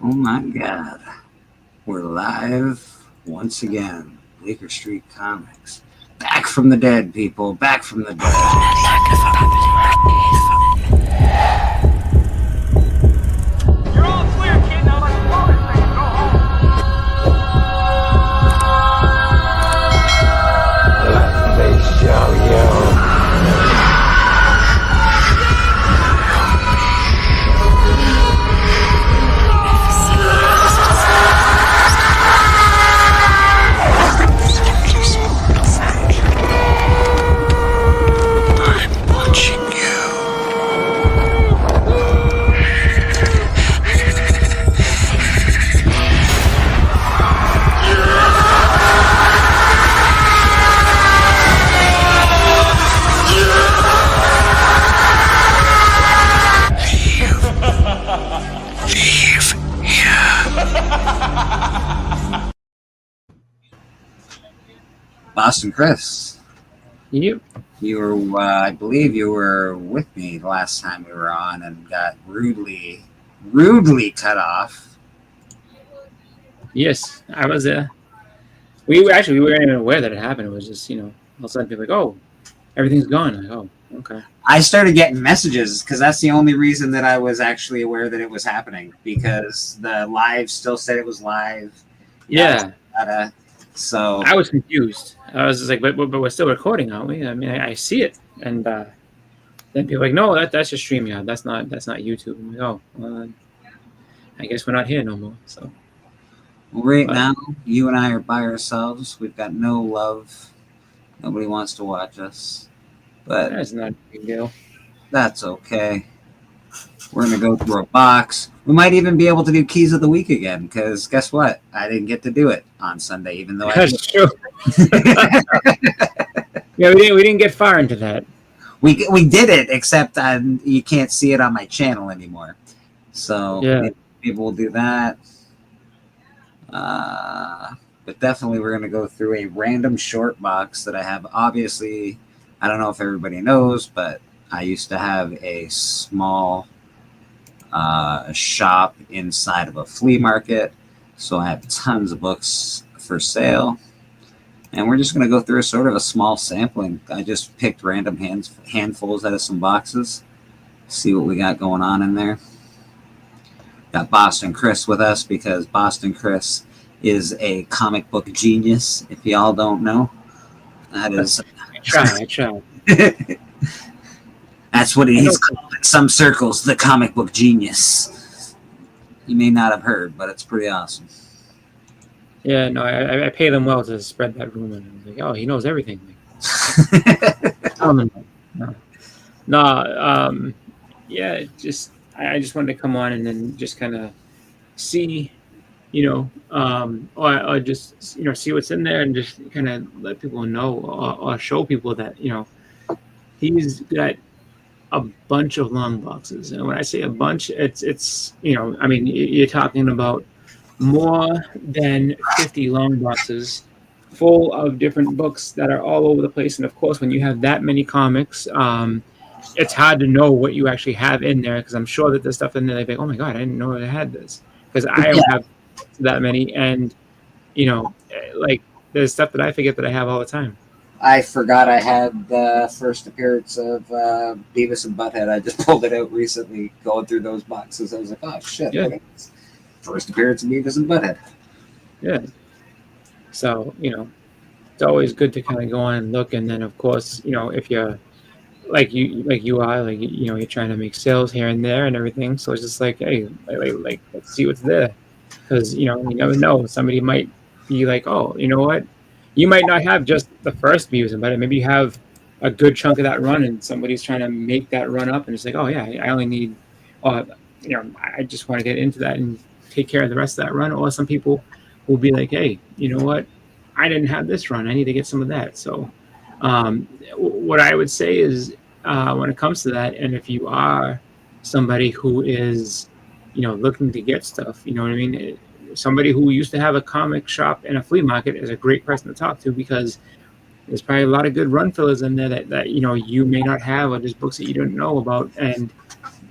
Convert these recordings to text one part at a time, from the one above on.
Oh my God. We're live once again. Bleecker Street Comics. Back from the dead, people. Back from the dead. You're all clear, kid. Now let's blow this thing and go home. They show you. I'm watching you. Leave here. Boston Chris, Yep. you were, I believe you were with me the last time we were on and got rudely cut off. Yes, I was there. We weren't even aware that it happened. It was just, all of a sudden people like, oh, everything's gone. Like, oh, okay. I started getting messages because that's the only reason that I was actually aware that it was happening, because the live still said it was live. Yeah. So I was confused. I was just like, but we're still recording, aren't we? I mean, I see it. And then people are like, no, that's just StreamYard. That's not YouTube. I'm like, oh, well, I guess we're not here no more. So right now, you and I are by ourselves. We've got no love. Nobody wants to watch us. But that's not a big deal. That's okay. We're going to go through a box. We might even be able to do Keys of the Week again, because guess what? I didn't get to do it on Sunday, even though That's true. Yeah, we didn't get far into that. We did it, except you can't see it on my channel anymore. So yeah, maybe we'll do that. But definitely we're going to go through a random short box that I have. Obviously, I don't know if everybody knows, but I used to have a small shop inside of a flea market. So I have tons of books for sale. And we're just going to go through a sort of a small sampling. I just picked random handfuls out of some boxes. See what we got going on in there. Got Boston Chris with us because Boston Chris is a comic book genius, if y'all don't know. That is... I try. That's what he's called in some circles, the comic book genius. You may not have heard, but it's pretty awesome. Yeah, no, I pay them well to spread that rumor. And I'm like, oh, he knows everything. Yeah, I just wanted to come on and then just kind of see, or just see what's in there and just kind of let people know or show people that he's got a bunch of long boxes. And when I say a bunch, it's I mean, you're talking about more than 50 long boxes full of different books that are all over the place. And of course, when you have that many comics, it's hard to know what you actually have in there, because I'm sure that there's stuff in there like, oh my God, I didn't know I had this, because I don't have that many. And like there's stuff that I forget that I have all the time. I forgot I had the first appearance of Beavis and Butthead. I just pulled it out recently going through those boxes. I was like, oh shit, yeah. First appearance of Beavis and Butthead. Yeah. So, it's always good to kind of go on and look. And then of course, if you're like you are, you're trying to make sales here and there and everything. So it's just like, hey, like let's see what's there. Because, you never know. Somebody might be like, oh, you know what? You might not have just the first Beavis and Butthead. Maybe you have a good chunk of that run, and somebody's trying to make that run up, and it's like, oh yeah, I only need, I just want to get into that and take care of the rest of that run. Or some people will be like, hey, you know what? I didn't have this run. I need to get some of that. So what I would say is when it comes to that, and if you are somebody who is, looking to get stuff, you know what I mean? Somebody who used to have a comic shop and a flea market is a great person to talk to, because there's probably a lot of good run fillers in there that you may not have, or just books that you don't know about, and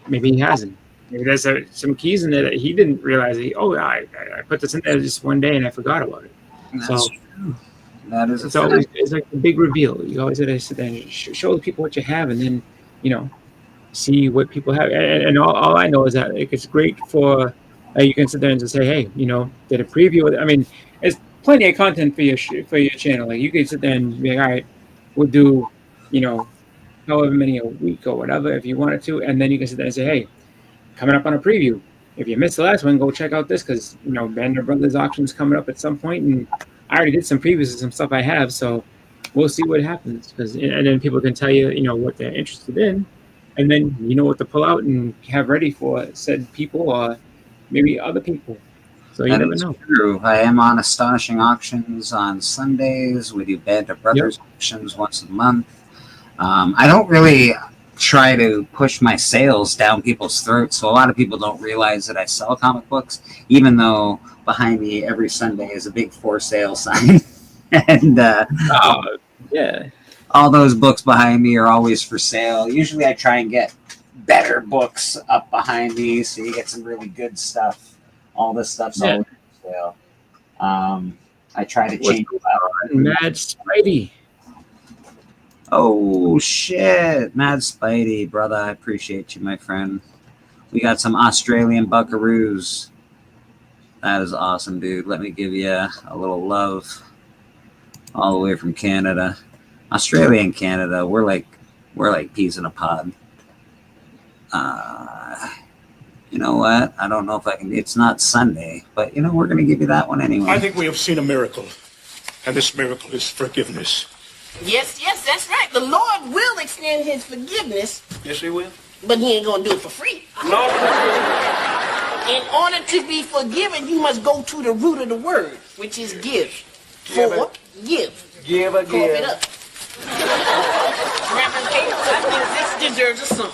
maybe he hasn't. maybe there's some keys in there that he didn't realize. I put this in there just one day and I forgot about it. That's true. That is It's always it's like a big reveal. You always got to sit there and show the people what you have, and then see what people have. And all I know is that it's great for you can sit there and just say, hey, did a preview. I mean, there's plenty of content for your channel. Like you can sit there and be like, all right, we'll do however many a week or whatever if you wanted to, and then you can sit there and say, hey, coming up on a preview. If you missed the last one, go check out this because Band of Brothers auction's coming up at some point, and I already did some previews of some stuff I have, so we'll see what happens. And then people can tell you, what they're interested in, and then you know what to pull out and have ready for said people or maybe other people. So you never know. True. I am on Astonishing Auctions on Sundays. We do Band of Brothers auctions once a month. I don't really try to push my sales down people's throats, so a lot of people don't realize that I sell comic books, even though behind me every Sunday is a big for sale sign. And all those books behind me are always for sale. Usually I try and get better books up behind me so you get some really good stuff. All this stuff's always for sale. I try to change it out. Mad Spidey. Oh shit, Mad Spidey, brother, I appreciate you, my friend. We got some Australian buckaroos. That is awesome, dude. Let me give you a little love all the way from Canada. Australia and Canada, we're like peas in a pod. You know what? I don't know if I can. It's not Sunday, but we're gonna give you that one anyway. I think we have seen a miracle, and this miracle is forgiveness. Yes, that's right. The Lord will extend his forgiveness. Yes, he will. But he ain't gonna do it for free. No. In order to be forgiven, you must go to the root of the word, which is give. Give. Give a Cough it give. up. Reverend Gates, I think this deserves a song.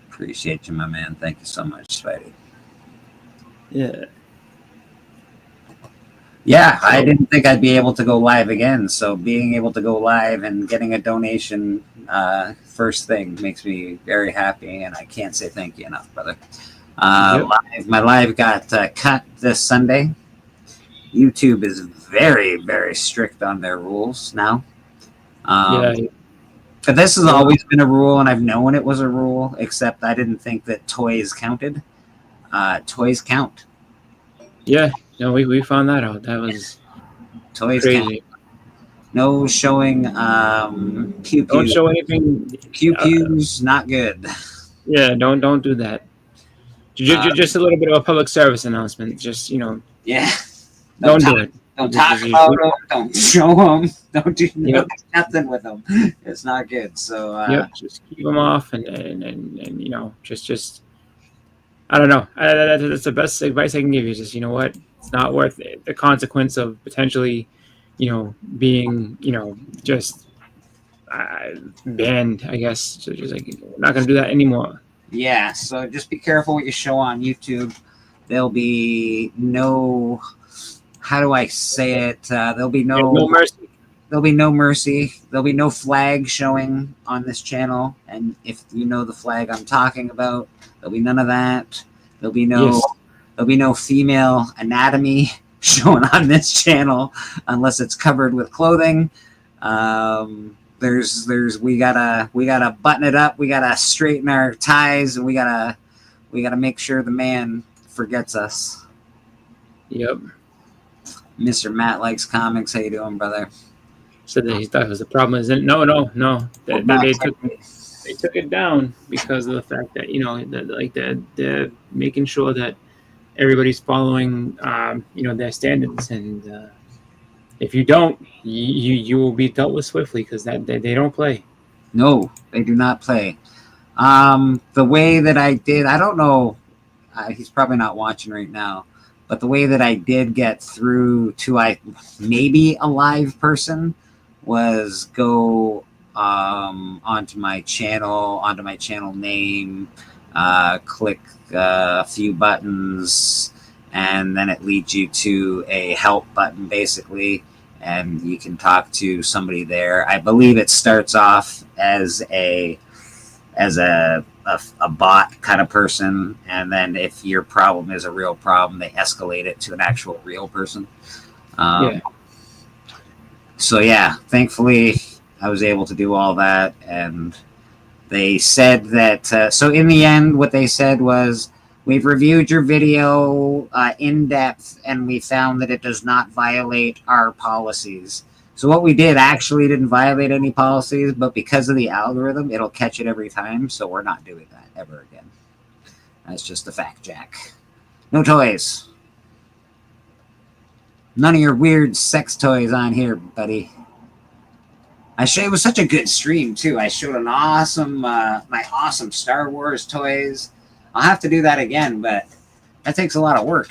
Appreciate you, my man. Thank you so much, Spidey. Yeah. Yeah, I didn't think I'd be able to go live again. So being able to go live and getting a donation first thing makes me very happy, and I can't say thank you enough, brother. My live got cut this Sunday. YouTube is very, very strict on their rules now. But this has always been a rule, and I've known it was a rule, except I didn't think that toys counted. Toys count. Yeah. No, we found that out. That was Toys crazy. count. No showing pew Don't pews. show anything. Pew pews, not good. Yeah, don't do that. Just a little bit of a public service announcement. Just Yeah. don't do it. Don't talk about them. Don't show them. Don't do nothing with them. It's not good. So just keep them off, and just I don't know. That's the best advice I can give you. Just what, it's not worth it. The consequence of potentially, being just banned. I guess so. Just like we're not going to do that anymore. yeah. So just be careful what you show on YouTube. There'll be no. How do I say it? There'll be no mercy. There'll be no mercy. There'll be no flag showing on this channel. And if you know the flag I'm talking about, there'll be none of that. There'll be no female anatomy shown on this channel unless it's covered with clothing. We gotta button it up. We gotta straighten our ties, and we gotta make sure the man forgets us. Yep. Mr. Matt likes comics. How you doing, brother? So he thought it was the problem. Is no. They took it down because of the fact that they're making sure that everybody's following their standards, and if you don't, you will be dealt with swiftly because that they don't play. No, they do not play. The way that I did, I don't know. He's probably not watching right now. But the way that I did get through to maybe a live person was go onto my channel name, click a few buttons, and then it leads you to a help button basically, and you can talk to somebody there. I believe it starts off as a a bot kind of person, and then if your problem is a real problem, they escalate it to an actual real person. Yeah. So yeah, thankfully I was able to do all that, and they said that. So in the end, what they said was, we've reviewed your video in depth, and we found that it does not violate our policies. So what we did actually didn't violate any policies, but because of the algorithm, it'll catch it every time. So we're not doing that ever again. That's just a fact, Jack. No toys. None of your weird sex toys on here, buddy. It was such a good stream too. I showed an awesome, my awesome Star Wars toys. I'll have to do that again, but that takes a lot of work.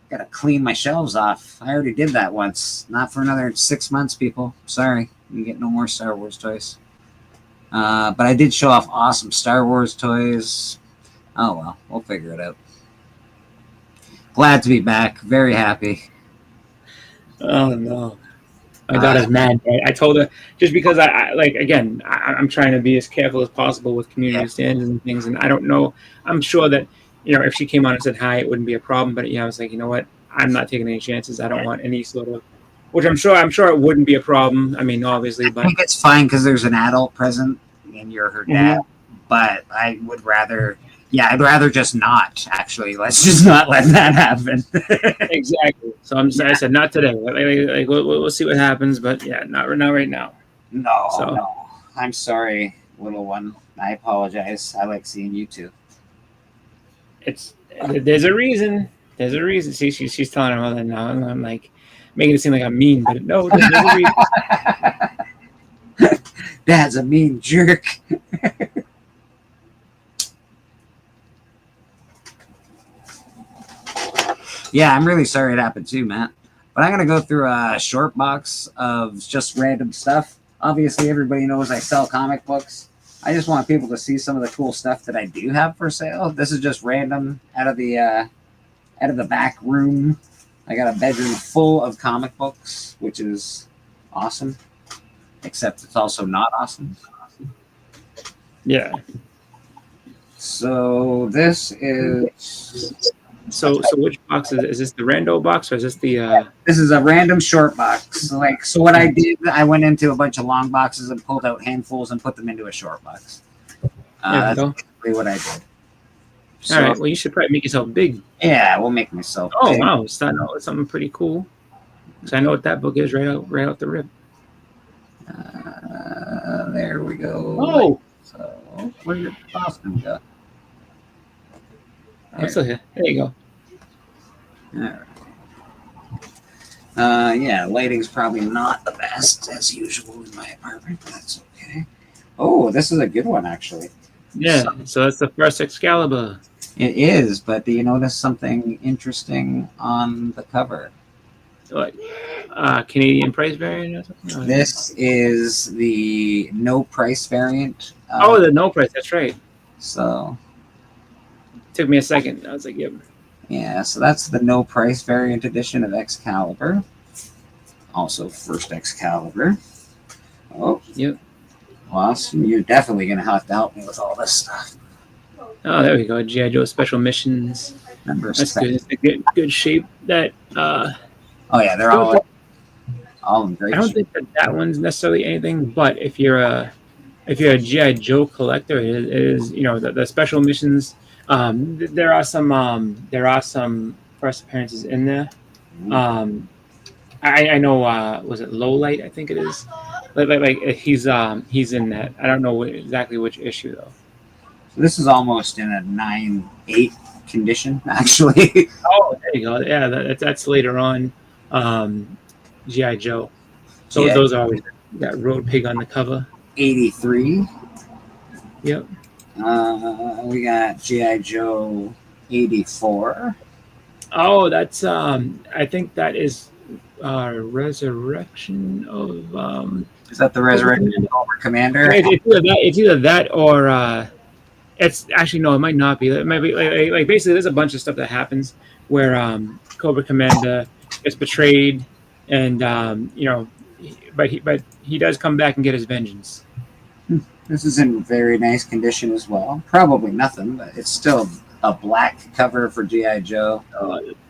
Gotta clean my shelves off. I already did that once. Not for another 6 months, people. Sorry, you get no more Star Wars toys. But I did show off awesome Star Wars toys. Oh well, we'll figure it out. Glad to be back. Very happy. Oh no, my daughter's mad. Right? I told her just because I'm trying to be as careful as possible with community standards and things, and I don't know. I'm sure that if she came on and said hi, it wouldn't be a problem. But I was like, you know what? I'm not taking any chances. I don't want any sort of, which I'm sure it wouldn't be a problem. I mean, obviously, but I think it's fine because there's an adult present and you're her dad. But I would rather. Yeah, I'd rather just not, actually. Let's just not let that happen. Exactly. So I said, not today. We'll see what happens, but yeah, not right now. No. I'm sorry, little one. I apologize. I like seeing you too. There's a reason. There's a reason. See, she's telling her mother now, and I'm like making it seem like I'm mean, but no, there's a reason. Dad's a mean jerk. Yeah, I'm really sorry it happened too, Matt. But I'm going to go through a short box of just random stuff. Obviously, everybody knows I sell comic books. I just want people to see some of the cool stuff that I do have for sale. This is just random out of the back room. I got a bedroom full of comic books, which is awesome. Except it's also not awesome. Yeah. So this is... So which box is this? The rando box, or is this the? This is a random short box. So what I did, I went into a bunch of long boxes and pulled out handfuls and put them into a short box. That's basically what I did. All right. Well, you should probably make yourself big. Yeah, we'll make myself. Oh big. wow, it's starting out with something pretty cool. Because I know what that book is right out the rib. There we go. Oh. So where did Boston go? I'm still here. There you go. All right. Yeah, lighting's probably not the best as usual in my apartment, but that's okay. Oh, this is a good one, actually. Yeah, so that's the first Excalibur. It is, but do you notice something interesting on the cover? What? Canadian price variant or something? Oh, This is the no price variant. The no price. That's right. So Took me a second. I was like, yep. yeah, so that's the no price variant edition of Excalibur. Also, first Excalibur. Oh, Yep. Austin, you're definitely going to have to help me with all this stuff. Oh, there we go. G.I. Joe Special Missions. That's good. It's a good shape. That. Oh yeah, they're all in great I don't shape. think that one's necessarily anything, but if you're a G.I. Joe collector, it is the Special Missions. There are some first appearances in there. I know. Was it Lowlight? I think it is. Like he's in that. I don't know exactly which issue though. So this is almost in a 9/8 condition, actually. Oh, there you go. Yeah, that's later on. G.I. Joe. So Yeah. those are always got Road Pig on the cover. 83. Yep. We got G.I. Joe 84. Oh, that's I think that is Resurrection of Is that the Resurrection of Cobra Commander? It's either that or it's actually no, it might not be. It might be like basically there's a bunch of stuff that happens where Cobra Commander gets betrayed, and but he does come back and get his vengeance. This is in very nice condition as well. Probably nothing, but it's still a black cover for GI Joe.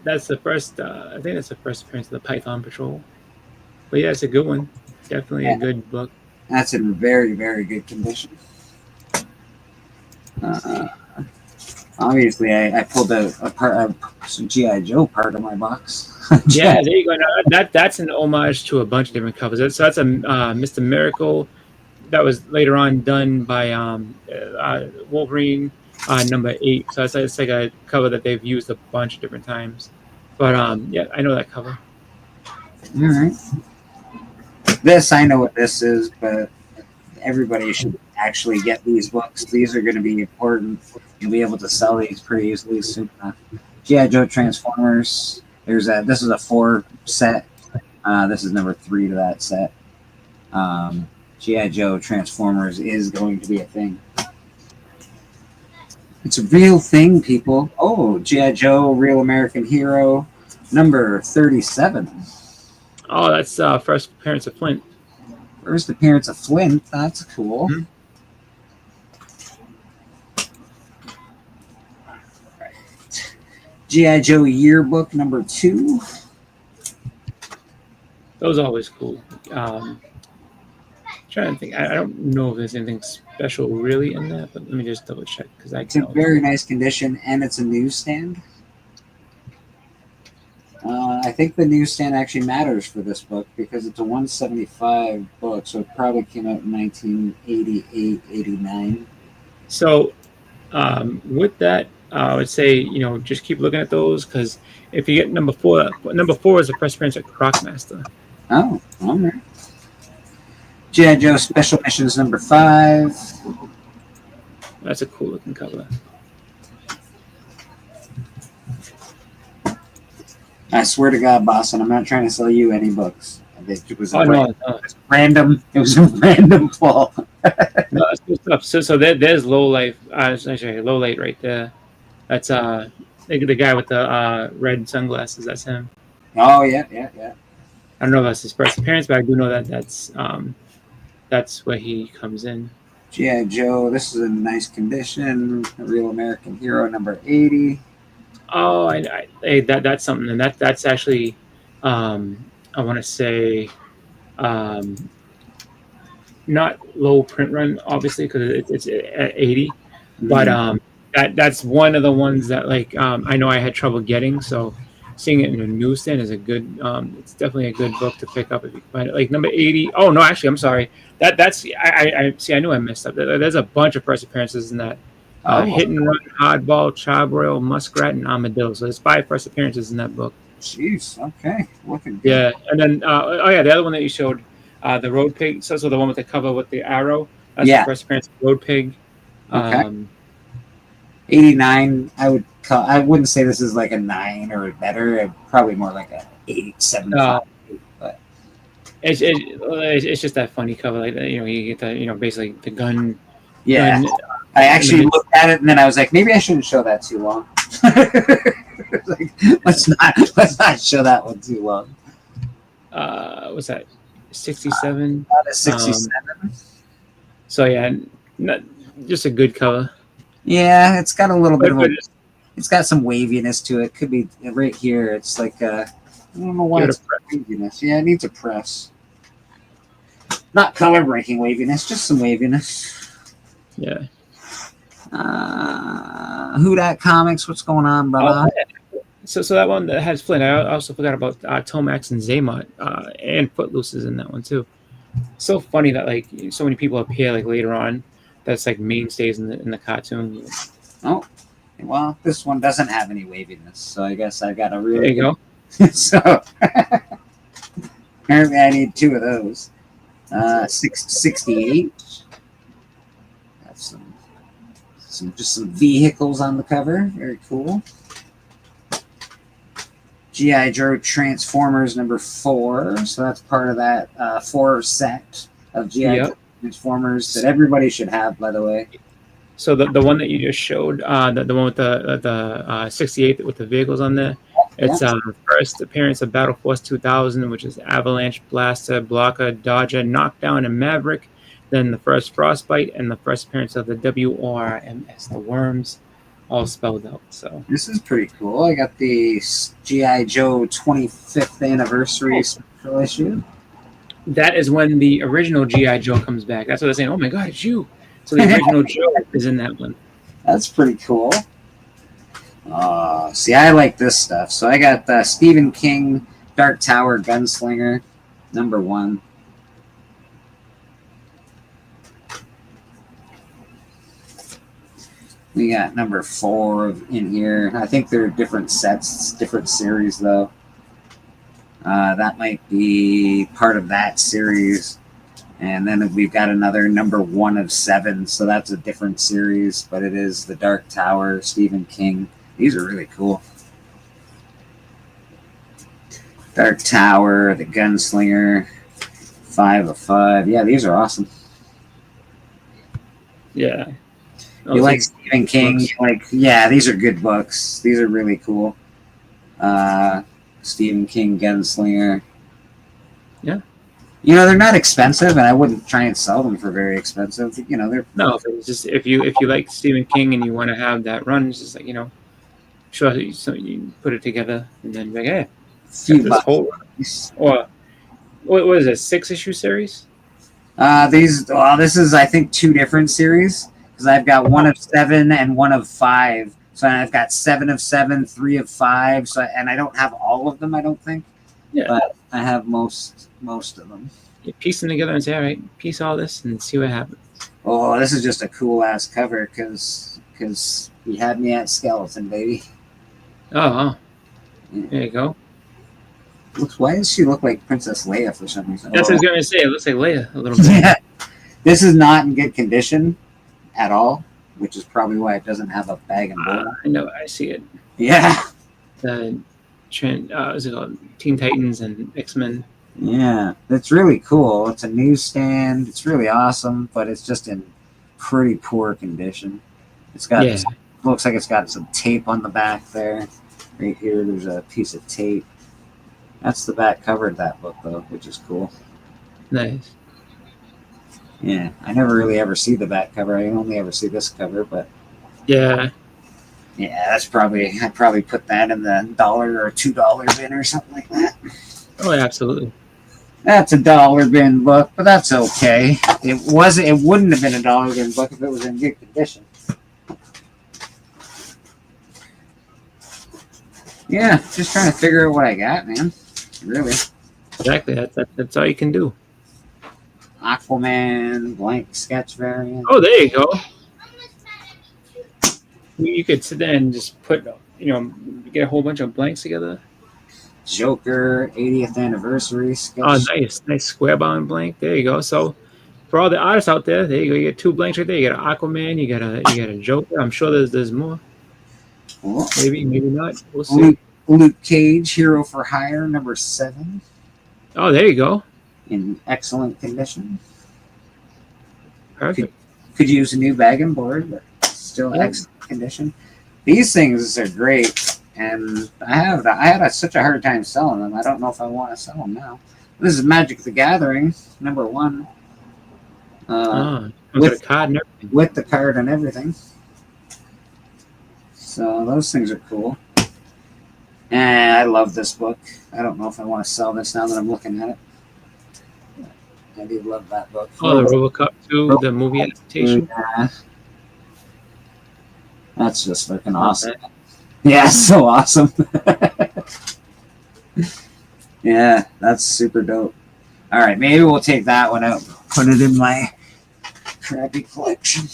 That's the first. I think that's the first appearance of the Python Patrol. But yeah, it's a good one. Definitely a good book. That's in very, very good condition. Obviously, I pulled a GI Joe part of my box. Yeah, there you go. Now, that's an homage to a bunch of different covers. So that's a Mr. Miracle that was later on done by Wolverine number 8. So it's like a cover that they've used a bunch of different times. But yeah, I know that cover. All right. This, I know what this is, but everybody should actually get these books. These are going to be important. You'll be able to sell these pretty easily soon enough. G.I. Joe Transformers. This is a 4 set. This is number 3 to that set. G.I. Joe Transformers is going to be a thing. It's a real thing, people. Oh, G.I. Joe Real American Hero, number 37. Oh, that's first appearance of Flint. First appearance of Flint. That's cool. Mm-hmm. Right. G.I. Joe Yearbook number 2. Those are always cool. Trying to think. I don't know if there's anything special really in that, but let me just double check because It's in very nice condition, and it's a newsstand. I think the newsstand actually matters for this book because it's a 175 book, so it probably came out in 1988, 89. So with that, I would say, just keep looking at those because if you get number 4 is the first appearance of Crockmaster. Oh, all right. G.I. Joe Special Missions number 5. That's a cool looking cover. I swear to God, Boston, I'm not trying to sell you any books. It was random. It was a random pull. No, that's good stuff. So there's Low Light. Actually, Low Light right there. That's the guy with the red sunglasses. That's him. Oh yeah. I don't know if that's his first appearance, but I do know that that's where he comes in. G.I. Joe. This is in nice condition. Real American Hero number 80. Oh, that's something, and that's actually, I want to say, not low print run, obviously, because it's at 80, but that's one of the ones that I know I had trouble getting. So seeing it in a newsstand is a good. It's definitely a good book to pick up if you can find it. Like number 80. Oh no, actually, I'm sorry. That's I see. I knew I messed up. There's a bunch of first appearances in that. Hit and Run, Hardball, Charbroil, Muskrat, and Armadillo. So there's 5 first appearances in that book. Jeez, okay. Looking good. Yeah, and then the other one that you showed, the Road Pig. So the one with the cover with the arrow. That's the first appearance of Road Pig. Okay. 89. I wouldn't say this is like a 9 or better. Probably more like a 8, 7. But it's just that funny cover, like you get the basically the gun. Yeah. Gun, I actually looked at it and then I was like, maybe I shouldn't show that too long. Let's not show that one too long. What's that? 67. About a 67. So yeah, just a good cover. Yeah, it's got a little bit of it's got some waviness to it. Could be right here. It's like I don't know why it's waviness. Yeah, it needs a press. Not color breaking waviness, just some waviness. Yeah. Who Dat Comics? What's going on, brother? Oh, so that one that has Flint. I also forgot about Tomax and Zaymot, and Footloose is in that one too. So funny that so many people appear later on. That's mainstays in the cartoon. Oh, well, this one doesn't have any waviness, so I guess I got a real. There you go. So apparently, I need 2 of those. 68. Have some vehicles on the cover. Very cool. G.I. Joe Transformers number 4. So that's part of that 4 set of G.I. Joe Transformers that everybody should have, by the way. So the one that you just showed, the one with the 68 with the vehicles on there, it's first appearance of Battle Force 2000, which is Avalanche, Blaster, Blocker, Dodger, Knockdown, and Maverick. then the first frostbite, and the first appearance of the WRMS, the worms, all spelled out. So This is pretty cool. I got the G.I. Joe 25th anniversary special issue. that is when the original GI Joe comes back. That's what they're saying. Oh my God, it's you! So the original Joe is in that one. That's pretty cool. See, I like this stuff. So I got Stephen King, Dark Tower Gunslinger, #1. We got #4 in here. I think they're different sets, different series, though. That might be part of that series. And then we've got another #1 of 7. So that's a different series, but it is the Dark Tower, Stephen King. These are really cool. Dark Tower, the Gunslinger, 5 of 5. Yeah, these are awesome. Yeah. You like Stephen King? You like, yeah, these are good books. These are really cool. Stephen King Gunslinger. Yeah. You know, they're not expensive, and I wouldn't try and sell them for very expensive. You know, they're No, but it's just if you like Stephen King and you want to have that run, it's just like, sure, so you put it together and then be like, hey, few got this bucks. whole or what is it, 6-issue series? This is, I think, 2 different series, because I've got 1 of 7 and 1 of 5. So I've got 7 of 7, 3 of 5. So, and I don't have all of them, I don't think. Yeah. But I have most of them. You piece them together and say, all right, piece all this and see what happens. Oh, this is just a cool ass cover, because you had me at skeleton, baby. Oh, there you go. Why does she look like Princess Leia for some reason? That's what I was going to say. It looks like Leia a little bit. Yeah. This is not in good condition at all, which is probably why it doesn't have a bag and board. I know, I see it. Yeah. The is it called Teen Titans and X-Men? Yeah. It's really cool. It's a newsstand. It's really awesome, but it's just in pretty poor condition. It's got looks like it's got some tape on the back there. Right here, there's a piece of tape. That's the back cover of that book, though, which is cool. Nice. Yeah, I never really ever see the back cover. I only ever see this cover, but yeah, that's I'd probably put that in the $1 or $2 bin or something like that. Oh, absolutely. That's a $1 bin book, but that's okay. It wouldn't have been a $1 bin book if it was in good condition. Yeah, just trying to figure out what I got, man. Really. Exactly. That's all you can do. Aquaman, blank sketch variant. Oh, there you go. You could sit there and just put, get a whole bunch of blanks together. Joker, 80th anniversary sketch. Oh, nice square bound blank. There you go. So, for all the artists out there, you go. You get 2 blanks right there. You got an Aquaman. You got a Joker. I'm sure there's more. Oh. Maybe not. We'll see. Luke Cage, Hero for Hire, #7. Oh, there you go. In excellent condition. Perfect. Could use a new bag and board, but still excellent condition. These things are great, and I had such a hard time selling them. I don't know if I want to sell them now. This is Magic the Gathering, #1. With the card and everything. With the card and everything. So those things are cool. And I love this book. I don't know if I want to sell this now that I'm looking at it. I do love that book. Oh, the RoboCop 2, the movie adaptation. Yeah. That's just freaking awesome. Yeah, so awesome. Yeah, that's super dope. All right, maybe we'll take that one out, put it in my crappy collection.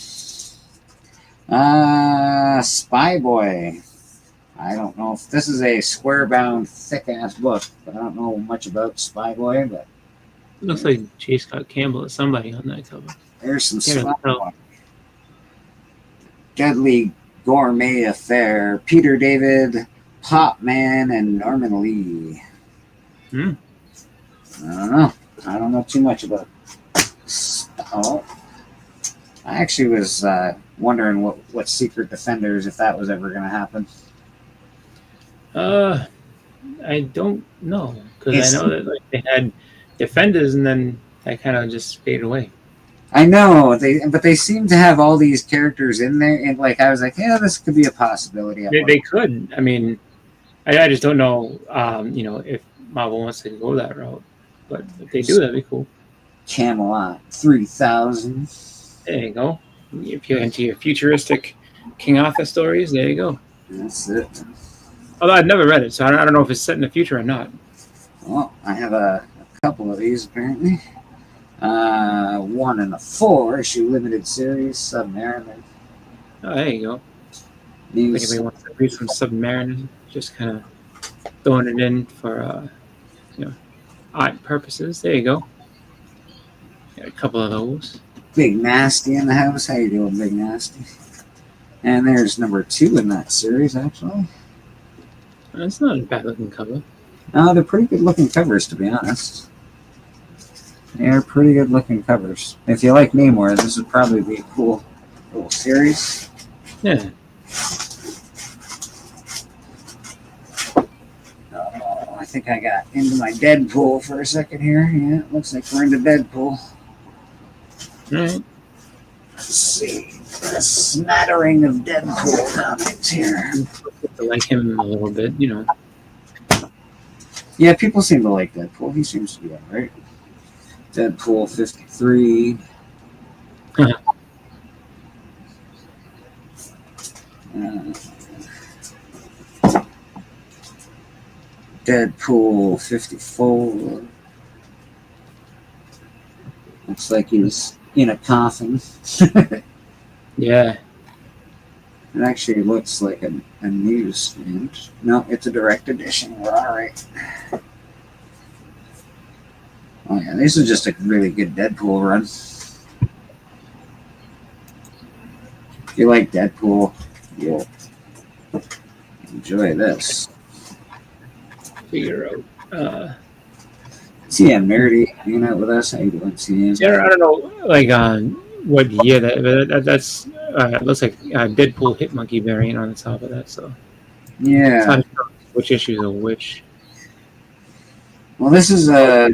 Spy Boy. I don't know if this is a square-bound, thick-ass book, but I don't know much about Spy Boy, but It looks like J. Scott Campbell or somebody on that cover. there's some Can't Spy tell. Boy. Deadly Gourmet Affair, Peter David, Popman, and Norman Lee. I don't know. I don't know too much about I actually was wondering what Secret Defenders, if that was ever going to happen. I don't know, because I know that they had Defenders and then that kind of just faded away. I know but they seem to have all these characters in there, and like I was like, yeah, this could be a possibility. They could. I mean, I just don't know. If Marvel wants to go that route, but if they do, that'd be cool. Camelot 3000. There you go. If you're into your futuristic King Arthur stories, there you go. That's it. Although I've never read it, so I don't know if it's set in the future or not. Well, I have a couple of these apparently. 1 and a 4-issue limited series, Submariner. Oh, there you go. New If anybody wants to read some Submariner, just kind of throwing it in for art purposes. There you go. Got a couple of those. Big Nasty in the house. How you doing, Big Nasty? And there's number 2 in that series, actually. It's not a bad looking cover. No, they're pretty good looking covers, to be honest. They're pretty good looking covers. If you like Namor, this would probably be a cool little series. Yeah. Oh, I think I got into my Deadpool for a second here. Yeah, it looks like we're into Deadpool. All right. Let's see. A smattering of Deadpool comics here. I like him a little bit, Yeah, people seem to like Deadpool. He seems to be alright. Deadpool 53. Deadpool 54. Looks like he was in a coffin. Yeah. It actually looks like a newsstand. No, it's a direct edition. We're alright. Oh yeah, this is just a really good Deadpool run. If you like Deadpool, you'll enjoy this. Figure out. TM Nerdy hanging out with us. How you doing, TM? Yeah, I don't know, like what year that's. It looks like Deadpool Hitmonkey variant on the top of that. So it's Yeah. not sure which issues are which. Well, this is a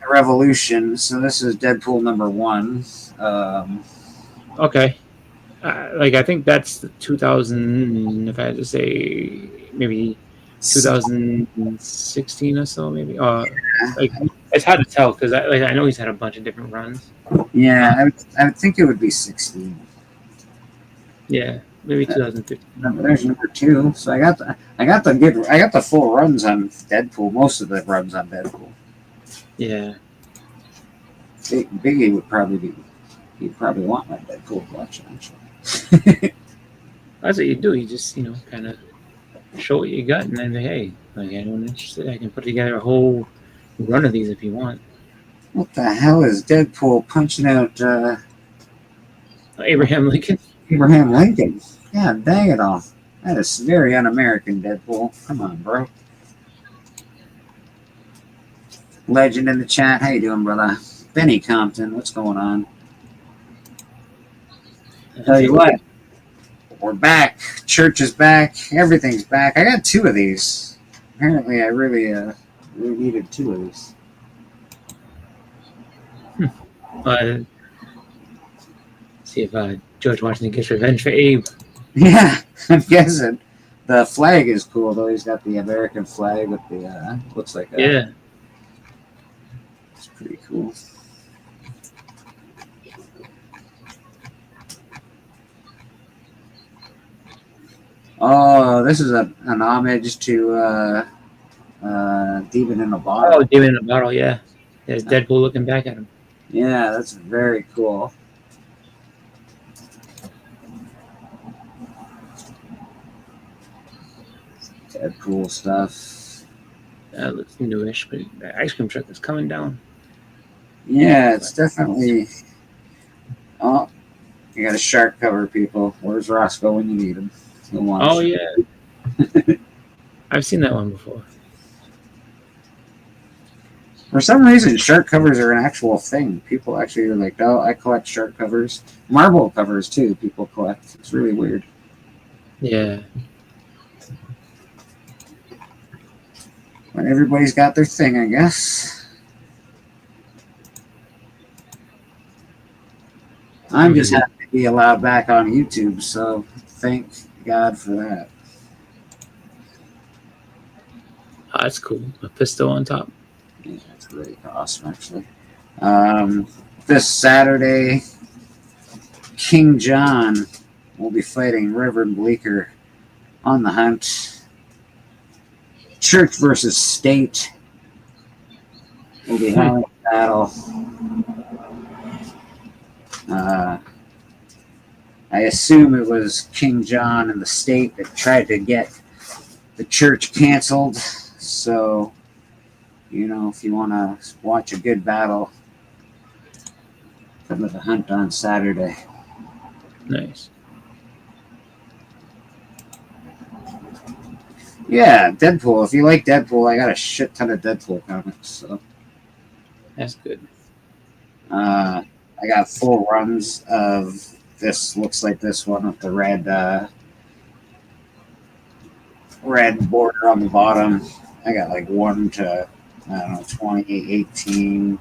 Revolution, so this is Deadpool number 1. Okay. I think that's the 2000. If I had to say, maybe 2016 or so, maybe. It's hard to tell because I know he's had a bunch of different runs. Yeah, I would think it would be 16. Yeah, maybe 2015. There's number 2. So I got the full runs on Deadpool. Most of the runs on Deadpool. Yeah. Biggie would probably want my Deadpool collection actually. That's what you do. You just kind of show what you got, and then hey, like anyone interested, I can put together a whole run of these if you want. What the hell is Deadpool punching out Abraham Lincoln. Abraham Lincoln? God dang it all. That is very un-American, Deadpool. Come on, bro. Legend in the chat. How you doing, brother? Benny Compton, what's going on? Tell you what, we're back. Church is back. Everything's back. I got 2 of these. Apparently, I really needed 2 of these. See if George Washington gets revenge for Abe. Yeah, I'm guessing. The flag is cool, though. He's got the American flag with the, looks like a... Yeah. It's pretty cool. Oh, this is an homage to Demon in a Bottle. Oh, Demon in a Bottle, yeah. There's Deadpool looking back at him. Yeah, that's very cool. Deadpool stuff. That looks newish, but the ice cream truck is coming down. Yeah, it's definitely... Oh, you got a shark cover, people. Where's Roscoe when you need him? Oh, yeah. I've seen that one before. For some reason, shark covers are an actual thing. People actually are like, oh, I collect shark covers. Marble covers, too, people collect. It's really weird. Yeah. But everybody's got their thing, I guess. I'm just happy to be allowed back on YouTube, so thank God for that. Oh, that's cool. A pistol on top. Yeah, that's really awesome, actually. This Saturday, King John will be fighting Reverend Bleeker on the hunt. Church versus state will be having a battle. I assume it was King John and the state that tried to get the church canceled. So, if you want to watch a good battle, come to the hunt on Saturday. Nice. Yeah, Deadpool. If you like Deadpool, I got a shit ton of Deadpool comics. So That's good. I got full runs of this. Looks like this one with the red border on the bottom. I got like 1 to, I don't know, 20, 18,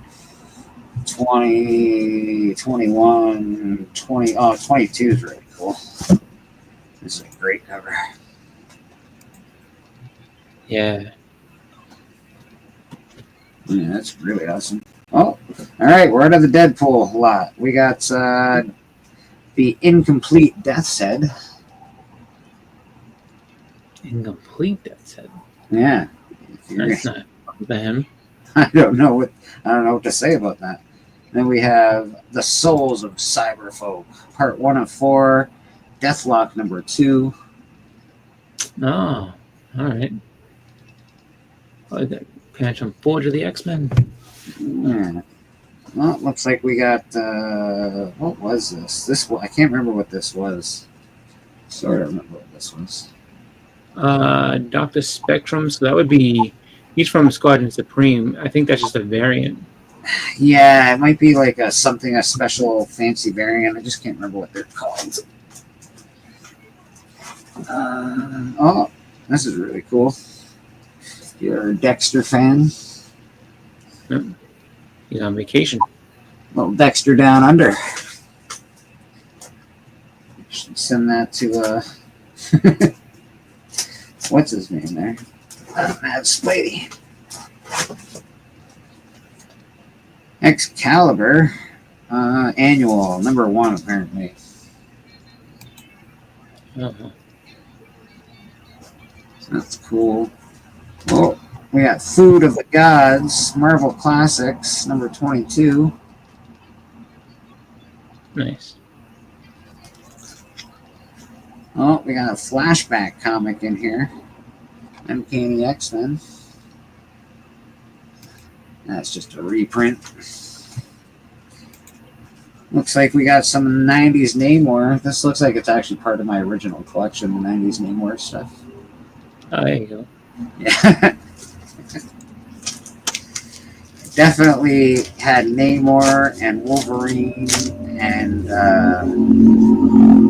20, 21, 20. Oh, 22 is really cool. This is a great cover. Yeah. Yeah, that's really awesome. Oh, all right. We're out of the Deadpool lot. We got the Incomplete Death's Head. Incomplete, that said. Yeah. That's not for him. I don't know what to say about that. Then we have The Souls of Cyberfolk, Part 1 of 4, Deathlock number 2. Oh, all right. Oh, that Phantom Forge of the X-Men. Yeah. Well, it looks like we got what was this? I can't remember what this was. Sort of remember what this was. Dr. Spectrum. So that would be. He's from Squadron Supreme. I think that's just a variant. Yeah, it might be like a special fancy variant. I just can't remember what they're called. Oh, this is really cool. You're a Dexter fan. Yep. He's on vacation. Little Dexter Down Under. Should send that to what's his name there? Matt Spladey. Excalibur annual number 1 apparently. Uh-huh. That's cool. Oh, we got Food of the Gods, Marvel Classics, number 22. Nice. Oh, we got a flashback comic in here. Uncanny X-Men. That's just a reprint. Looks like we got some 90s Namor. This looks like it's actually part of my original collection, the 90s Namor stuff. Oh, there you go. Yeah. Definitely had Namor and Wolverine and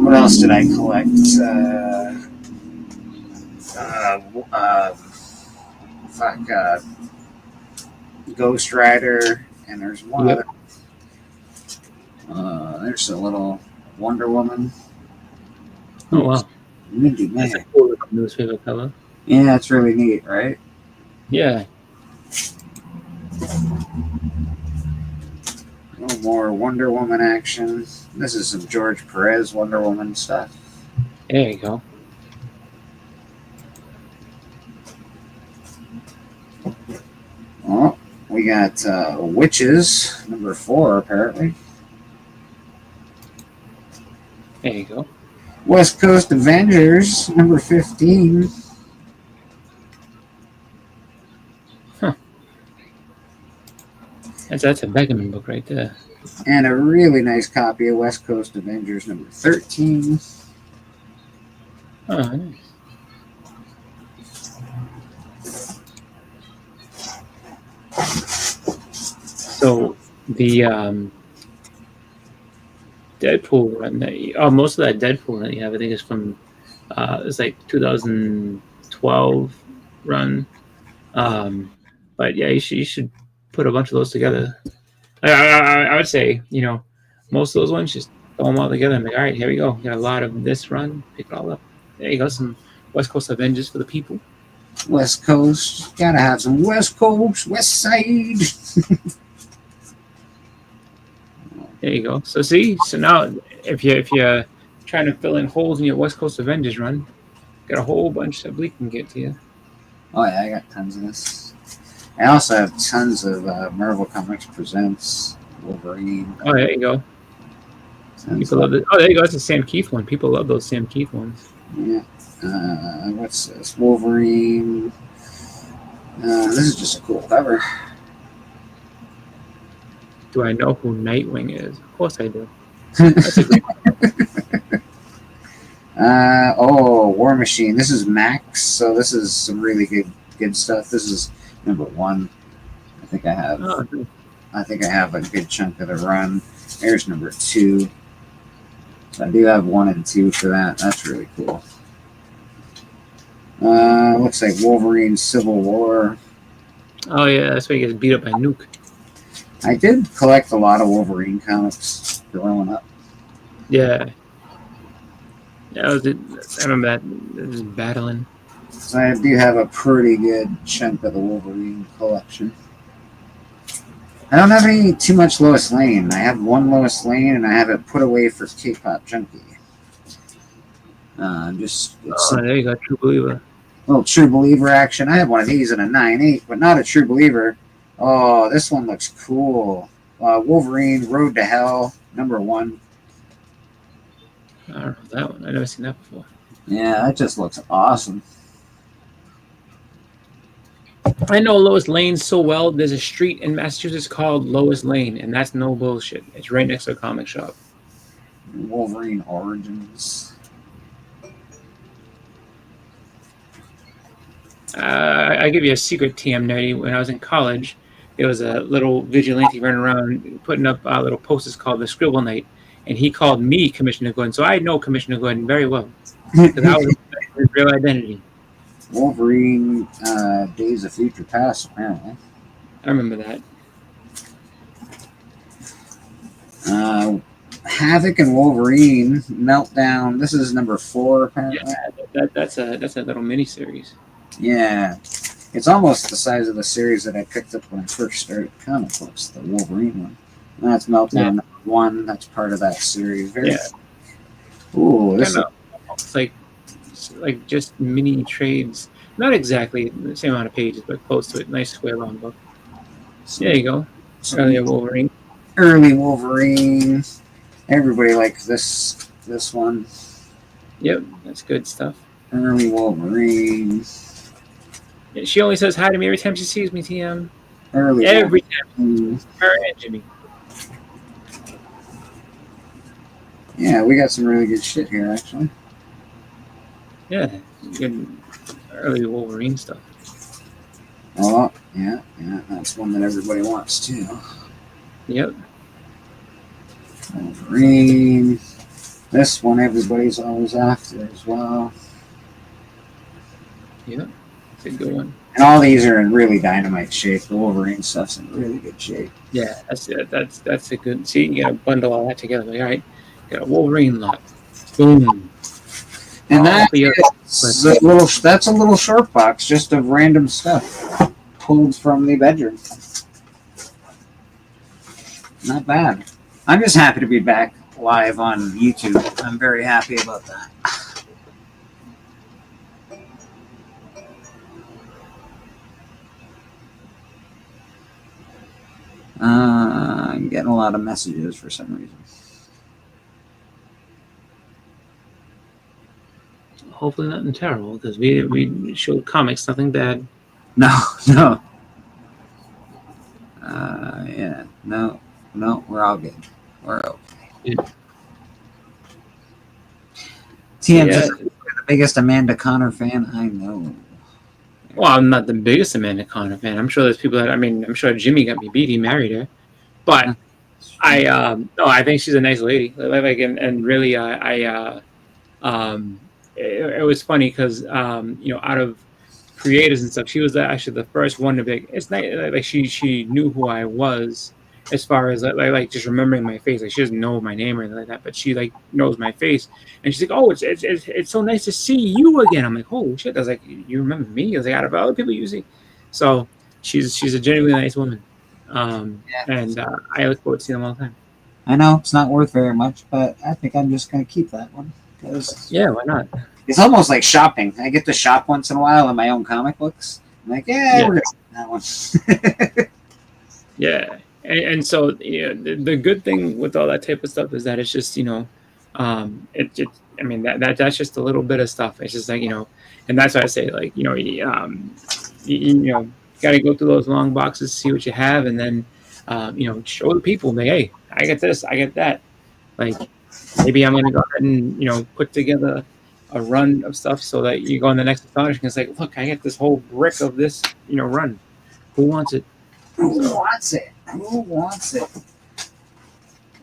what else did I collect? Ghost Rider, and there's one other. There's a little Wonder Woman. Oh wow, Mindy, man. that's a cool little newspaper cover. Yeah, it's really neat, right? Yeah. A little more Wonder Woman action. This is some George Perez Wonder Woman stuff. There you go. Oh, we got Witches, number 4, apparently. There you go. West Coast Avengers, number 15. That's a Beckman book right there. And a really nice copy of West Coast Avengers, number 13. Oh, nice. So the Deadpool run that most of that Deadpool that you have, I think, is from it's like 2012 run. But yeah, you should put a bunch of those together. I would say, most of those ones just throw them all together. I'm like, all right, here we go. Got a lot of this run. Pick it all up. There you go. Some West Coast Avengers for the people. West Coast, gotta have some West Coast, West Side. There you go. So see, so now if you're trying to fill in holes in your West Coast Avengers run, got a whole bunch of Bleak can get to you. Oh yeah, I got tons of this. I also have tons of Marvel Comics Presents Wolverine. Oh, there you go. Tons People love it. Oh, there you go. That's a Sam Keith one. People love those Sam Keith ones. Yeah. What's this? Wolverine. This is just a cool cover. Do I know who Nightwing is? Of course I do. That's a great one. War Machine. This is Max, so this is some really good stuff. This is number 1. I think I have. Oh, I think I have a good chunk of the run. There's number 2. So I do have 1 and 2 for that. That's really cool. Looks like Wolverine Civil War. oh yeah, that's why he gets beat up by Nuke. I did collect a lot of Wolverine comics growing up. Yeah. Yeah, I remember that. Just battling. So I do have a pretty good chunk of the Wolverine collection. I don't have any too much Lois Lane. I have 1 Lois Lane, and I have it put away for K-Pop Junkie. It's Oh, there you go, True Believer. a little True Believer action. I have one of these in a 9/8, but not a True Believer. Oh, this one looks cool. Wolverine Road to Hell, number 1. I don't know that one. I've never seen that before. Yeah, that just looks awesome. I know Lois Lane so well. There's a street in Massachusetts called Lois Lane, and that's no bullshit. It's right next to a comic shop. Wolverine Origins. I give you a secret, TM Nerdy. When I was in college, there was a little vigilante running around putting up little posters called the Scribble Night, and he called me Commissioner Gordon. So I know Commissioner Gordon very well because I was his real identity. Wolverine Days of Future Past, apparently. I remember that. Havoc and Wolverine Meltdown. This is number 4, apparently. Yeah, that's a little mini series. Yeah. It's almost the size of the series that I picked up when I first started comic books, the Wolverine one. And that's Meltdown number 1. That's part of that series. Ooh, this It's like just mini trades. Not exactly the same amount of pages, but close to it. Nice square long book. There you go. Earlier Wolverine. Early Wolverine. Everybody likes this one. Yep, that's good stuff. Early Wolverine. She only says hi to me every time she sees me, TM. Early Every Wolverine. time. Her and Jimmy. Yeah, we got some really good shit here, actually. Yeah, good early Wolverine stuff. Oh, yeah, that's one that everybody wants too. Yep. Wolverine. This one everybody's always after as well. Yep. It's a good one. And all these are in really dynamite shape. The Wolverine stuff's in really good shape. Yeah, that's it. That's a good. See, you gotta bundle all that together. Like, all right, got a Wolverine lot. Boom. And that's a little short box just of random stuff pulled from the bedroom. Not bad. I'm just happy to be back live on YouTube. I'm very happy about that. I'm getting a lot of messages for some reason. Hopefully nothing terrible, because we showed comics, nothing bad. No. Yeah, no, we're all good. We're okay. Yeah. TM's the biggest Amanda Connor fan I know. Well, I'm not the biggest Amanda Connor fan. I'm sure there's people that, I'm sure Jimmy got me beat. He married her. But I think she's a nice lady. And really, it was funny because, out of creators and stuff, she was actually the first one to be like, it's nice. Like she knew who I was. as far as like just remembering my face. Like she doesn't know my name or anything like that, but she like knows my face, and she's like, "Oh, it's so nice to see you again." I'm like, "Holy shit!" I was like, "You remember me?" I was like, "Out of all the people you see," so she's a genuinely nice woman, and I look forward to seeing them all the time. I know it's not worth very much, but I think I'm just going to keep that one because Yeah, why not? it's almost like shopping. I get to shop once in a while in my own comic books. I'm like, Yeah. we're going to that one. Yeah, and so the good thing with all that type of stuff is that it's just it I mean that's just a little bit of stuff. It's just like and that's why I say like you got to go through those long boxes, see what you have, and then show the people like, hey, I get this, I get that. Like maybe I'm gonna go ahead and put together a run of stuff so that you go on the next astonishing and it's like, look, I get this whole brick of this run. Who wants it? Who wants it? Who wants it?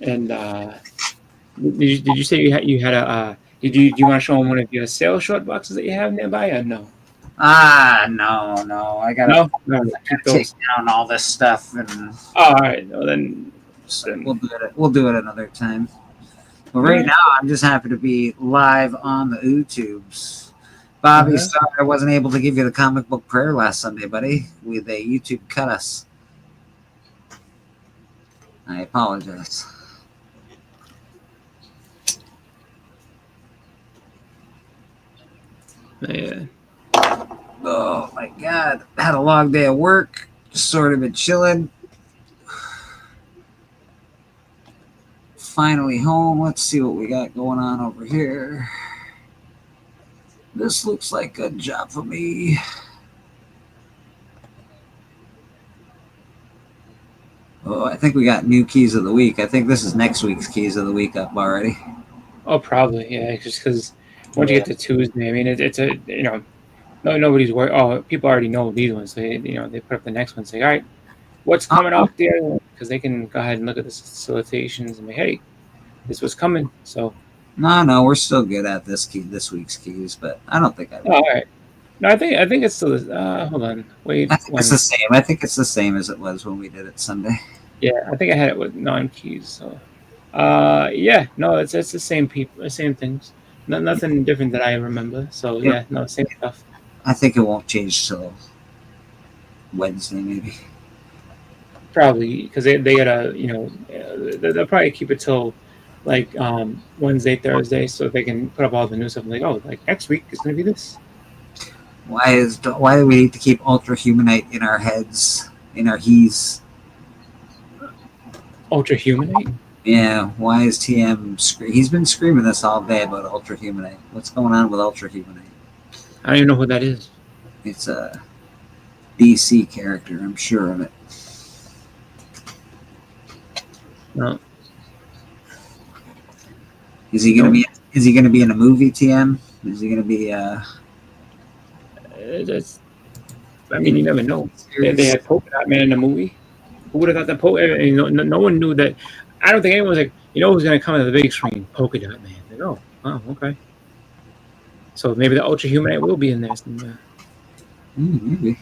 And did you say you had a do you want to show them one of your sales short boxes that you have nearby or no? No. I gotta Keep take those. down all this stuff, and All right. Well, then we'll do it another time. But right now, I'm just happy to be live on the YouTubes. Bobby, sorry I wasn't able to give you the comic book prayer last Sunday, buddy. They YouTube cut us. I apologize. yeah. Oh my God. Had a long day of work. Just sort of been chilling. Finally home. Let's see what we got going on over here. This looks like a job for me. Oh, I think we got new keys of the week. I think this is next week's keys of the week up already. Oh, probably. Yeah. Just because once you get to Tuesday, I mean, it's a no, nobody's worried. Oh, people already know these ones. So, they put up the next one. Say, all right, what's coming up there? Because they can go ahead and look at the solicitations and be, hey, this was coming. So No, we're still good at this week's keys, but I don't think I will. all right. No, I think it's still. Hold on. Wait. I think it's the same. I think it's the same as it was when we did it Sunday. Yeah, I think I had it with non-keys. So, yeah, no, it's the same people, same things. Nothing different that I remember. So yeah, no, same stuff. I think it won't change till Wednesday, maybe. Probably because they gotta, they'll probably keep it till like Wednesday, Thursday, so they can put up all the new stuff. Like, oh, like next week is gonna be this. Why do we need to keep Ultra Humanite in our heads, in our he's? Ultra Humanite? Yeah, why is TM he's been screaming this all day about Ultra Humanite. What's going on with Ultra Humanite? I don't even know who that is. It's a DC character, I'm sure of it. No. Is he gonna be in a movie, TM? Is he gonna be I mean, you never know. They had Polka Dot Man in the movie. Who would have thought that no one knew that. I don't think anyone was like, who's going to come to the big screen? Polka Dot Man. Like, oh, okay. So maybe the Ultra Humanite will be in there somewhere. maybe.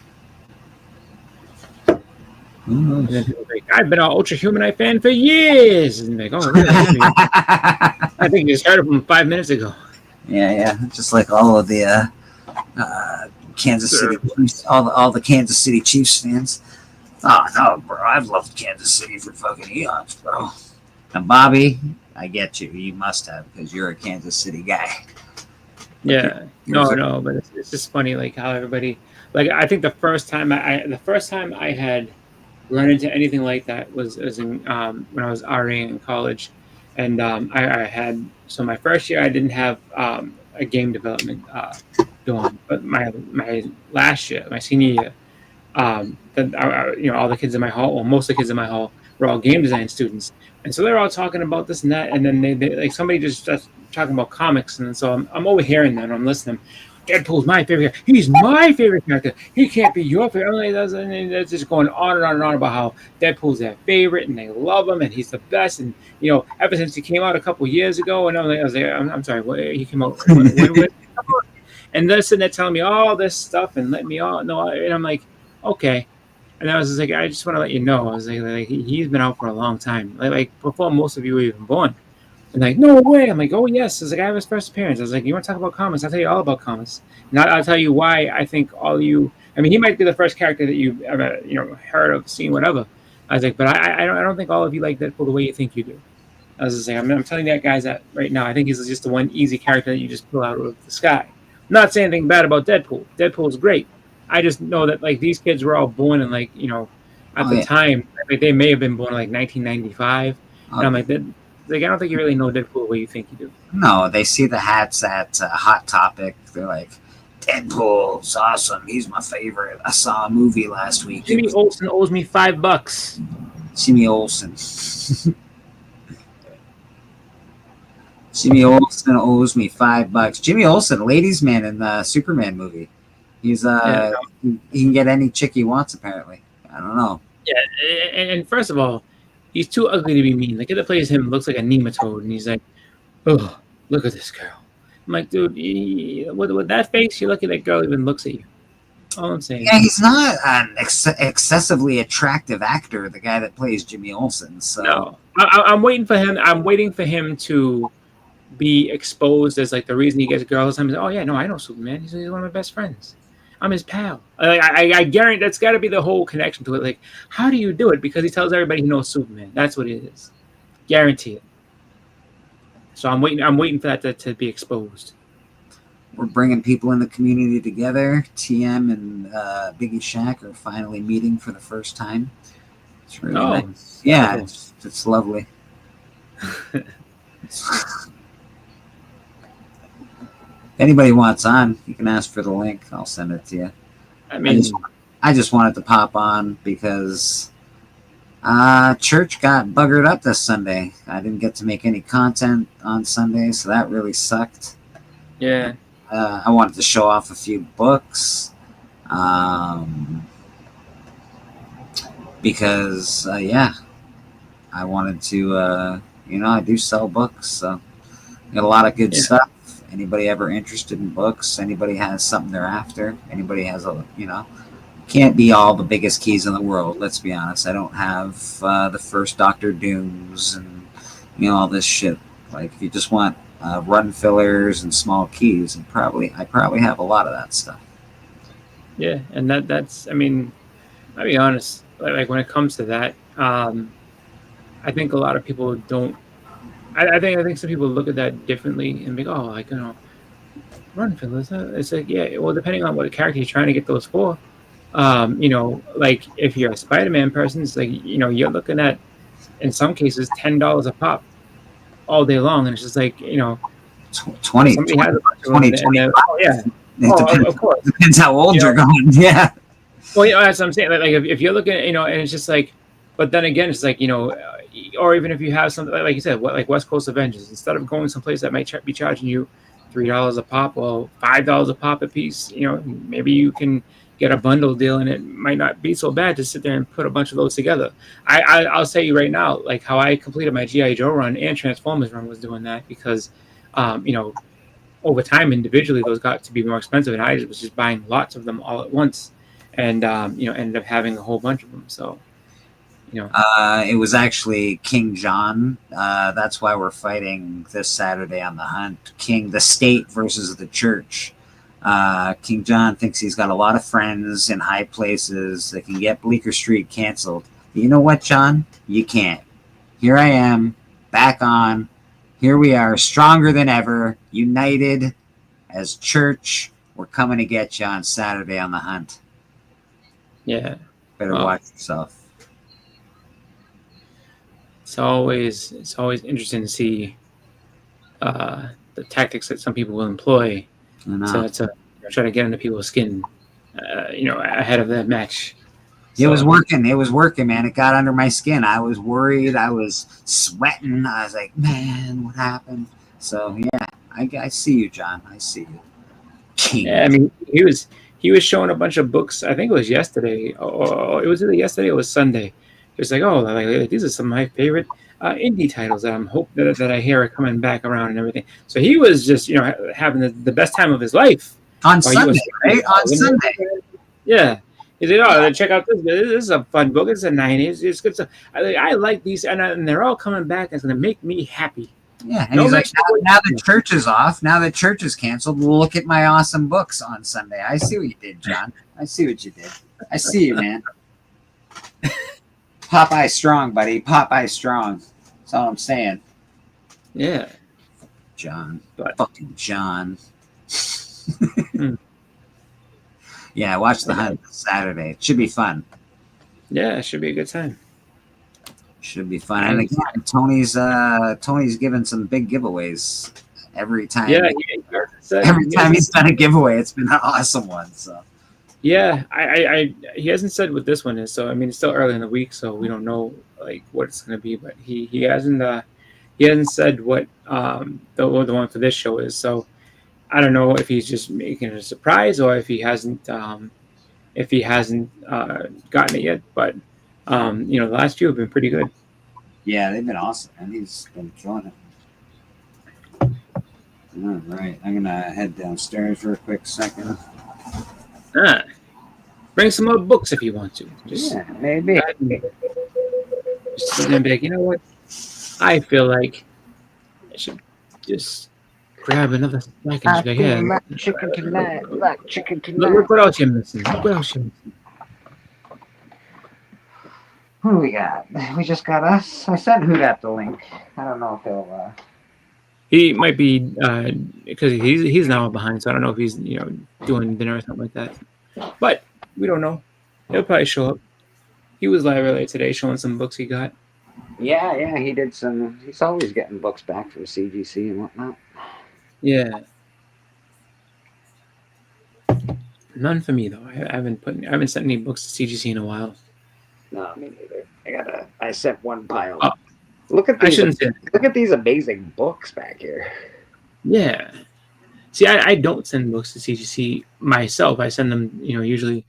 And then people like, I've been an Ultra Humanite fan for years. And like, oh, really? I think you just heard of him 5 minutes ago. Yeah. Just like all of the Kansas City Chiefs, all the Kansas City Chiefs fans. Oh no, bro! I've loved Kansas City for fucking eons, bro. And Bobby, I get you. You must have because you're a Kansas City guy. Yeah, no, but it's just funny, like how everybody, like I think the first time I had run into anything like that was in when I was RA in college, and I had my first year I didn't have a game development doing, but my last year, my senior year, all the kids in my hall, or most of the kids in my hall, were all game design students, and so they're all talking about this and that, and then they like somebody just starts talking about comics, and so I'm overhearing them, I'm listening. Deadpool's my favorite character. He's my favorite character. He can't be your favorite. And they're just going on and on and on about how Deadpool's their favorite and they love him and he's the best. And ever since he came out a couple years ago, and I was like, I'm sorry, what, he came out when? And they're sitting there telling me all this stuff and letting me all know. And I'm like, okay. And I was just like, I just want to let you know. I was like he's been out for a long time, like before most of you were even born. And like, no way. I'm like, oh yes. I was like, I have his first appearance. I was like, you want to talk about comics? I'll tell you all about comics. And I'll tell you why I think all you. I mean, he might be the first character that you've ever, heard of, seen, whatever. I was like, but I don't think all of you like Deadpool the way you think you do. I was just like, I'm telling that guys that right now. I think he's just the one easy character that you just pull out of the sky. I'm not saying anything bad about Deadpool. Deadpool's great. I just know that like these kids were all born in like at the time, like they may have been born in like 1995, and I'm like that. Like I don't think you really know Deadpool the way you think you do. No, they see the hats at Hot Topic. They're like, Deadpool's awesome. He's my favorite. I saw a movie last week. Jimmy Olsen owes me $5. Jimmy Olsen. Jimmy Olsen owes me $5. Jimmy Olsen, ladies' man in the Superman movie. He's he can get any chick he wants apparently. I don't know. Yeah, and first of all, he's too ugly to be mean. The kid that plays him looks like a nematode, and he's like, "Oh, look at this girl." I'm like, dude, with that face, you're lucky that girl even looks at you. All I'm saying. Yeah, he's not an excessively attractive actor. The guy that plays Jimmy Olsen. So no, I'm waiting for him. I'm waiting for him to be exposed as like the reason he gets girls. I'm like, oh yeah, no, I know Superman. He's one of my best friends. I'm his pal. I guarantee that's got to be the whole connection to it. Like, how do you do it? Because he tells everybody he knows Superman. That's what it is. Guarantee it. So I'm waiting for that to be exposed. We're bringing people in the community together. TM and Biggie Shaq are finally meeting for the first time. It's really nice. Yeah, it's lovely. If anybody wants on, you can ask for the link. I'll send it to you. I just wanted to pop on because church got buggered up this Sunday. I didn't get to make any content on Sunday, so that really sucked. Yeah. I wanted to show off a few books because, I wanted to, I do sell books, so got a lot of good stuff. Anybody ever interested in books? Anybody has something they're after? Anybody has can't be all the biggest keys in the world. Let's be honest. I don't have the first Dr. Dooms and all this shit. Like if you just want run fillers and small keys, I probably have a lot of that stuff. Yeah, and that's. I mean, I'll be honest. Like when it comes to that, I think a lot of people don't. I think some people look at that differently and be like, oh, run fillers. It's like, yeah, well, depending on what character you're trying to get those for. Like if you're a Spider-Man person, it's like, you're looking at, in some cases, $10 a pop all day long. And it's just like, 20, somebody has a bunch of 20, them, 25. yeah. Of course. Depends how old you're going. Yeah. Well, that's what I'm saying. Like if you're looking at, and it's just like, but then again, it's like, or even if you have something like you said, like West Coast Avengers, instead of going someplace that might be charging you $3 a pop or $5 a pop a piece, maybe you can get a bundle deal, and it might not be so bad to sit there and put a bunch of those together. I'll tell you right now, like how I completed my G.I. Joe run and Transformers run was doing that because, over time individually those got to be more expensive, and I was just buying lots of them all at once, and ended up having a whole bunch of them. So. It was actually King John. That's why we're fighting this Saturday on the hunt. The state versus the church. King John thinks he's got a lot of friends in high places that can get Bleecker Street canceled. But you know what, John? You can't. Here I am, back on. Here we are, stronger than ever, united as church. We're coming to get you on Saturday on the hunt. Yeah. Better watch yourself. It's always interesting to see the tactics that some people will employ to try to get into people's skin, ahead of the match. So, it was working, man. It got under my skin. I was worried. I was sweating. I was like, man, what happened? So yeah, I see you, John. I see you. King. Yeah, I mean, he was showing a bunch of books. I think it was yesterday, or it was either yesterday or it was Sunday. It's like, oh, like these are some of my favorite indie titles that I'm hoping that I hear are coming back around and everything. So he was just, having the best time of his life on Sunday, right? On Sunday. Yeah, He said, "Oh, check out this. This is a fun book. It's a 9. It's good stuff. I like these, and they're all coming back. It's going to make me happy." Yeah, and No he's like, mention of now the church is off. Now the church is canceled. Look at my awesome books on Sunday. I see what you did, John. I see what you did. I see you, man. Popeye strong, buddy. Popeye strong. That's all I'm saying. Yeah, John. But- Fucking John. Yeah, watch The Hunt Saturday. It should be fun. yeah, it should be a good time. Should be fun. And again, Tony's given some big giveaways every time. Yeah, Every time he's done a giveaway, it's been an awesome one. So yeah, I he hasn't said what this one is, so I mean it's still early in the week, so we don't know like what it's going to be. But he hasn't said what the one for this show is. So I don't know if he's just making it a surprise or if he hasn't gotten it yet. But the last few have been pretty good. yeah, they've been awesome, and he's been killing it. All right, I'm gonna head downstairs for a quick second. Bring some more books if you want to. Just Yeah, maybe. just sit there and be like, you know what? I feel like I should just grab another snack and just go, Black chicken tonight. Black chicken tonight. look what else you're missing. Look what else you're missing. Who do we got? We just got us. I sent Hudat the link. I don't know if he'll. He might be because he's now behind, so I don't know if he's doing dinner or something like that. But we don't know. He'll probably show up. He was live earlier today showing some books he got. Yeah, he did some. He's always getting books back for CGC and whatnot. Yeah. None for me though. I haven't sent any books to CGC in a while. No, me neither. I sent one pile. Oh, Look at I these. shouldn't say. Look at these amazing books back here. Yeah. See, I don't send books to CGC myself. I send them, usually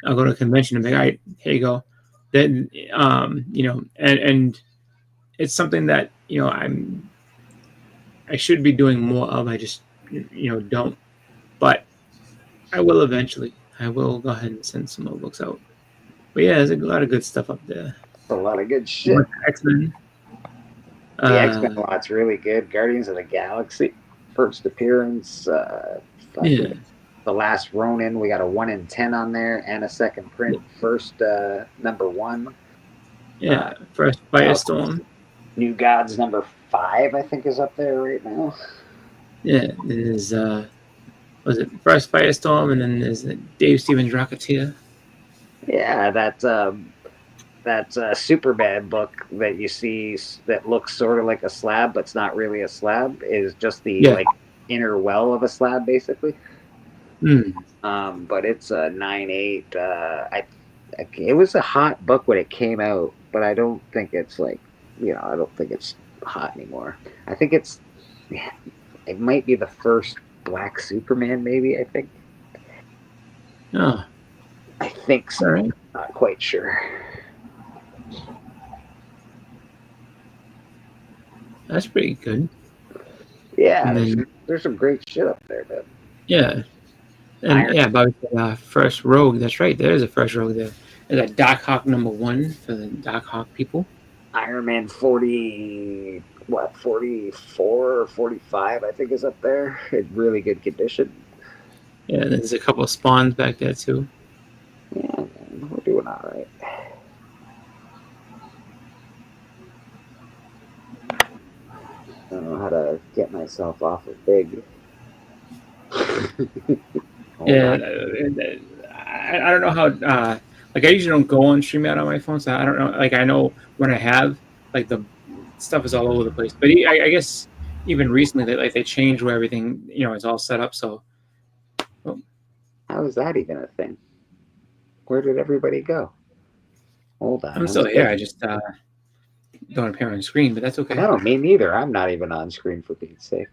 I'll go to a convention and be like, all right, here you go. Then, and it's something that, I should be doing more of. I just, don't. But I will eventually. I will go ahead and send some more books out. But yeah, there's a lot of good stuff up there. A lot of good shit. X-Men. The X-Men lot's really good. Guardians of the Galaxy, first appearance. Yeah. The Last Ronin, we got a 1 in 10 on there and a second print. First number 1. Yeah, first Firestorm. New Gods number 5, I think, is up there right now. Yeah, there's was it first Firestorm, and then there's Dave Stevens Rocketeer. Yeah, that Superman book that you see that looks sort of like a slab, but it's not really a slab, is just the inner well of a slab, basically. But it's a 9.8. It was a hot book when it came out, but I don't think it's I don't think it's hot anymore. I think it might be the first Black Superman, maybe. I think. Oh, I think so. all right. Not quite sure. That's pretty good. Yeah, And there's some great shit up there, man. Yeah. And Bobby said, first Rogue. That's right. There's a first Rogue there. There's a Doc Hawk number 1 for the Doc Hawk people. Iron Man 44 or 45, I think, is up there in really good condition. Yeah, there's a couple of Spawns back there too. Yeah, man, we're doing all right. I don't know how to get myself off of big. Yeah, I don't know how. I usually don't go on StreamYard on my phone, so I don't know. I know when I have, the stuff is all over the place. But I guess even recently, they changed where everything is all set up. So, how is that even a thing? Where did everybody go? Hold on. I'm still here. I just don't appear on screen, but that's okay. No, me neither. I'm not even on screen, for Pete's sake.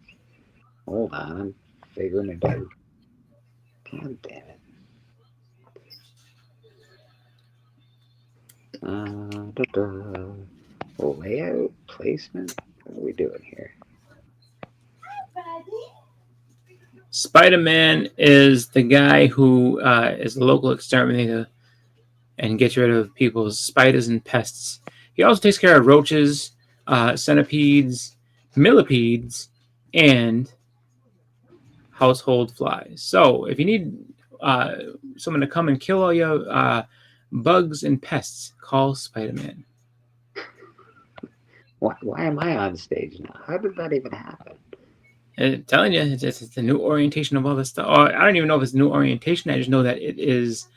Hold on. I'm figuring it out. God damn it. Layout, placement. What are we doing here? Spider-Man is the guy who is a local exterminator and gets rid of people's spiders and pests. He also takes care of roaches, centipedes, millipedes, and household flies. So if you need someone to come and kill all your bugs and pests, call Spider-Man. Why am I on stage now? How did that even happen? I'm telling you, it's a new orientation of all this stuff. Or I don't even know if it's a new orientation. I just know that it is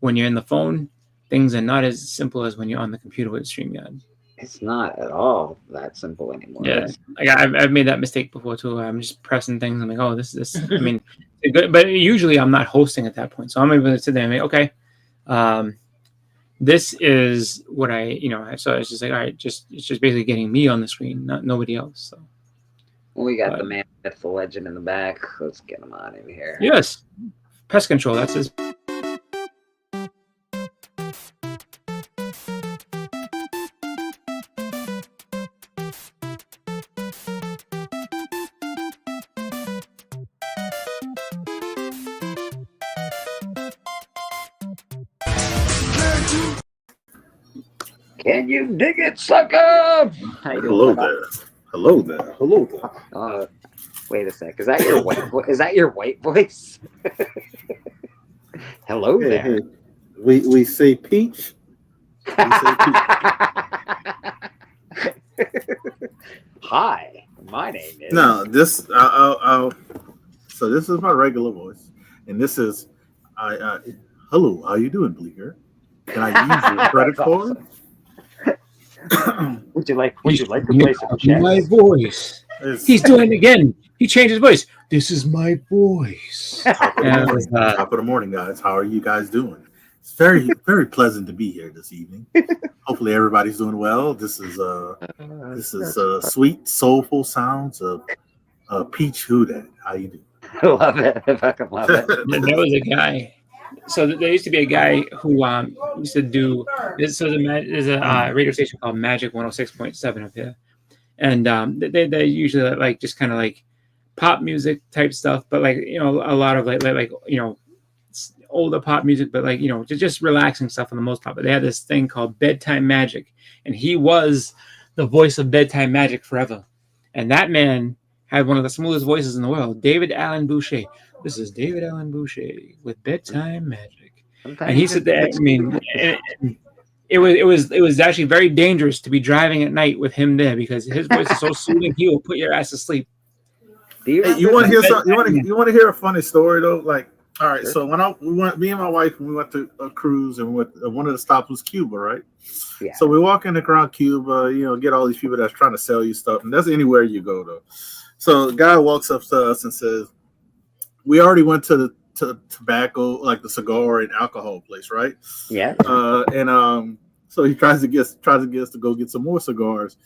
when you're in the phone, things are not as simple as when you're on the computer with StreamYard. It's not at all that simple anymore. Yeah, like I've made that mistake before too. I'm just pressing things. I'm like, oh, this. I mean, but usually I'm not hosting at that point, so I'm able to sit there and like, okay, this is what So it's just like, all right, it's just basically getting me on the screen, not nobody else. So. Well, we got the man, myth, the legend in the back. Let's get him on in here. Yes, pest control. That's his. Can you dig it, sucker? Hello there. Hello there. Hello there. Wait a sec. Is that your white? Is that your white voice? Hello there. Hey. We say peach. Hi, my name is. No, this. So this is my regular voice, and this is. Hello, how you doing, Bleeker? Can I use your credit card? Would you like to play some chess? My voice. He's doing it again. He changed his voice. This is my voice. Top of the morning, guys. How are you guys doing? It's very, very pleasant to be here this evening. Hopefully, everybody's doing well. This is sweet, soulful sounds of Peach Houdat. How you doing? I love it. I fucking love it. There was a guy. So there used to be a guy who used to do this. So there's a radio station called Magic 106.7 up here, and they usually like just kind of like pop music type stuff, but like a lot of like older pop music, but like just relaxing stuff for the most part. But they had this thing called Bedtime Magic, and he was the voice of Bedtime Magic forever. And that man had one of the smoothest voices in the world, David Allen Boucher. This is David Allen Boucher with Bedtime Magic. And he said that, I mean, it was actually very dangerous to be driving at night with him there because his voice is so soothing, he will put your ass to sleep. You want to hear something? You want to hear a funny story though? Like, all right, so me and my wife, we went to a cruise, and one of the stops was Cuba, right? Yeah. So we walk in around Cuba, get all these people that's trying to sell you stuff, and that's anywhere you go though. So the guy walks up to us and says, "We already went to the tobacco, like the cigar and alcohol place, right?" Yeah. So he tries to get us to go get some more cigars.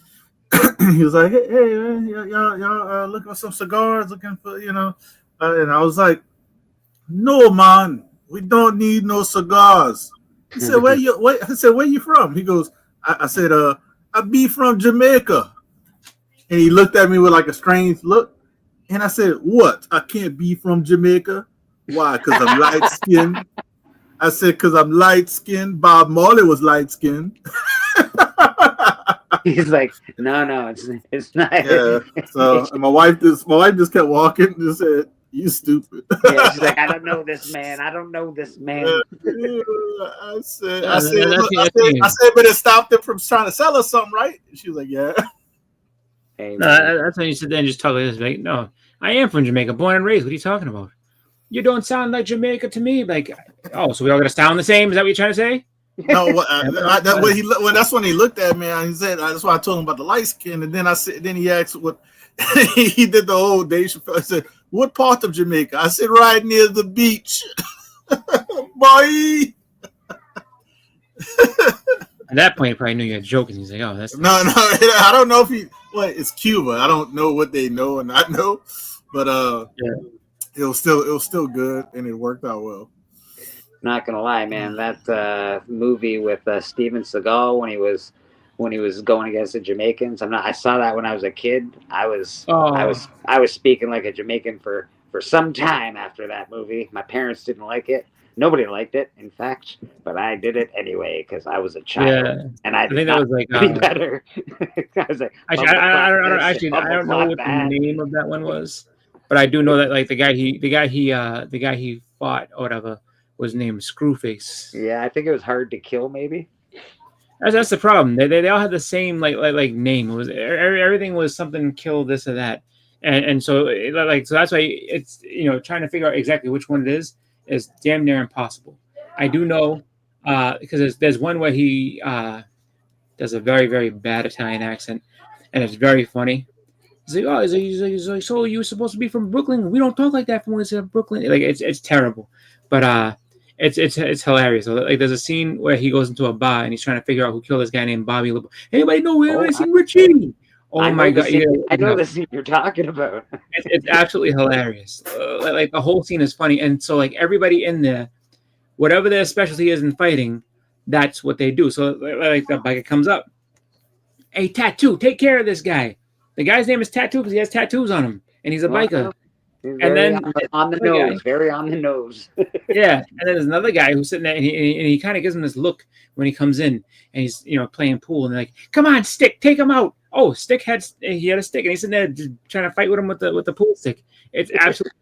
He was like, "Hey, man, y'all looking for some cigars? Looking for and I was like, "No, man, we don't need no cigars." He said, "Where you from?" He goes, I said, "I be from Jamaica." And he looked at me with like a strange look. And I said, "What? I can't be from Jamaica. Why? Because I'm light skinned." I said, "Because I'm light skinned. Bob Marley was light skinned." He's like, no, it's not. Yeah. So and my wife just kept walking and just said, "You stupid." Yeah, she's like, "I don't know this man. I said, but it stopped him from trying to sell us something, right? And she was like, "Yeah." Hey, That's when you sit there and just talk like this. Like, no, I am from Jamaica, born and raised. What are you talking about? You don't sound like Jamaica to me. Like, oh, so we all got to sound the same? Is that what you're trying to say? No, that's when he looked at me and he said, "That's why I told him about the light skin." And then then he asked what he did the whole Dave Chappelle. I said, "What part of Jamaica?" I said, "Right near the beach." Boy. At that point, he probably knew you were joking. He's like, "Oh, that's no." I don't know if it's Cuba. I don't know what they know and not know, but it was still good and it worked out well. Not gonna lie, man, that movie with Steven Seagal when he was going against the Jamaicans. I saw that when I was a kid. I was speaking like a Jamaican for some time after that movie. My parents didn't like it. Nobody liked it, in fact, but I did it anyway because I was a child Yeah, and I I did think that not was like. know any better. I was like, Actually, bumble I clock don't this and actually. I bumble don't know clock what the that. name of that one was, but I do know that like the guy he fought or whatever was named Screwface. Yeah, I think it was hard to kill, maybe. That's the problem. They all had the same like name. It was everything was something kill this or that, and so so that's why it's trying to figure out exactly which one it is damn near impossible. I do know because there's one where he does a very very bad Italian accent, and it's very funny. He's like, oh, he's like, so you were supposed to be from Brooklyn? We don't talk like that from when it's in Brooklyn. Like it's terrible, but it's hilarious. So, like there's a scene where he goes into a bar and he's trying to figure out who killed this guy named Bobby. Anybody know? Oh, Anybody seen Richie? Oh I my know the god! scene. I know the scene you're talking about. It's absolutely hilarious. Like the whole scene is funny, and so like everybody in there, whatever their specialty is in fighting, that's what they do. So like the biker comes up, hey Tattoo, take care of this guy. The guy's name is Tattoo because he has tattoos on him, and he's a biker. Wow. He's And very then on the another nose, guy- very on the nose. yeah, and then there's another guy who's sitting there, and he kind of gives him this look when he comes in, and he's playing pool, and they're like, "Come on, Stick, take him out." Oh, Stick had a stick, and he's sitting there just trying to fight with him with the pool stick. It's absolutely.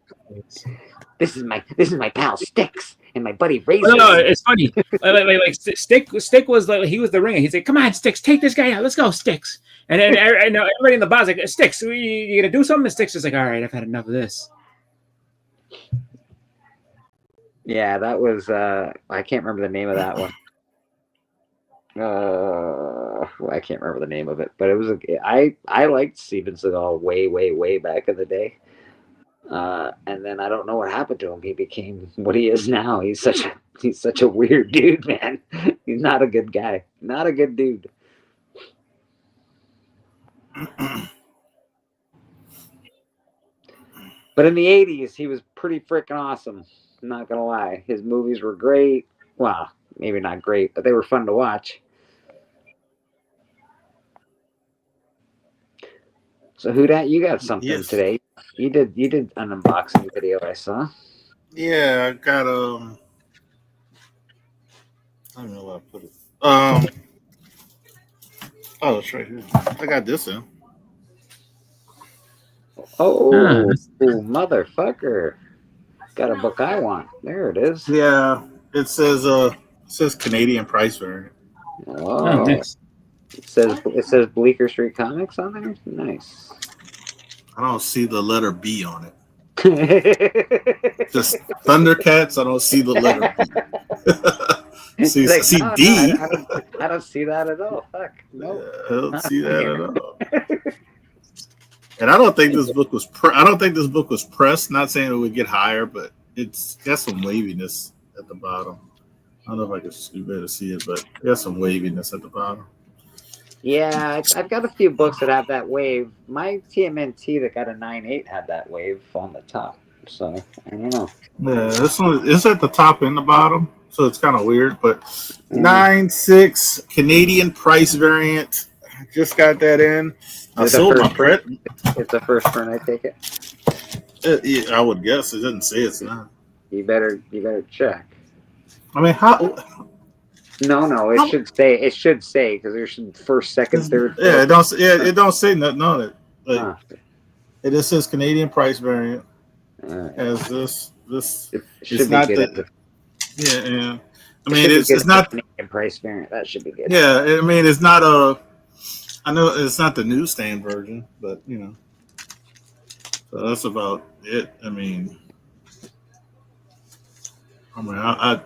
This is my pal Sticks and my buddy Razor. No, it's funny. like Stick was like he was the ringer. He's like, "Come on, Sticks, take this guy out. Let's go, Sticks." And then everybody in the bar's like, "Sticks, you gonna do something?" And Sticks is like, "All right, I've had enough of this." Yeah, that was I can't remember the name of that one. I can't remember the name of it, but it was I liked Steven Seagal way back in the day. And then I don't know what happened to him. He became what he is now. He's such a weird dude, man. He's not a good guy. Not a good dude. But in the 80s, he was pretty freaking awesome. I'm not gonna lie. His movies were great. Well, maybe not great, but they were fun to watch. So Houdat, you got something today. You did an unboxing video I saw. Yeah, I got I don't know where I put it. Oh, it's right here. I got this in. Oh, motherfucker. Got a book I want. There it is. Yeah, it says Canadian price variant. Oh, Nice. It says Bleecker Street Comics on there. Nice. I don't see the letter B on it. Just Thundercats. I don't see the letter B. see No, D. I don't see that at all. Fuck. Nope. I don't see that at all. And I don't think this book was. I don't think this book was pressed. Not saying it would get higher, but it's got some waviness at the bottom. I don't know if I can better see it, but it got some waviness at the bottom. Yeah, I've got a few books that have that wave. My TMNT that got a 9.8 had that wave on the top. So I don't know. Yeah, this one is at the top and the bottom, so it's kind of weird. But 9.6 Canadian price variant. I just got that in. I sold my print. It's the first print, I take it. Yeah, I would guess. It doesn't say it's not. You better check. I mean, how? No, it should say. It should say because there's first, second, third. Yeah, it don't. Yeah, it don't say nothing on it. Like, it just says Canadian price variant. As this. It it's not the. Yeah. I mean, it's not Canadian price variant. That should be good. Yeah, I mean, it's not a. I know it's not the newsstand version, but so that's about it. I mean, I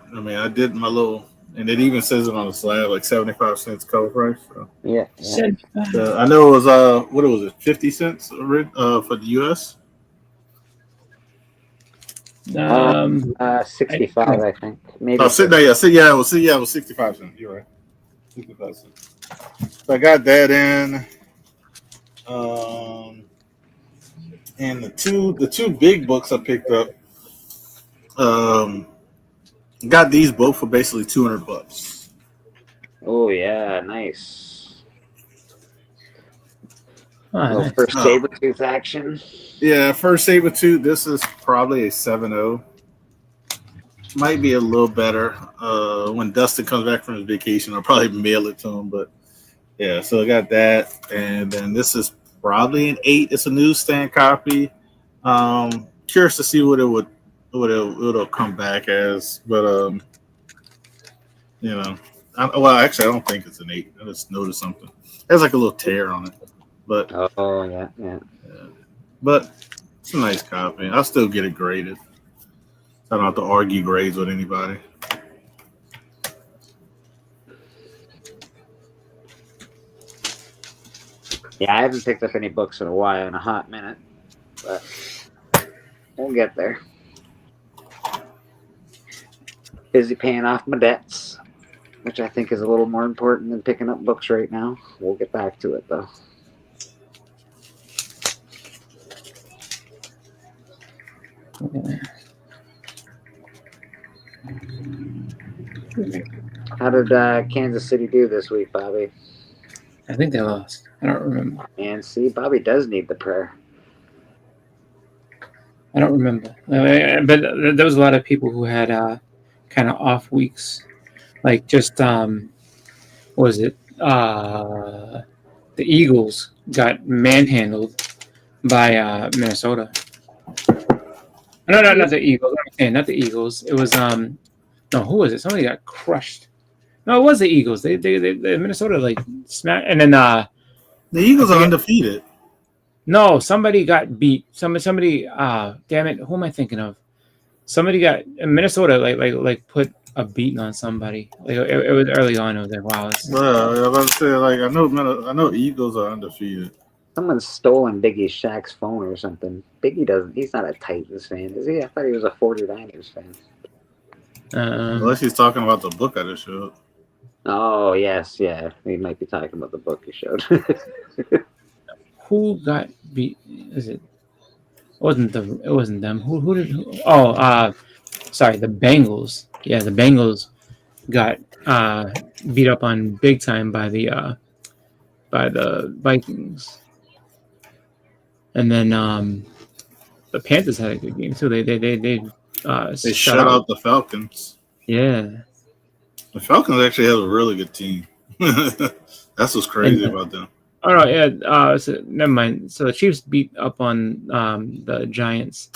did my little, and it even says it on the slab, like 75 cents cover price. So. Yeah. I know it was what was it, 50 cents for the US? 65, I think. Maybe. Oh, it was 65 cents. You're right, 65 cents. So I got that in. And the two big books I picked up. Got these both for basically $200. Oh yeah, nice. Nice. First Sabretooth action. Yeah, first Sabretooth. This is probably a 7.0. might be a little better. When Dustin comes back from his vacation, I'll probably mail it to him. But yeah, so I got that, and then this is probably an 8. It's a newsstand copy. Curious to see it'll come back as, but well, actually, I don't think it's an 8. I just noticed something. It has like a little tear on it, but Yeah. but it's a nice copy. I'll still get it graded. I don't have to argue grades with anybody. Yeah, I haven't picked up any books in a while, in a hot minute, but we'll get there. Busy paying off my debts, which I think is a little more important than picking up books right now. We'll get back to it, though. How did Kansas City do this week, Bobby? I think they lost. I don't remember. And see, Bobby does need the prayer. I don't remember. But there was a lot of people who had kind of off weeks. Like just, what was it? The Eagles got manhandled by Minnesota. No, not the Eagles. Not the Eagles. It was, no, who was it? Somebody got crushed. No, it was the Eagles. They Minnesota like smacked, and then the Eagles are undefeated. No, somebody got beat. Somebody. Damn it! Who am I thinking of? Somebody got Minnesota like put a beating on somebody. Like it was early on. It was like wow. Well, I was about to say like I know Eagles are undefeated. Someone's stolen Biggie Shaq's phone or something. Biggie doesn't. He's not a Titans fan, is he? I thought he was a 49ers fan. Unless he's talking about the book I just showed. Oh yes, yeah. He might be talking about the book you showed. Who got beat? Is it? It wasn't them. Who did? Sorry, the Bengals. Yeah, the Bengals got beat up on big time by the Vikings. And then the Panthers had a good game too. They shut out the Falcons. Yeah, the Falcons actually have a really good team. That's what's crazy about them. Oh no, yeah. So, never mind. So the Chiefs beat up on the Giants.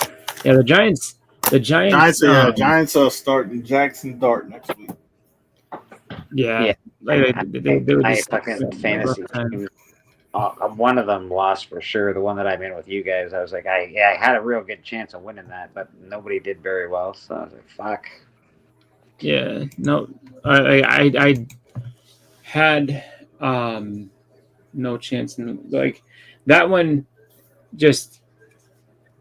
Yeah, the Giants. Giants are starting Jackson Dart next week. Yeah. They were just fucking fantasy teams. One of them lost for sure. The one that I'm in with you guys, I was like, I had a real good chance of winning that, but nobody did very well. So I was like, fuck. Yeah, no, I had no chance in like that one. Just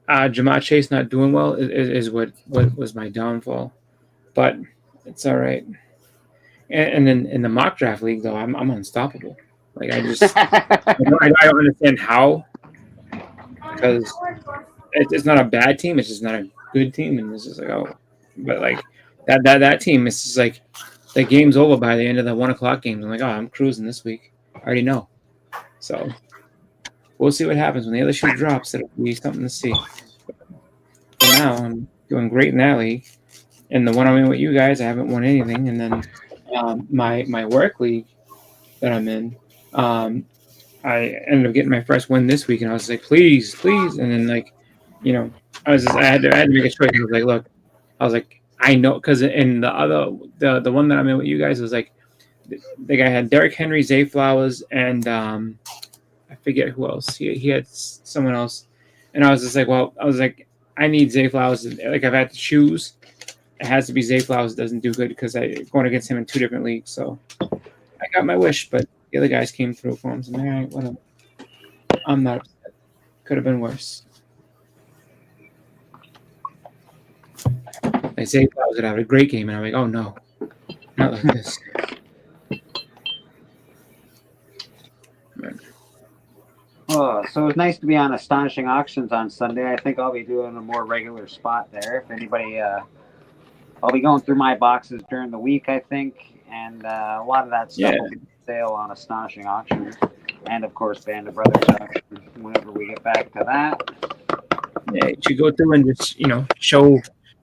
Jamar Chase not doing well is what was my downfall, but it's all right. And then in the mock draft league though, I'm unstoppable. Like I just I don't understand how, because it's not a bad team, it's just not a good team, and it's just like but like that team is just like the game's over by the end of the 1:00 game. I'm like, I'm cruising this week. I already know. So we'll see what happens when the other shoe drops. It'll be something to see. For now, I'm doing great in that league. And the one I'm in with you guys, I haven't won anything. And then my work league that I'm in, I ended up getting my first win this week, and I was like, please. And then I had to make a choice. I was like, look, I know, because in the one that I'm in with you guys, it was like the guy had Derrick Henry, Zay Flowers, and I forget who else. He had someone else, and I was just like, I need Zay Flowers. Like I've had to choose. It has to be Zay Flowers. Doesn't do good because I'm going against him in 2 different leagues. So I got my wish, but the other guys came through for him. So all right, whatever. I'm not upset. Could have been worse. Like Zay Flowers would have a great game, and I'm like, oh no, not like this. Oh, so it was nice to be on Astonishing Auctions on Sunday. I think I'll be doing a more regular spot there. If anybody, I'll be going through my boxes during the week, I think, and a lot of that stuff will be on sale on Astonishing Auctions, and of course Band of Brothers auction whenever we get back to that. Yeah, you should go through and just show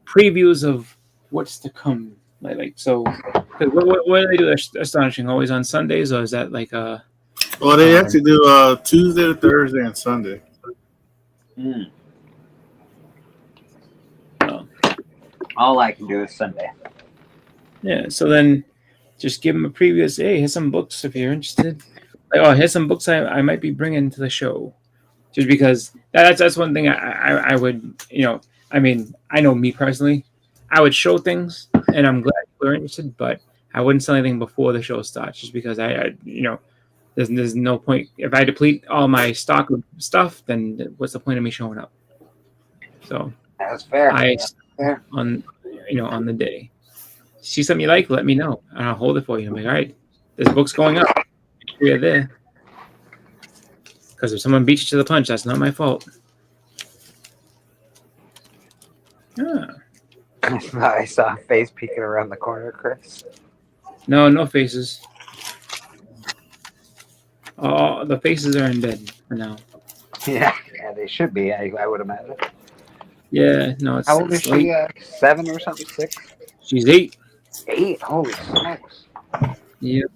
previews of what's to come? So, 'cause what do they do? Astonishing always on Sundays, or is that like a? Well, they actually do Tuesday, Thursday, and Sunday. Oh. All I can do is Sunday. Yeah. So then, just give them a previous. Hey, here's some books if you're interested. Like, oh, here's some books I might be bringing to the show. Just because that's one thing I would, I mean, I know me personally, I would show things, and I'm glad people are interested, but I wouldn't sell anything before the show starts, just because there's no point. If I deplete all my stock of stuff, then what's the point of me showing up? So That's fair. on the day, see something you like, let me know, and I'll hold it for you. I'm like, all right, this book's going up. Make sure you're there. Because if someone beats you to the punch, that's not my fault. I saw a face peeking around the corner, Chris. No faces. Oh, the faces are in bed for now. Yeah, they should be. I would imagine. Yeah, no, it's. How old is she? 7 or something? 6? She's 8. 8. Holy smokes! Yep.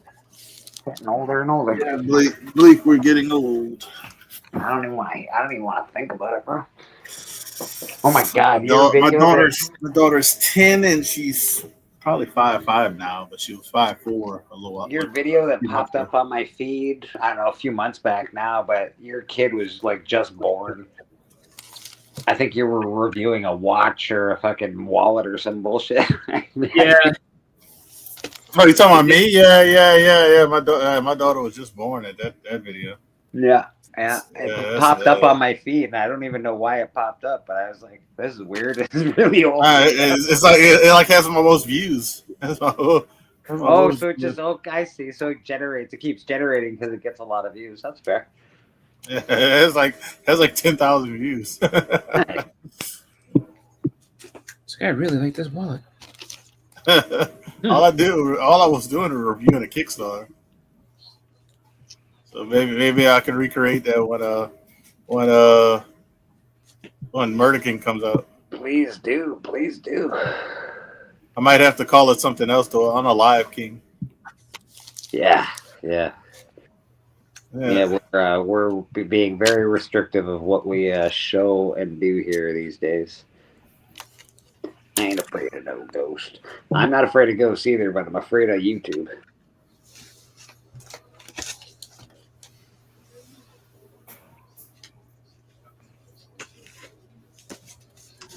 Getting older and older. Yeah, Bleak, we're getting old. I don't even want to think about it, bro. Oh my God! My daughter's 10 and she's probably 5'5" now, but she was 5'4" a little while. Your video that popped up on my feed, I don't know, a few months back now, but your kid was like just born. I think you were reviewing a watch or a fucking wallet or some bullshit. Yeah. Oh, you talking about me? Yeah. My daughter was just born at that video. Yeah. It popped up on my feed, and I don't even know why it popped up, but I was like, "This is weird. This is really old." It's like it has my most views. So it just I see. So it keeps generating because it gets a lot of views. That's fair. Yeah, it has like 10,000 views. This guy really liked this wallet. all I was doing was reviewing a Kickstarter. So maybe I can recreate that when Murder King comes out. Please do. I might have to call it something else though. I'm a Live King. Yeah. We're being very restrictive of what we show and do here these days. I ain't afraid of no ghost. I'm not afraid of ghosts either, but I'm afraid of YouTube.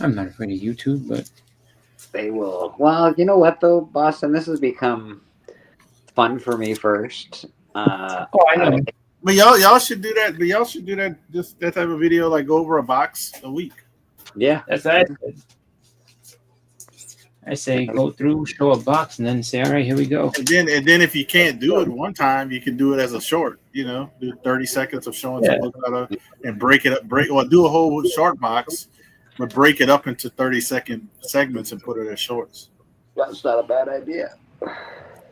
I'm not afraid of YouTube, but they will. Well, you know what though, Boston? This has become fun for me first. I know. But y'all should do that. But y'all should do that. Just that type of video, like go over a box a week. Yeah, that's that. I say go through, show a box, and then say, "All right, here we go." And then if you can't do it one time, you can do it as a short. Do 30 seconds of showing some books and break it up. Do a whole short box, but break it up into 30-second segments and put it as shorts. That's not a bad idea.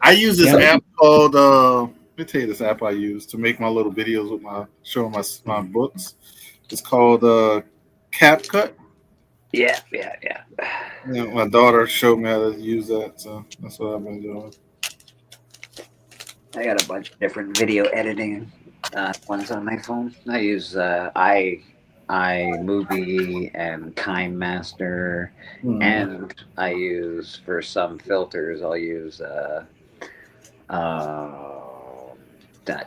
I use this app called. Let me tell you this app I use to make my little videos with showing my books. It's called CapCut. Yeah. My daughter showed me how to use that, so that's what I've been doing. I got a bunch of different video editing ones on my phone. I use iMovie and KineMaster, and I use for some filters. I'll use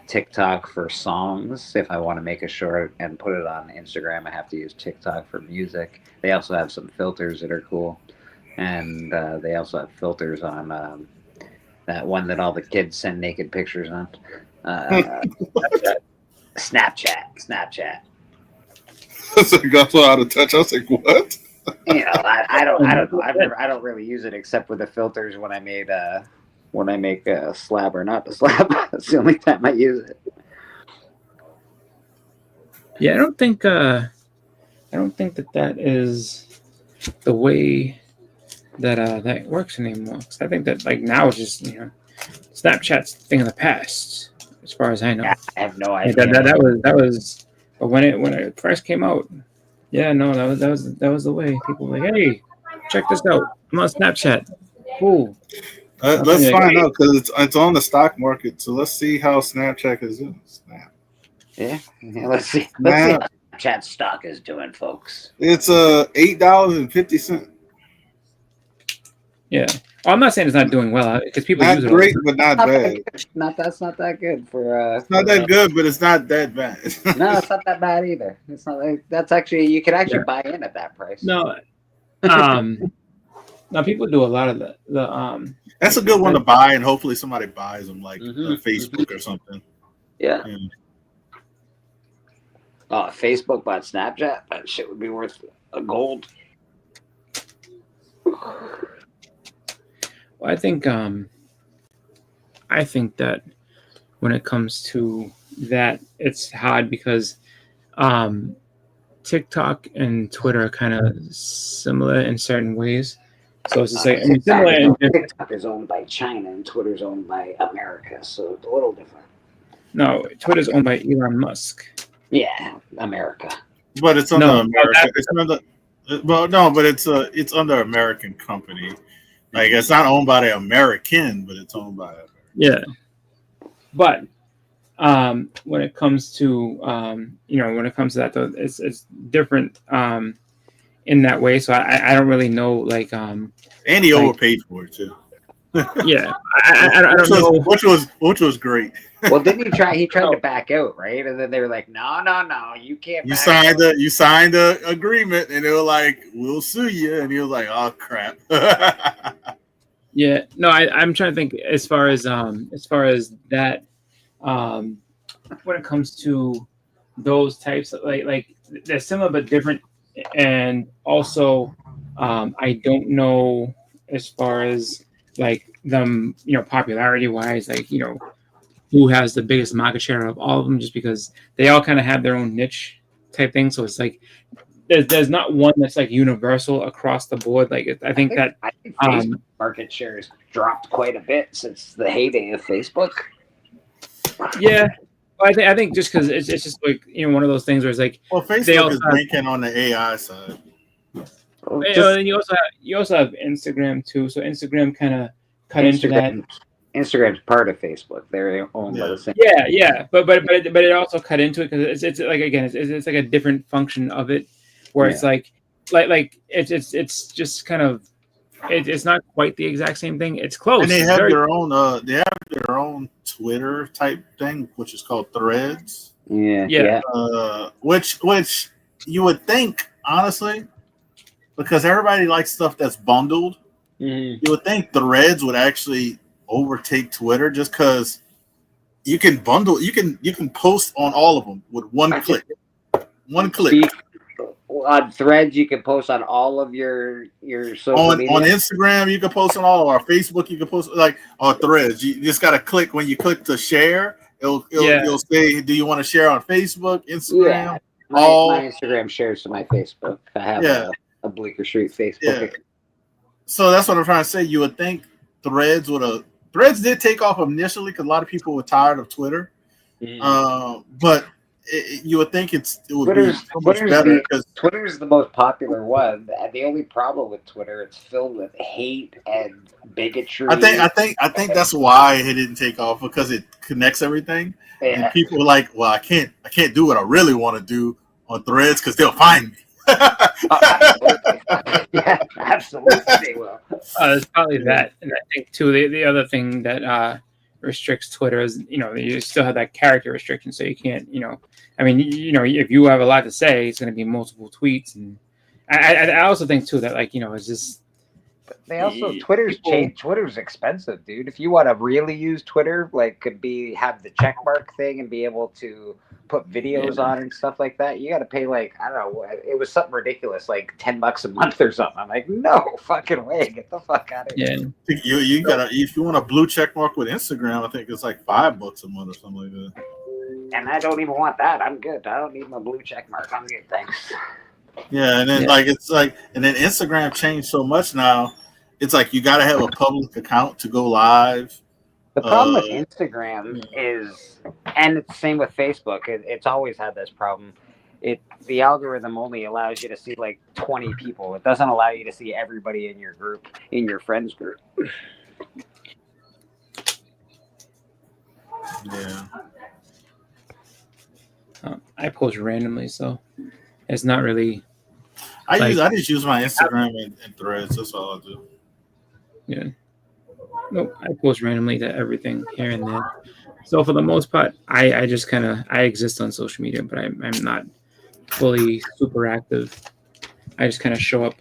TikTok for songs. If I want to make a short and put it on Instagram, I have to use TikTok for music. They also have some filters that are cool, and they also have filters on that one that all the kids send naked pictures on. Snapchat. That's so out of touch. I was like, what? I don't really use it except with the filters when I make a slab or not the slab. That's the only time I use it. Yeah, I don't think that is the way that works anymore. 'Cause I think that now it's just Snapchat's a thing of the past, as far as I know. Yeah, I have no idea. That was, but when it first came out, that was the way. People were like, hey, check this out. I'm on Snapchat. Cool. Let's find out because it's on the stock market. So let's see how Snapchat is doing. Yeah. Let's see. Let's see how Snapchat stock is doing, folks. It's $8.50. Yeah. I'm not saying it's not doing well because people not use it. Great, but not bad. That's not that good for. It's not that good, but it's not that bad. No, it's not that bad either. It's not. That's actually you can actually buy in at that price. No. Now people do a lot of the. That's a good one to buy, and hopefully somebody buys them, like Facebook or something. Yeah. Oh, Facebook bought Snapchat. That shit would be worth a gold. Well, I think that when it comes to that, it's hard because TikTok and Twitter are kind of similar in certain ways. So it's just like TikTok is owned by China and Twitter's owned by America, so it's a little different. No, Twitter's owned by Elon Musk. Yeah, America. But it's under America. It's under American company. Like it's not owned by the American, but it's owned by. Yeah, but when it comes to when it comes to that though, it's different in that way. So I don't really know like and he overpaid for it too. Yeah, I don't know which was great. Well, didn't he try? He tried to back out, right? And then they were like, "No, you can't." You signed the agreement, and they were like, "We'll sue you," and he was like, "Oh crap." Yeah, no, I'm trying to think as far as that, when it comes to those types of, like they're similar but different, and also I don't know as far as like them, popularity wise, like who has the biggest market share of all of them, just because they all kind of have their own niche type thing. So it's like there's not one that's like universal across the board. Like I think Facebook market share has dropped quite a bit since the heyday of Facebook. Yeah, I think just because it's just like one of those things where it's like Facebook is banking on the AI side. And you also have Instagram too. So Instagram kind of cut into that. Instagram's part of Facebook. They're owned by the same. Yeah, but it also cut into it because it's like again it's like a different function of it, where it's like it's just kind of it's not quite the exact same thing. It's close. And they have their own Twitter type thing, which is called Threads. Yeah. Which you would think, honestly, because everybody likes stuff that's bundled. You would think Threads would actually overtake Twitter just because you can bundle, you can post on all of them with one click. On Threads, you can post on all of your social media. On Instagram, you can post on all, or Facebook, you can post like on Threads. You just gotta click when you click to share. It'll say, do you want to share on Facebook, Instagram? Yeah. My Instagram shares to my Facebook. I have a Bleecker Street Facebook. Yeah. So that's what I'm trying to say. You would think Threads did take off initially because a lot of people were tired of Twitter. But you would think it would be so much better because Twitter's the most popular one. The only problem with Twitter, it's filled with hate and bigotry. I think that's why it didn't take off, because it connects everything. And people are like, well, I can't do what I really want to do on Threads because they'll find me. Yeah, absolutely they will. There's probably that, and I think too the other thing that restricts Twitter is you still have that character restriction, so you can't if you have a lot to say, it's going to be multiple tweets, and I also think too that it's just. But they also Twitter's changed. Twitter's expensive, dude. If you want to really use Twitter, have the check mark thing and be able to put videos on and stuff like that, you got to pay I don't know. It was something ridiculous, like $10 a month or something. I'm like, no fucking way, get the fuck out of here. Yeah. You gotta, if you want a blue check mark with Instagram, I think it's like $5 a month or something like that. And I don't even want that. I'm good. I don't need my blue check mark. I'm good, thanks. Yeah, and then and then Instagram changed so much now. It's like you got to have a public account to go live. The problem with Instagram is, and it's the same with Facebook. It's always had this problem. the algorithm only allows you to see like 20 people. It doesn't allow you to see everybody in your group, in your friends group. Yeah. I post randomly, so it's not really. I just use my Instagram and Threads. That's all I do. Yeah. Nope. I post randomly to everything here and there. So for the most part, I just kind of I exist on social media, but I'm not fully super active. I just kind of show up.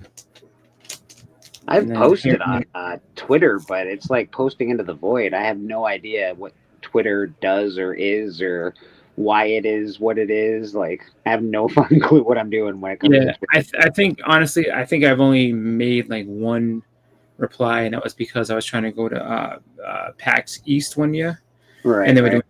I've posted on Twitter, but it's like posting into the void. I have no idea what Twitter does or is or why it is what it is. Like, I have no fucking clue what I'm doing when it comes to Twitter. I think, honestly, I've only made like one reply, and that was because I was trying to go to PAX East one year. Right. And they were doing,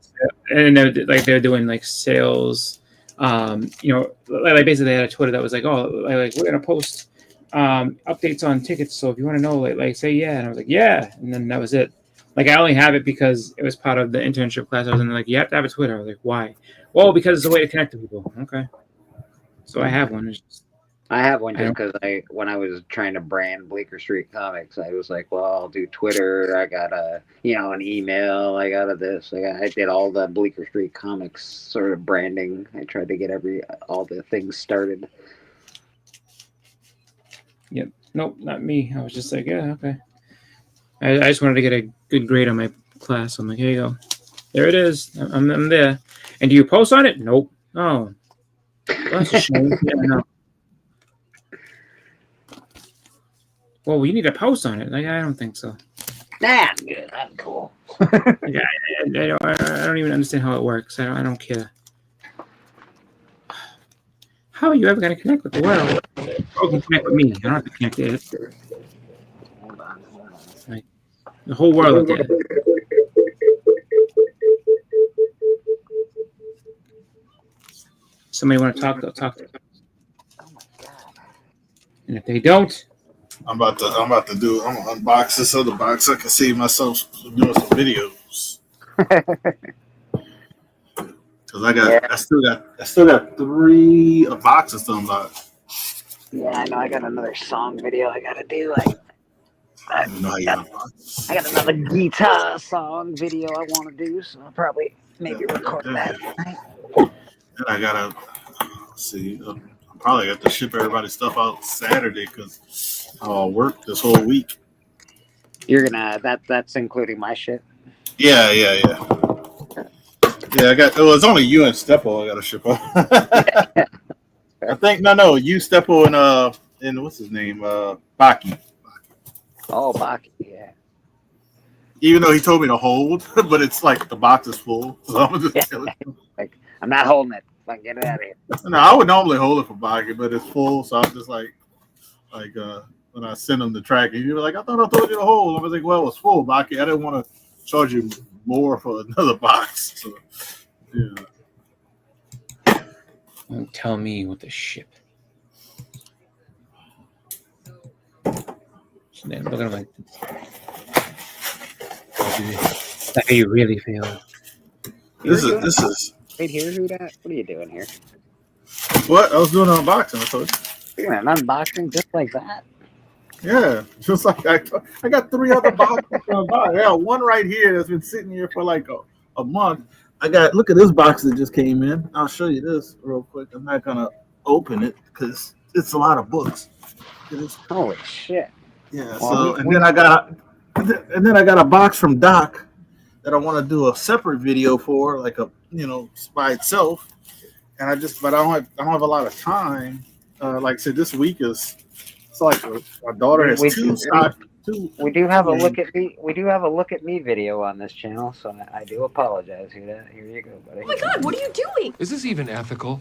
they were doing like sales, like basically they had a Twitter that was like, oh, like we're gonna post updates on tickets. So if you want to know, like say yeah, and I was like yeah, and then that was it. Like I only have it because it was part of the internship class. I was in like, you have to have a Twitter. I was like, why? Well, because it's a way to connect to people. Okay, so I have one. I have one just because when I was trying to brand Bleecker Street Comics, I was like, well, I'll do Twitter. I got an email. I got this. I did all the Bleecker Street Comics sort of branding. I tried to get all the things started. Yep. Nope, not me. I was just like, yeah, okay. I just wanted to get a good grade on my class. I'm like, here you go. There it is. I'm there. And do you post on it? Nope. Oh. Well, that's a shame. Yeah, no. Well, we need to post on it. Like, I don't think so. Nah, I'm good. I'm cool. Yeah, I don't even understand how it works. I don't care. How are you ever going to connect with the world? You can connect with me. I don't have to connect to it. Hold on. Like, the whole world is dead. Somebody want to talk? They'll talk to them. Oh my god! And if they don't, I'm about to unbox this other box. I can see myself doing some videos. Cause I still got 3 boxes to unbox. Yeah, I know. I got another song video I gotta do. I got another guitar song video I want to do, so I'll probably maybe record that tonight. And I gotta see. I probably got to ship everybody's stuff out Saturday because I'll work this whole week. You're gonna that's including my shit. Yeah. I got. Well, it's only you and Steppo I got to ship out. I think no, you Steppo and what's his name, Baki. Oh, Baki, yeah. Even though he told me to hold, but it's like the box is full, so I'm just like I'm not holding it. Like, get it out of here. No, I would normally hold it for Baki, but it's full, so I'm just like when I send him the tracking, you're like, I thought I told you to hold. I was like, well, it's full, Baki. I didn't want to charge you more for another box. So, yeah. Don't tell me what to ship. So then look at him like this. That's how you really feel. This is. Right here, who that? What are you doing here? What? I was doing an unboxing. I told you. You're doing an unboxing just like that? Yeah, just like I got 3 other boxes to unbox. I got one right here that's been sitting here for like a month. Look at this box that just came in. I'll show you this real quick. I'm not gonna open it because it's a lot of books. Holy shit! Yeah. Well, and then I got a box from Doc that I want to do a separate video for, like by itself. And I don't have a lot of time. Like I said, this week it's like my daughter has two. We do have a look at me. We do have a look at me video on this channel, so I do apologize. Here you go, buddy. Oh my god, what are you doing? Is this even ethical?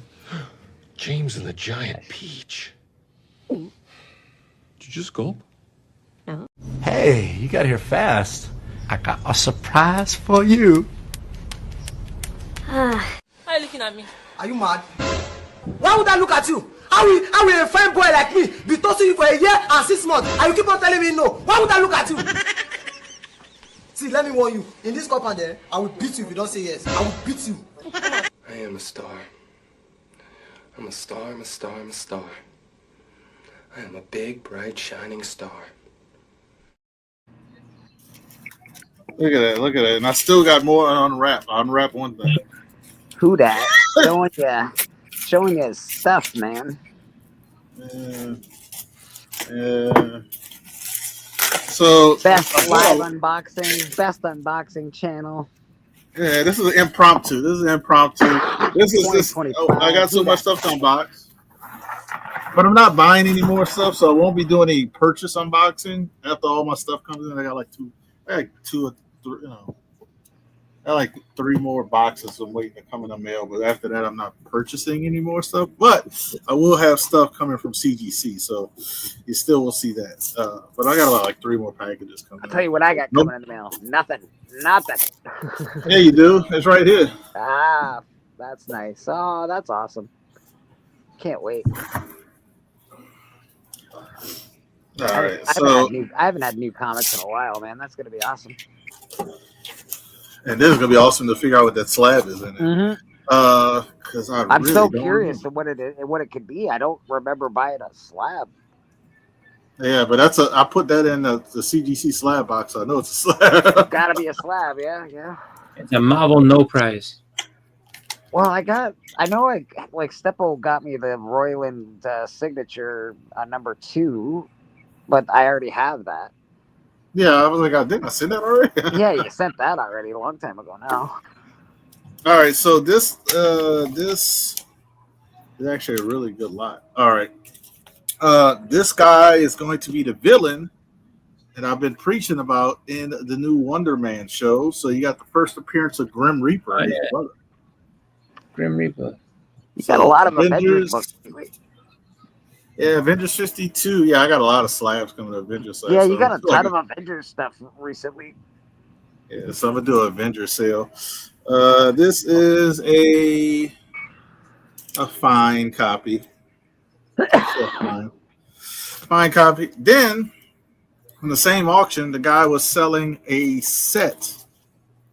James and the Giant Peach. Did you just gulp? No. Hey, you got here fast. I got a surprise for you. Why are you looking at me? Are you mad? Why would I look at you? How will a fine boy like me be toasting you for a year and 6 months and you keep on telling me no? Why would I look at you? See, let me warn you. In this compound there, I will beat you if you don't say yes. I will beat you. I am a star. I'm a star, I'm a star, I'm a star. I am a big, bright, shining star. Look at that. And I still got more on unwrap. I unwrap one thing. Who dat? Showing you his stuff, man. So best live unboxing, best unboxing channel. Yeah, this is an impromptu. This. I got so much stuff to unbox, but I'm not buying any more stuff, so I won't be doing any purchase unboxing after all my stuff comes in. I got like two or three, I got like 3 more boxes I'm waiting to come in the mail. But after that, I'm not purchasing any more stuff. But I will have stuff coming from CGC, so you still will see that. But I got about like 3 more packages coming. I'll tell you what I got coming in the mail. Nothing. Yeah, you do. It's right here. Ah, that's nice. Oh, that's awesome. Can't wait. All right. I haven't had new comics in a while, man. That's gonna be awesome. And this is gonna be awesome to figure out what that slab is in it. Mm-hmm. Because I'm really so curious of what it is, what it could be. I don't remember buying a slab. Yeah, but I put that in the CGC slab box. So I know it's a slab. Gotta be a slab, yeah. It's a Marvel no prize. Well, I know Steppo got me the Royland signature number 2, but I already have that. Yeah, I was like, didn't I send that already? Yeah, you sent that already a long time ago now. All right, so this is actually a really good lot. All right. This guy is going to be the villain that I've been preaching about in the new Wonder Man show. So you got the first appearance of Grim Reaper. Oh, yeah. Grim Reaper. You got a lot of Avengers books. Yeah, Avengers 52. Yeah, I got a lot of slabs coming to Avengers slabs. Yeah, you got a ton of Avengers stuff recently. Yeah, so I'm gonna do an Avengers sale. This is a fine copy. Fine copy. Then, from the same auction, the guy was selling a set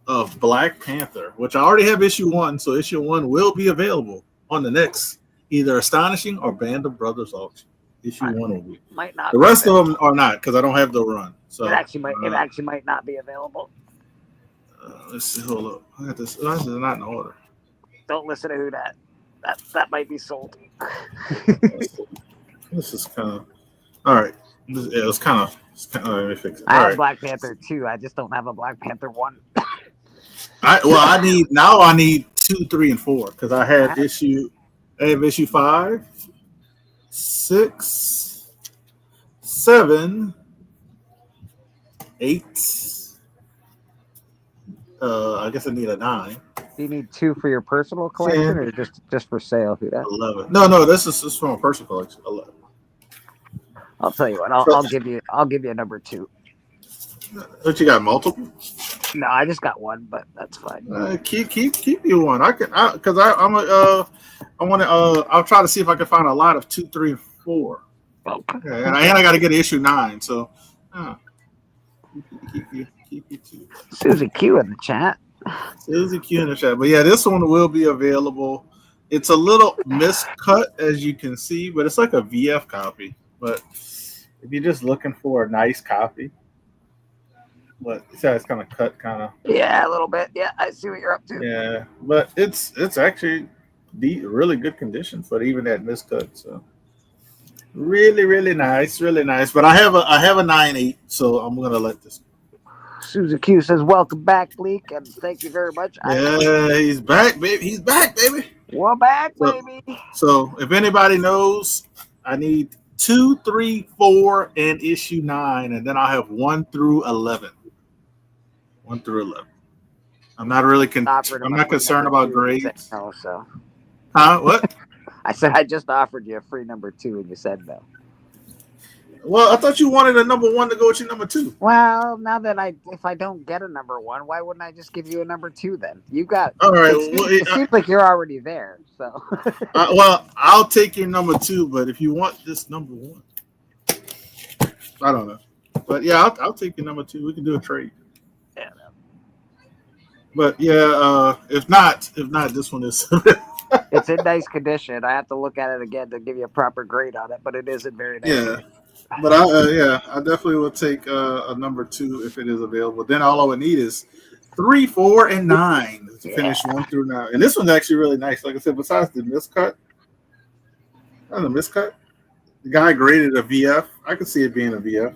of Black Panther, which I already have issue 1, so issue 1 will be available on the next either Astonishing or Band of Brothers auction. Issue 1 will be. Might not. The rest of them are not because I don't have the run. So it actually might not be available. Let's see. Hold up. I got this. This is not in order. Don't listen to who that. That might be sold. This is kind of all right. It's kind of. Let me fix it. I have Black Panther 2. I just don't have a Black Panther 1. I need 2, 3, and 4 because I have issue 5, 6, 7, 8. I guess I need a 9. Do you need 2 for your personal collection or just for sale? 11. No, this is from a personal collection. 11. I'll tell you what. I'll give you a number 2. But you got multiple? No, I just got 1, but that's fine. Keep you one. I'll try to see if I can find a lot of 2, 3, and 4. Okay. And I got to get issue 9. So keep you 2. Susie Q in the chat. Susie Q in the chat. But yeah, this one will be available. It's a little miscut as you can see, but it's like a VF copy. But if you're just looking for a nice copy, but it's kind of cut, Yeah, a little bit. Yeah, I see what you're up to. Yeah, but it's actually really good condition for even that miscut. So really nice, really nice. But I have a 9.8, so I'm gonna let this. Susie Q says, "Welcome back, Bleak, and thank you very much." Yeah, he's back, baby. He's back, baby. We're back, baby. So if anybody knows, I need 2, 3, 4, and issue 9, and then I'll have 1 through 11. 1 through 11. I'm not really I'm not concerned about grades. No, so. Huh? What? I said I just offered you a free number 2, and you said no. Well, I thought you wanted a number 1 to go with your number 2. Well, now that if I don't get a number 1, why wouldn't I just give you a number 2 then? You got. All right. It seems like you're already there. So. Well, I'll take your number 2, but if you want this number 1, I don't know. But yeah, I'll take your number 2. We can do a trade. Yeah. But yeah, if not, this one is. It's in nice condition. I have to look at it again to give you a proper grade on it, but it is in very nice Yeah, condition. but I definitely would take a number 2 if it is available. Then all I would need is 3, 4, and 9 to finish 1 through 9. And this one's actually really nice. Like I said, besides the miscut, the guy graded a VF. I could see it being a VF.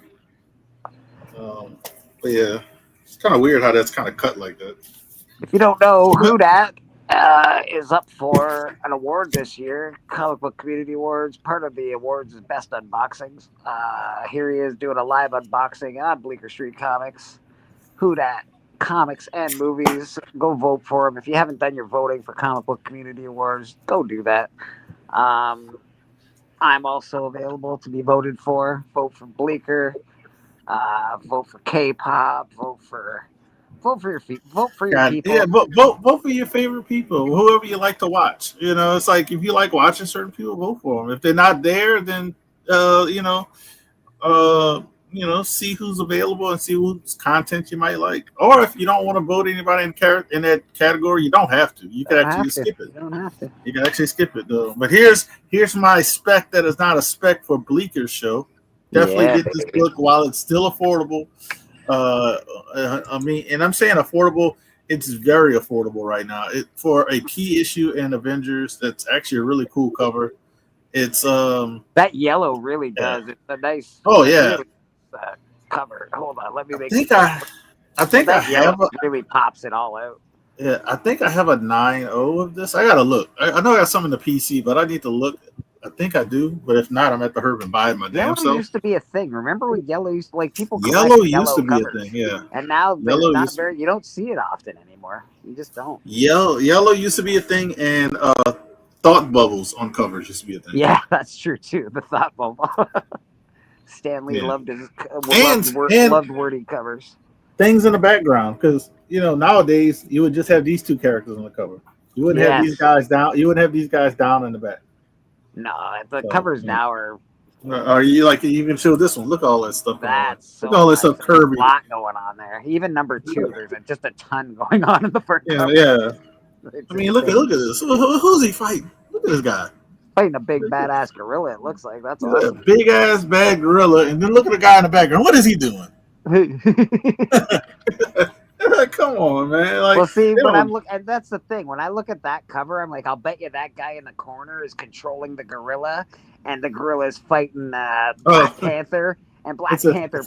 But yeah, it's kind of weird how that's kind of cut like that. If you don't know who that is up for an award this year, Comic Book Community Awards. Part of the awards is Best Unboxings. Here he is doing a live unboxing on Bleecker Street Comics. Who dat? Comics and movies. Go vote for him. If you haven't done your voting for Comic Book Community Awards, go do that. I'm also available to be voted for. Vote for Bleecker. Vote for K-pop. Vote for your feet. Vote for your people. Yeah, vote for your favorite people, whoever you like to watch. You know, it's like if you like watching certain people, vote for them. If they're not there, then see who's available and see whose content you might like. Or if you don't want to vote anybody in that category, you don't have to. You can actually skip it. You don't have to. You can actually skip it though. But here's my spec that is not a spec for Bleeker's show. Definitely get this book while it's still affordable. And I'm saying affordable. It's very affordable right now. For a key issue in Avengers, that's actually a really cool cover. It's that yellow really does. It's a nice. Oh yeah. Cover. Hold on, let me make. I think I have really pops it all out. Yeah, I think I have a 9.0 of this. I gotta look. I know I got some in the PC, but I need to look. I think I do, but if not, I'm at the Herb and buy it my damn self. Yellow used to be a thing. Remember when yellow used to, like people yellow used to be covers. A thing, yeah. And now you don't see it often anymore. You just don't. Yellow used to be a thing, and thought bubbles on covers used to be a thing. Yeah, that's true too. The thought bubble. Stanley loved his loved wordy covers. Things in the background, because nowadays you would just have these two characters on the cover. You wouldn't have these guys down. You wouldn't have these guys down in the back. No, the covers now are. Are you like you even show this one? Look at all that stuff. That's look at all this stuff. Kirby. A lot going on there. Even number 2, there's just a ton going on in the first. Yeah, cover. yeah. I mean, look at this. Who's he fighting? Look at this guy. Fighting a big badass gorilla. It looks like that's awesome. A big ass bad gorilla, and then look at the guy in the background. What is he doing? Come on, man. Like, well, see, when I'm and that's the thing. When I look at that cover, I'm like, I'll bet you that guy in the corner is controlling the gorilla, and the gorilla is fighting Black Panther, and Black Panther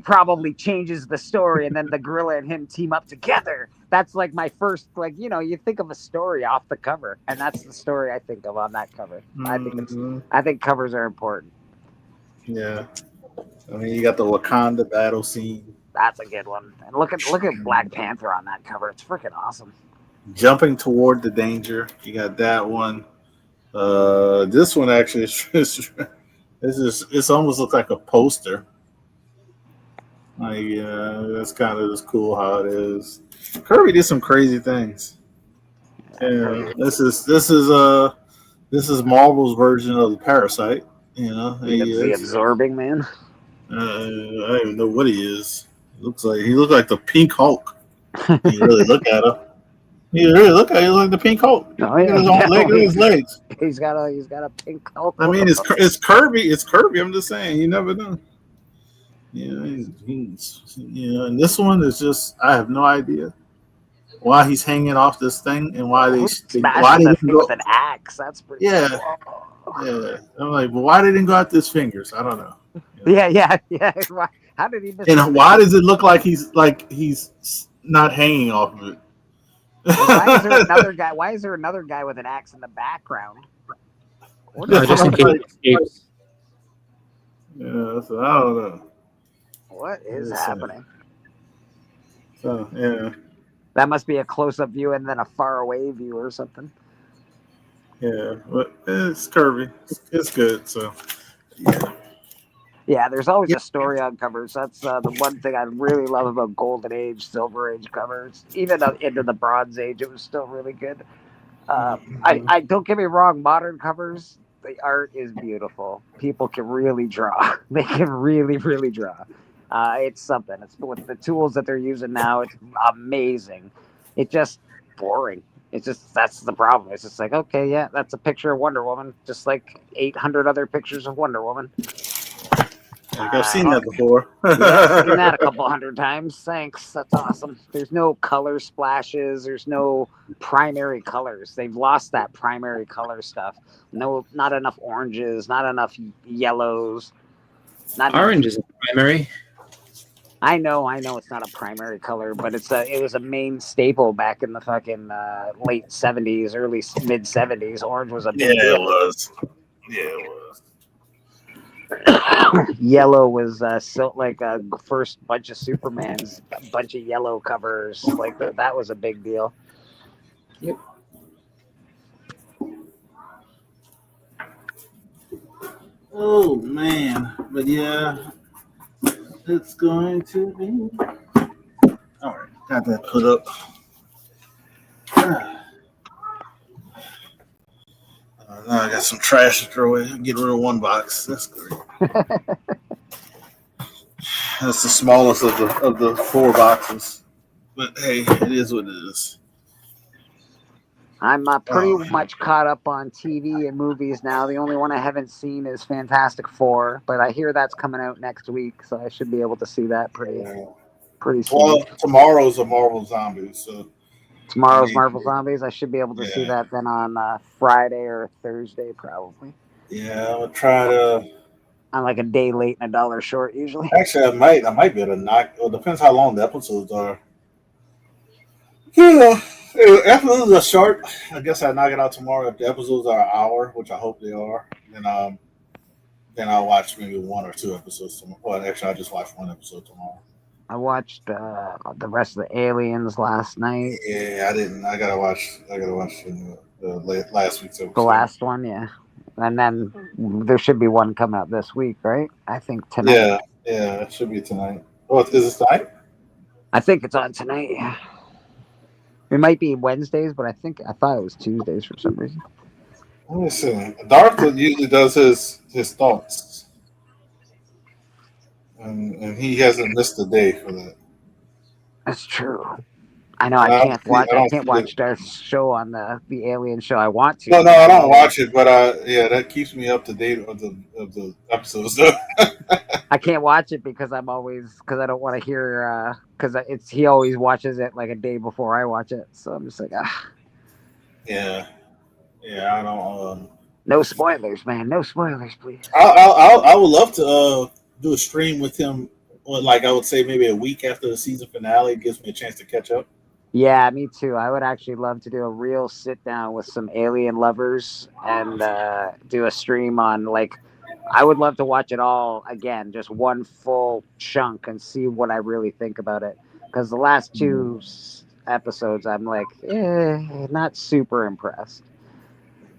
probably changes the story, and then the gorilla and him team up together. That's like my first, you think of a story off the cover, and that's the story I think of on that cover. I think covers are important. Yeah, I mean, you got the Wakanda battle scene. That's a good one. And look at Black Panther on that cover. It's freaking awesome. Jumping toward the danger. You got that one. This one actually it's almost looks like a poster. Like, that's kind of just cool how it is. Kirby did some crazy things. Yeah, this is Marvel's version of the Parasite. The Absorbing Man. I don't even know what he is. He looks like the Pink Hulk. You really look at him. You really look at him like the Pink Hulk. Oh, yeah. Look at his legs. He's got a pink Hulk. I mean, it's Kirby. It's Kirby. I'm just saying. You never know. And this one is just, I have no idea why he's hanging off this thing and why they didn't go with an axe. That's pretty cool. Yeah. I'm like, well, why didn't go out his fingers? I don't know. Yeah. How did he miss and why does it look like he's not hanging off of it? Why is there another guy? Why is there another guy with an axe in the background? Just in case it escapes. Yeah, so I don't know. What is happening? So yeah, that must be a close-up view and then a far-away view or something. Yeah, but it's Kirby. It's good. So yeah, there's always a story on covers. That's the one thing I really love about Golden Age, Silver Age covers. Even into the Bronze Age, it was still really good. I don't get me wrong, modern covers, the art is beautiful. People can really draw. They can really, really draw. It's something. It's with the tools that they're using now. It's amazing. It's just boring. It's just that's the problem. It's just like, okay, yeah, that's a picture of Wonder Woman, just like 800 other pictures of Wonder Woman. Like, I've seen that before. Yeah, I've seen that a couple hundred times. Thanks. That's awesome. There's no color splashes. There's no primary colors. They've lost that primary color stuff. No, not enough oranges. Not enough yellows. Not Orange enough. is primary. I know. It's not a primary color, but it was a main staple back in the fucking late '70s, early mid '70s. Orange was a big deal. It was. Yeah, it was. Yellow was like first bunch of Supermans, a bunch of yellow covers. Like that was a big deal. Yep. Oh man, but yeah, it's going to be. All right, got that put up. Now I got some trash to throw in. Get rid of one box. That's great. That's the smallest of the 4 boxes. But hey, it is what it is. I'm pretty much caught up on TV and movies now. The only one I haven't seen is Fantastic Four, but I hear that's coming out next week, so I should be able to see that pretty soon. Well, tomorrow's a Marvel Zombies, so tomorrow's Marvel Zombies. I should be able to see that then on Friday or Thursday, probably. Yeah, I'll try to. I'm like a day late and a dollar short usually. Actually, I might be able to knock. Well, depends how long the episodes are. Yeah, if episodes are short, I guess I knock it out tomorrow. If the episodes are an hour, which I hope they are, then I'll watch maybe 1 or 2 episodes tomorrow. Well, actually, I'll just watch 1 episode tomorrow. I watched the rest of the Aliens last night. Yeah, I didn't. I gotta watch the last week's episode. The last one, yeah. And then there should be one coming up this week, right? I think tonight. Yeah, it should be tonight. Oh, is it tonight? I think it's on tonight, yeah. It might be Wednesdays, but I thought it was Tuesdays for some reason. Let me see. Darth usually does his thoughts. And he hasn't missed a day for that. That's true. I know. I can't watch Darth's show on the Alien show. I want to. No, I don't watch it, but that keeps me up to date of the episodes. I can't watch it because I don't want to hear because he always watches it like a day before I watch it. So I'm just like Yeah, I don't. No spoilers, man. No spoilers, please. I would love to do a stream with him. Like I would say, maybe a week after the season finale. It gives me a chance to catch up. Yeah, me too. I would actually love to do a real sit down with some alien lovers and do a stream on I would love to watch it all again, just one full chunk, and see what I really think about it. Because the last 2 episodes, I'm like, not super impressed.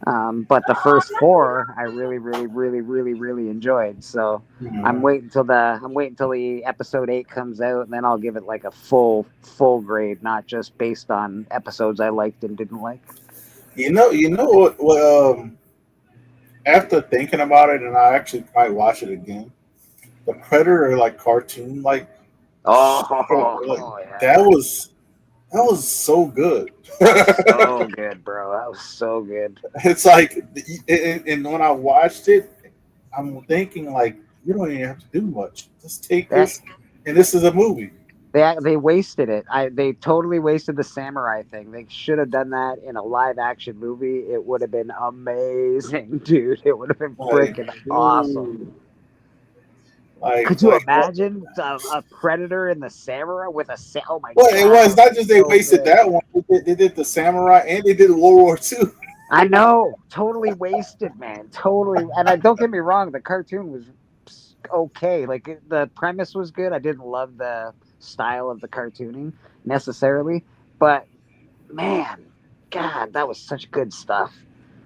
But the first 4, I really, really, really, really, really enjoyed. So I'm waiting till the episode 8 comes out, and then I'll give it like a full grade, not just based on episodes I liked and didn't like. You know what? After thinking about it, and I actually might watch it again. The Predator cartoon yeah. That was so good. So good, bro. That was so good. It's like, and when I watched it, I'm thinking you don't even have to do much. Just take this, and this is a movie. They wasted it. They totally wasted the samurai thing. They should have done that in a live action movie. It would have been amazing, dude. It would have been freaking awesome. Could you imagine a Predator and the samurai with a oh my god? Well, it was not just they wasted that one. They did the samurai and they did World War II. I know, totally wasted, man. Totally. And don't get me wrong, the cartoon was okay. The premise was good. I didn't love the style of the cartooning necessarily, but man, God, that was such good stuff.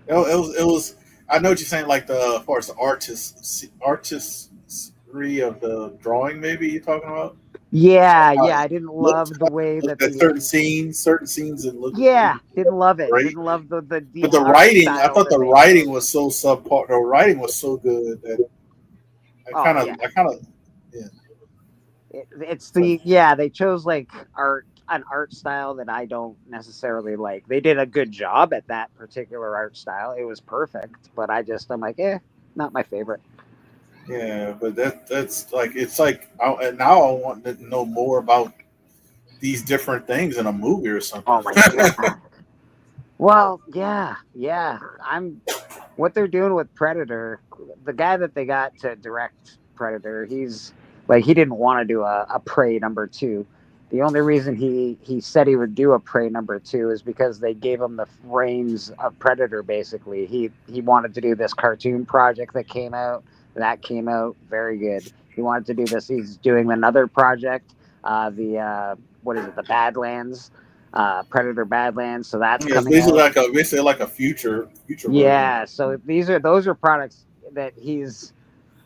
It was. I know what you're saying. As far as the artistry of the drawing, maybe you're talking about. Yeah. I didn't love the way that certain scenes and look. Yeah, didn't love it. Great. Didn't love the. But the writing, I thought the writing was so subpar. The writing was so good that I kind of. It's they chose art an art style that I don't necessarily like. They did a good job at that particular art style. It was perfect, but I'm like, not my favorite. Yeah, but that's like it's like and now I want to know more about these different things in a movie or something. Oh my god. Well, yeah. What they're doing with Predator. The guy that they got to direct Predator, he's like he didn't want to do a Prey #2. The only reason he said he would do a Prey #2 is because they gave him the reins of Predator. Basically, he wanted to do this cartoon project that came out. That came out very good. He wanted to do this. He's doing another project. What is it? The Badlands. Predator Badlands. So that's Yeah, it's coming out. basically like a future Yeah, version. so those are products that he's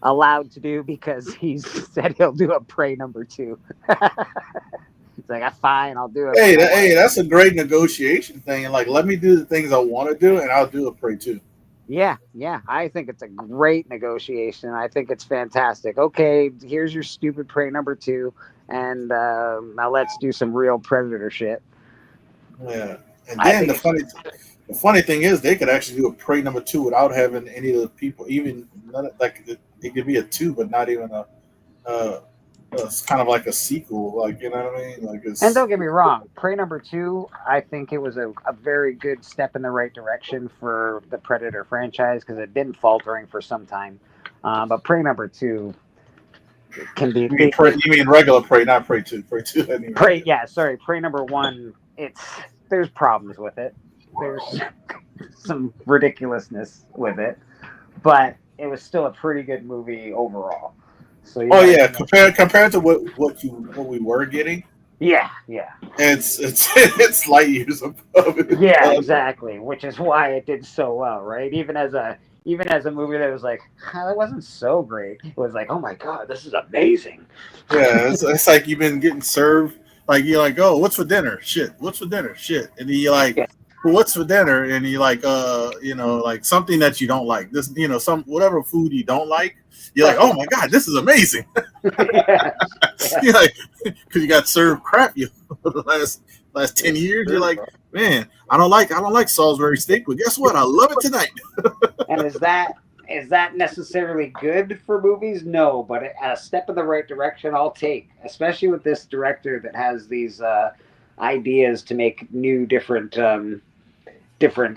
allowed to do because he's said he'll do a Prey #2. It's like, fine, I'll do it. Hey, that's a great negotiation thing. And like, let me do the things I want to do, and I'll do a Prey too. Yeah, I think it's a great negotiation. I think it's fantastic. Okay, here's your stupid Prey #2, and now let's do some real Predator shit. Yeah, and then the funny thing is, they could actually do a Prey #2 without having any of the people, even like it could be a 2, but not even it's kind of like a sequel, like, you know what I mean? Like, it's, and don't get me wrong, Prey #2, I think it was a very good step in the right direction for the Predator franchise because it had been faltering for some time. But Prey #2 can be. You mean regular Prey, not Prey 2? Prey 2. Prey, yeah, sorry, Prey #1. There's problems with it. There's some ridiculousness with it, but it was still a pretty good movie overall. So compared to what we were getting. Yeah. It's light years above it. Yeah, exactly. Which is why it did so well, right? Even as a movie that was like, that wasn't so great. It was like, oh my god, this is amazing. Yeah, it's like you've been getting served. Like, you're like, oh, what's for dinner? Shit. What's for dinner? Shit. And you're like, well, what's for dinner? And you're like, like something that you don't like. This, whatever food you don't like. You're like, oh my god, this is amazing. Yeah. You're like, because you got served crap the last 10 years. You're like, man, I don't like Salisbury steak, but guess what? I love it tonight. And is that necessarily good for movies? No, but a step in the right direction I'll take, especially with this director that has these ideas to make new different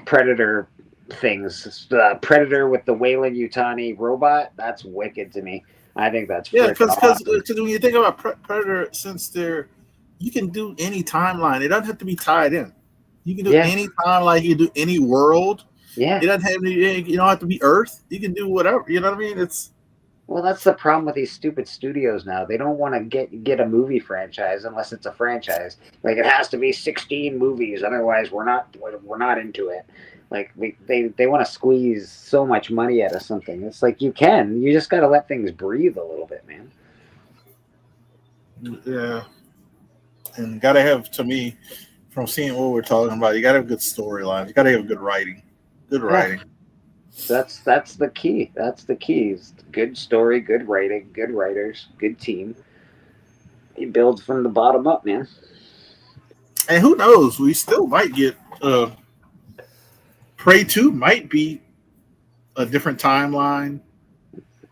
Predator things. The Predator with the Weyland Yutani robot, that's wicked to me. I think that's because awesome. When you think about Predator, since you can do any timeline. It doesn't have to be tied in. You can do any timeline. You can do any world. Yeah, it doesn't have you don't have to be Earth. You can do whatever. You know what I mean? Well, that's the problem with these stupid studios now. They don't want to get a movie franchise unless it's a franchise. Like, it has to be 16 movies, otherwise we're not into it. Like, they want to squeeze so much money out of something. It's like, you just got to let things breathe a little bit, man. Yeah, and gotta have, to me, from seeing what we're talking about, you gotta have good storylines. You gotta have good writing. Good writing. That's the key. That's the key. Good story, good writing, good writers, good team. You build from the bottom up, man. And who knows? We still might get Prey 2 might be a different timeline.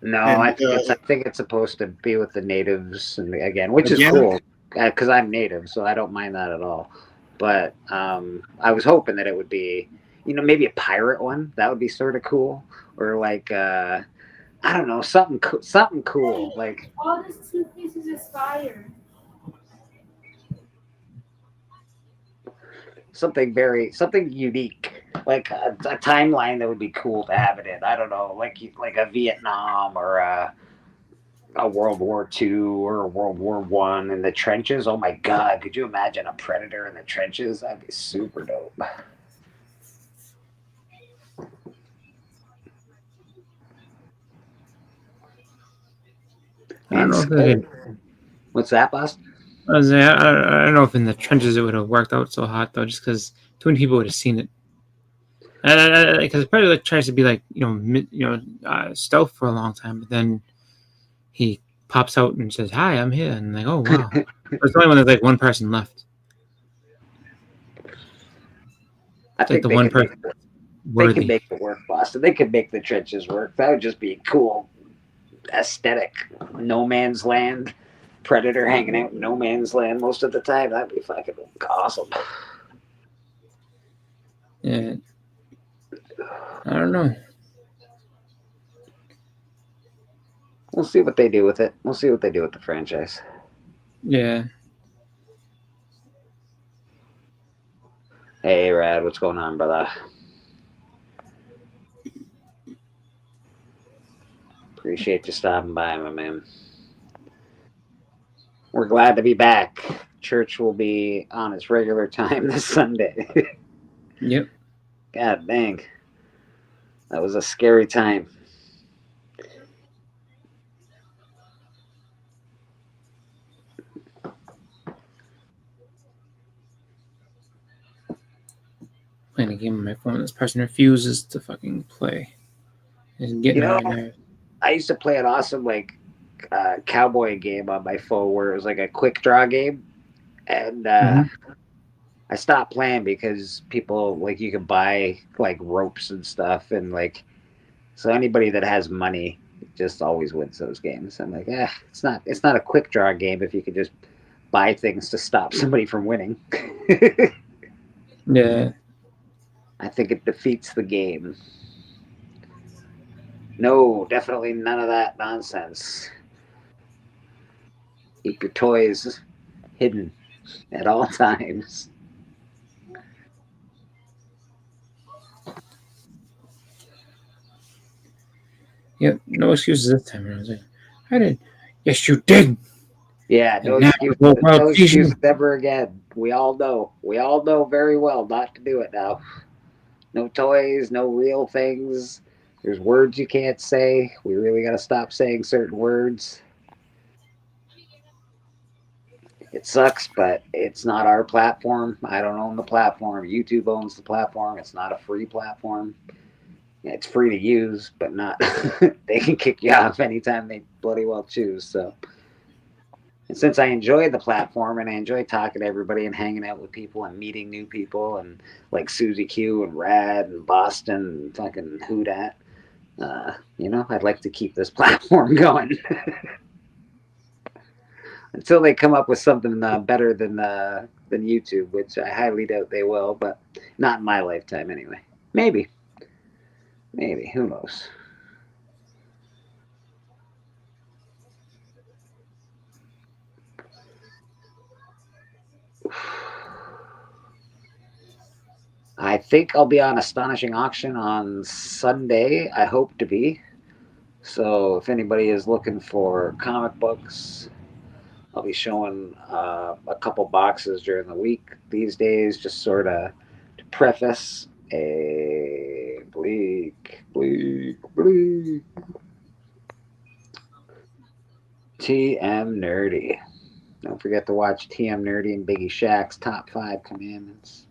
No, I think it's supposed to be with the natives, and which is cool because I'm native, so I don't mind that at all. But I was hoping that it would be, maybe a pirate one. That would be sort of cool, or like I don't know, something cool. Like, all this toothpaste is expired. Something unique, like a timeline that would be cool to have it in. I don't know, like a Vietnam or a World War II or a World War I in the trenches. Oh my god, could you imagine a Predator in the trenches? That'd be super dope. I don't know what's that, boss? I don't know if in the trenches it would have worked out so hot though, just because too many people would have seen it. Because Predator tries to be like stealth for a long time, but then he pops out and says, "Hi, I'm here," and like, oh wow, it's only when there's like one person left. I think the they one could person they worthy. could make it work, Boston. They could make the trenches work. That would just be cool aesthetic. No man's land. Predator hanging out in no man's land most of the time. That'd be fucking awesome. Yeah. I don't know. We'll see what they do with it. We'll see what they do with the franchise. Yeah. Hey, Rad, what's going on, brother? Appreciate you stopping by, my man. We're glad to be back. Church will be on its regular time this Sunday. Yep. God dang. That was a scary time. Playing a game on my phone. This person refuses to fucking play. It's getting on my nerves. I used to play an awesome cowboy game on my phone where it was like a quick draw game, and I stopped playing because people you could buy ropes and stuff, and so anybody that has money just always wins those games. I'm like, it's not a quick draw game if you could just buy things to stop somebody from winning. Yeah. I think it defeats the game. No, definitely none of that nonsense. Keep your toys hidden at all times. Yep, no excuses this time. I was like, I didn't. Yes, you did. Yeah, no And now excuses. the world No sees you. excuses ever again. We all know. We all know very well not to do it now. No toys, no real things. There's words you can't say. We really got to stop saying certain words. It sucks, but it's not our platform. I don't own the platform. YouTube owns the platform. It's not a free platform. It's free to use, but not. They can kick you off anytime they bloody well choose. So, and since I enjoy the platform and I enjoy talking to everybody and hanging out with people and meeting new people and like Susie Q and Rad and Boston and fucking Who Dat, I'd like to keep this platform going until they come up with something better than YouTube, which I highly doubt they will, but not in my lifetime anyway. Maybe. Who knows? I think I'll be on Astonishing Auction on Sunday. I hope to be. So if anybody is looking for comic books, I'll be showing a couple boxes during the week these days, just sort of to preface a bleak TM Nerdy. Don't forget to watch TM Nerdy and Biggie Shaq's Top 5 Commandments.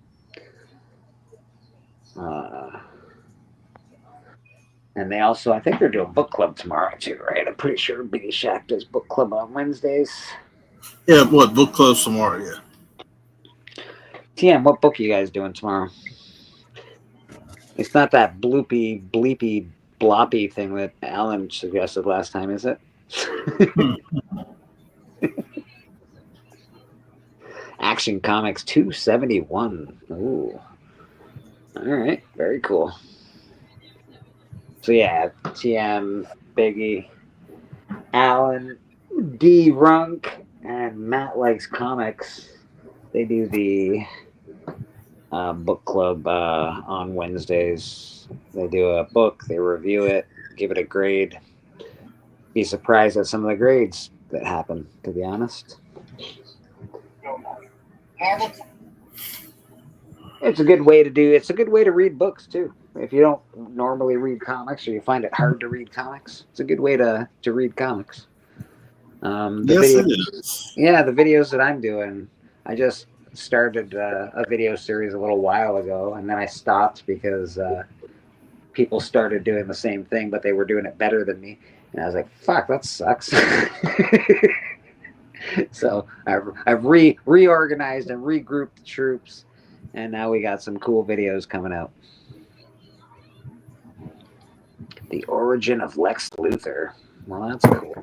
And they also, I think they're doing book club tomorrow too, right? I'm pretty sure Biggie Shaq does book club on Wednesdays. Yeah, what book club tomorrow? Yeah. TM, what book are you guys doing tomorrow? It's not that bloopy, bleepy, bloppy thing that Alan suggested last time, is it? Action Comics 271. Ooh. All right. Very cool. So, yeah, TM, Biggie, Alan, D. Runk, and Matt Likes Comics. They do the book club on Wednesdays. They do a book, they review it, give it a grade. Be surprised at some of the grades that happen, to be honest. It's a good way to read books too. If you don't normally read comics or you find it hard to read comics, it's a good way to read comics. The videos that I'm doing, I just started a video series a little while ago, and then I stopped because people started doing the same thing, but they were doing it better than me. And I was like, fuck, that sucks. So I've reorganized and regrouped the troops, And now we got some cool videos coming out. The origin of Lex Luthor. Well, that's cool.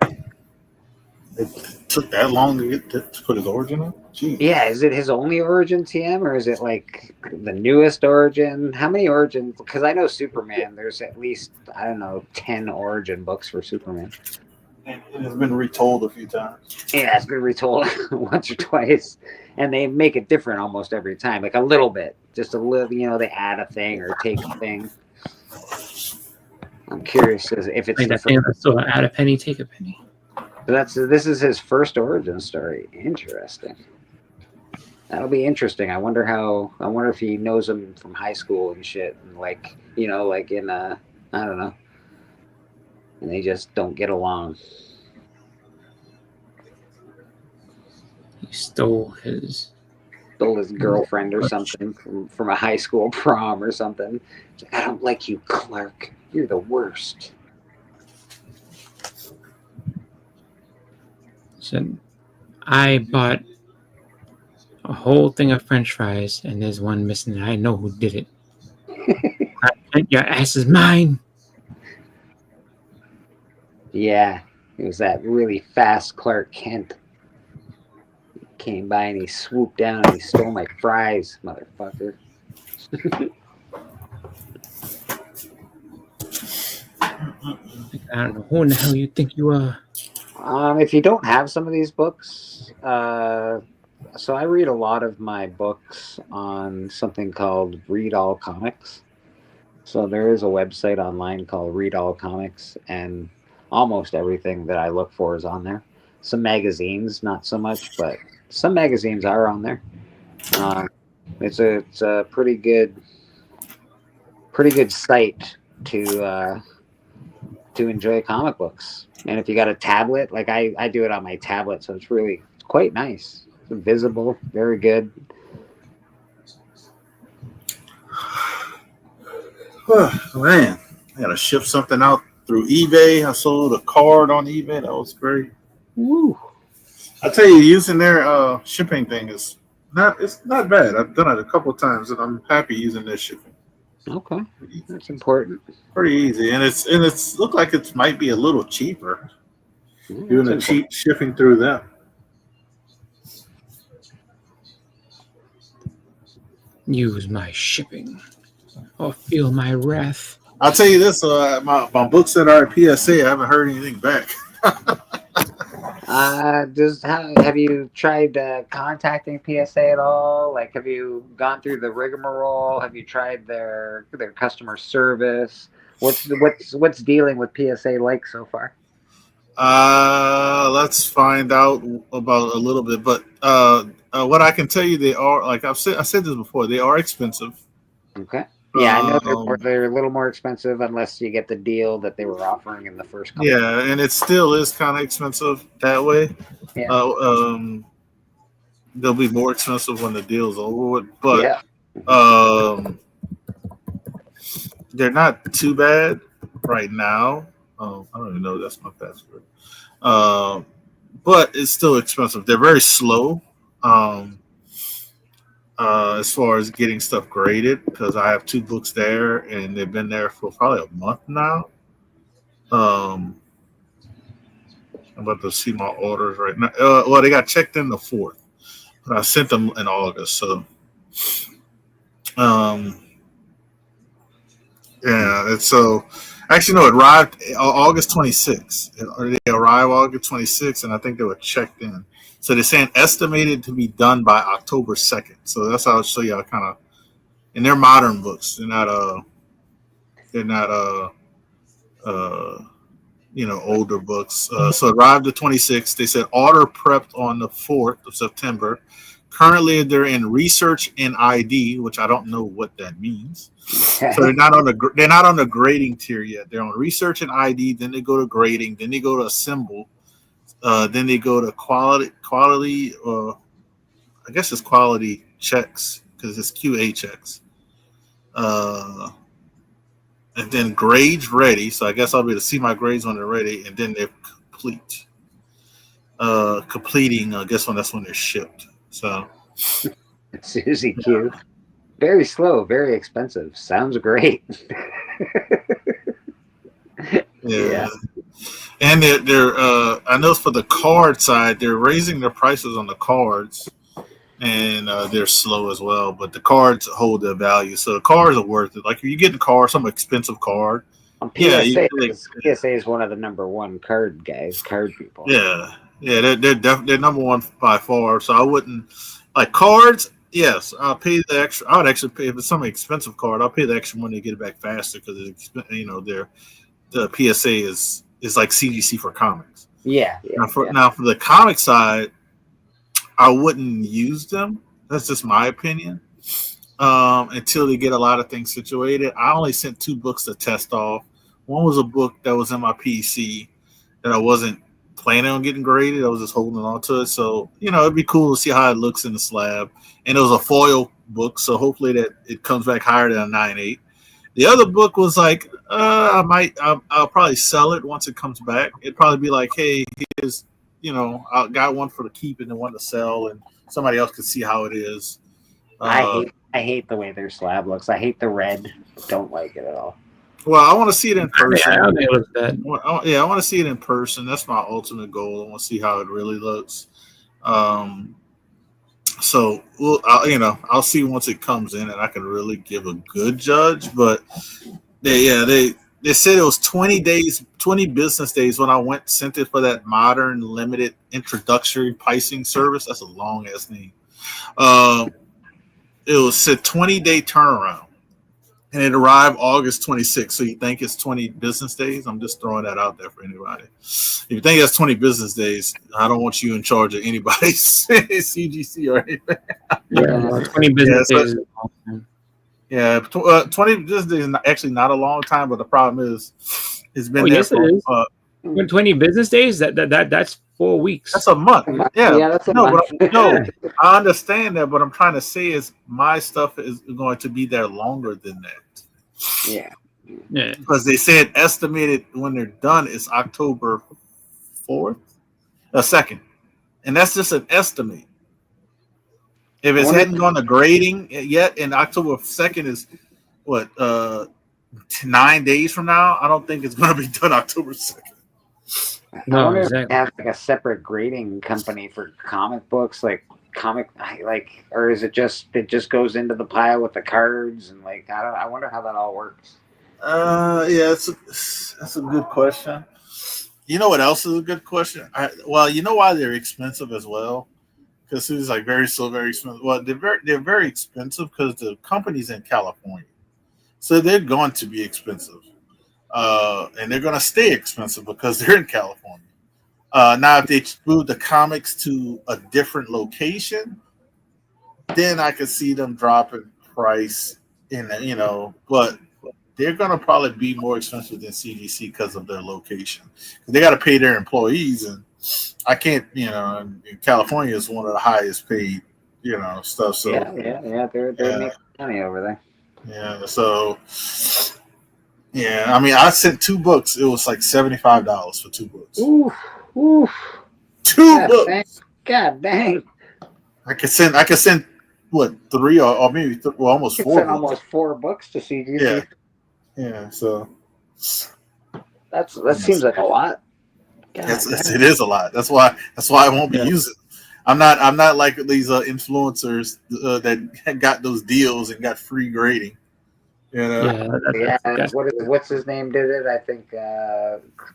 It took that long to get to put his origin up? Jeez. Yeah, is it his only origin, TM, or is it like the newest origin? How many origins? Because I know Superman, there's at least, I don't know, 10 origin books for Superman. And it's been retold a few times. Yeah, it's been retold once or twice. And they make it different almost every time, like a little bit. Just a little, they add a thing or take a thing. I'm curious if it's like that thing that's so add a penny, take a penny. This is his first origin story. Interesting. That'll be interesting. I wonder if he knows him from high school and shit, and like in I don't know, and they just don't get along. He stole his girlfriend or something from a high school prom or something. It's like, I don't like you, Clark. You're the worst. Said, I bought a whole thing of French fries, and there's one missing. And I know who did it. Your ass is mine. Yeah, it was that really fast Clark Kent. He came by and he swooped down and he stole my fries, motherfucker. I don't know who in the hell you think you are. If you don't have some of these books, so I read a lot of my books on something called Read All Comics. So there is a website online called Read All Comics, and almost everything that I look for is on there. Some magazines, not so much, but some magazines are on there. It's a pretty good site to enjoy comic books. And if you got a tablet, like I do it on my tablet, so it's quite nice. It's visible, very good. Man, I gotta ship something out through eBay. I sold a card on eBay. That was great. Woo! I tell you, using their shipping thing it's not bad. I've done it a couple of times, and I'm happy using their shipping. Okay, that's important. Pretty easy, and it's looked like it might be a little cheaper doing the cheap shipping through them. Use my shipping, or feel my wrath. I'll tell you this: my books that are at PSA, I haven't heard anything back. Have you tried contacting PSA at all? Like, have you gone through the rigmarole? Have you tried their customer service? What's dealing with PSA like so far? Let's find out about a little bit. But what I can tell you, they are, like I said this before, they are expensive. Okay. Yeah, I know they're a little more expensive unless you get the deal that they were offering in the first couple. Yeah, and it still is kind of expensive that way. Yeah. They'll be more expensive when the deal's over with, but they're not too bad right now. I don't even know that's my password. But it's still expensive. They're very slow. As far as getting stuff graded, because I have 2 books there and they've been there for probably a month now. I'm about to see my orders right now. Well, they got checked in the 4th, but I sent them in August. So, yeah, and so actually no, it arrived August 26th. They arrived August 26th, and I think they were checked in. So they're saying estimated to be done by October 2nd. So that's how I'll show you kind of. And they're modern books. They're not older books. So it arrived the 26th. They said order prepped on the 4th of September. Currently, they're in research and ID, which I don't know what that means. So they're not on the grading tier yet. They're on research and ID. Then they go to grading. Then they go to assemble. Then they go to quality. I guess it's quality checks because it's QA checks. And then grades ready. So I guess I'll be able to see my grades when they're ready, and then they're complete. Completing, I guess that's when they're shipped. So Susie Q. Very slow, very expensive. Sounds great. Yeah. And they're I know for the card side, they're raising their prices on the cards, and they're slow as well. But the cards hold their value, so the cards are worth it. Like if you get a card, some expensive card, yeah, you PSA, like, PSA is one of the number one card people. yeah, they're number one by far. So I wouldn't like cards. Yes, I'll pay the extra. I would actually pay if it's some expensive card. I'll pay the extra money to get it back faster because the PSA is like CGC for comics. Yeah. Now for the comic side, I wouldn't use them. That's just my opinion. Until they get a lot of things situated. I only sent 2 books to test off. One was a book that was in my PC that I wasn't planning on getting graded. I was just holding on to it. So, it'd be cool to see how it looks in the slab. And it was a foil book, so hopefully that it comes back higher than a 9.8. The other book was like, I'll probably sell it once it comes back. It'd probably be like, hey, here's, I got one for the keep and then one to sell, and somebody else could see how it is. I hate the way their slab looks. I hate the red. Don't like it at all. Well, I want to see it in person. I don't think it looks bad. I want to see it in person. That's my ultimate goal. I want to see how it really looks. So I'll see once it comes in, and I can really give a good judge. But they said it was 20 business days when I sent it for that modern limited introductory pricing service. That's a long ass name. It was said 20-day turnaround, and it arrived August 26th. So you think it's 20 business days? I'm just throwing that out there for anybody. If you think that's 20 business days, I don't want you in charge of anybody's CGC or anything. Yeah, 20 business days. Yeah, 20 business days is actually not a long time, but the problem is it's been there yes, for it is. When 20 business days, that's 4 weeks. That's a month. Yeah, that's a month. I understand that, but I'm trying to say is my stuff is going to be there longer than that. Yeah. Because they said estimated when they're done is October 4th, 2nd, and that's just an estimate. If it hadn't gone to grading yet, and October 2nd is what 9 days from now, I don't think it's going to be done October 2nd. No, I wonder if they have like a separate grading company for comic books, or is it just goes into the pile with the cards and I wonder how that all works. Yeah, that's a good question. You know what else is a good question? You know why they're expensive as well? Because it's like very expensive. Well, they're very expensive because the company's in California, so they're going to be expensive. And they're going to stay expensive because they're in California. Now, if they move the comics to a different location, then I could see them dropping price but they're going to probably be more expensive than CGC because of their location. They got to pay their employees, and I can't, and California is one of the highest paid, stuff. So yeah, they're making money over there. Yeah, so. Yeah, I mean, I sent 2 books. It was like $75 for 2 books. Ooh. 2 books. God dang. I could send what 3 or maybe almost 4. Send almost 4 books to CGC. Yeah. So that seems like a lot. It is a lot. That's why I won't be using. I'm not like these influencers that got those deals and got free grading. What's his name did it? I think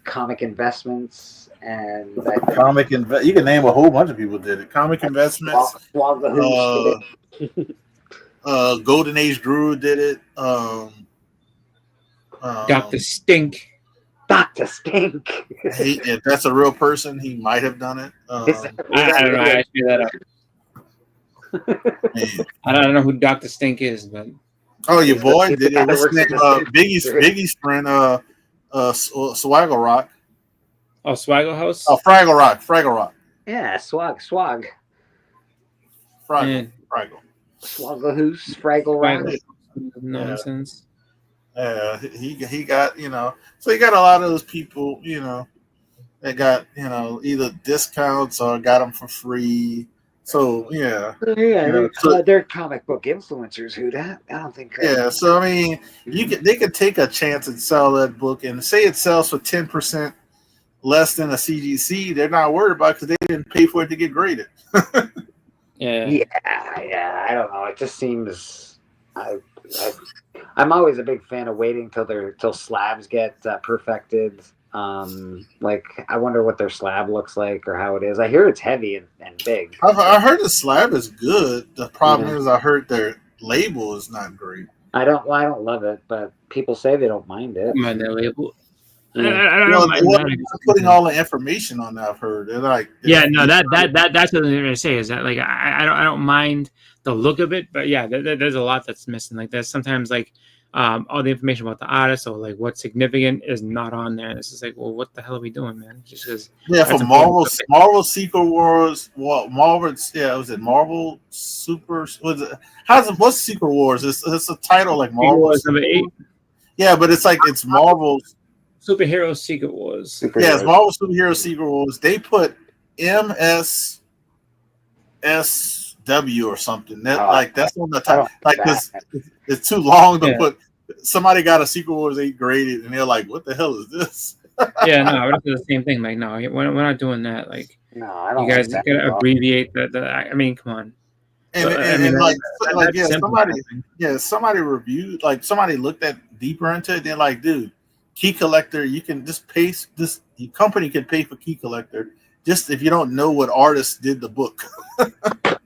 Comic Investments and you can name a whole bunch of people did it. Comic Investments, Golden Age Guru did it. Dr. Stink. Dr. Stink. If that's a real person, he might have done it. I don't know. I screwed that up. I don't know who Dr. Stink is, but. Oh, your boy did it. What's his name? Biggie's friend, Swaggle Rock. Oh, Swaggle House? Oh, Fraggle Rock. Yeah, Swag. Fraggle. Swaggle Hoose, Fraggle Rock. Nonsense. He got, so he got a lot of those people, that got, either discounts or got them for free. So yeah, Yeah, so they're comic book influencers. Who that? I don't think. yeah. So I mean, they could take a chance and sell that book, and say it sells for 10% less than a CGC. They're not worried about because they didn't pay for it to get graded. Yeah. I don't know. It just seems. I'm always a big fan of waiting till slabs get perfected. Like I wonder what their slab looks like or how it is. I hear it's heavy and big. I heard the slab is good. The problem is I heard their label is not great. I don't love it, but people say they don't mind it. Mind that label. Yeah. I don't mind that. Putting all the information on that, I've heard. They're like, Yeah, no, that's what I'm gonna say is that like I don't mind the look of it, but yeah, there's a lot that's missing. Like there's sometimes like all the information about the artist or like what's significant is not on there. It's just like, well, what the hell are we doing, man? Just because for Marvel Secret Wars, was it Marvel Super? What's Secret Wars? It's a title like Marvel Wars number 8. Yeah, but it's Marvel's Superhero Secret Wars. Yeah, it's Marvel Superhero Secret Wars. They put MSSW or something. That's on the top. Like it's too long to put. Somebody got a Secret Wars 8 graded, and they're like, "What the hell is this?" Yeah, no, it's the same thing. Like, no, we're not doing that. Like, no, I don't. You guys gotta abbreviate the. I mean, come on. Somebody reviewed, like somebody looked at deeper into it. They're like, dude, Key Collector, you can just pay this. Your company can pay for Key Collector just if you don't know what artist did the book. But,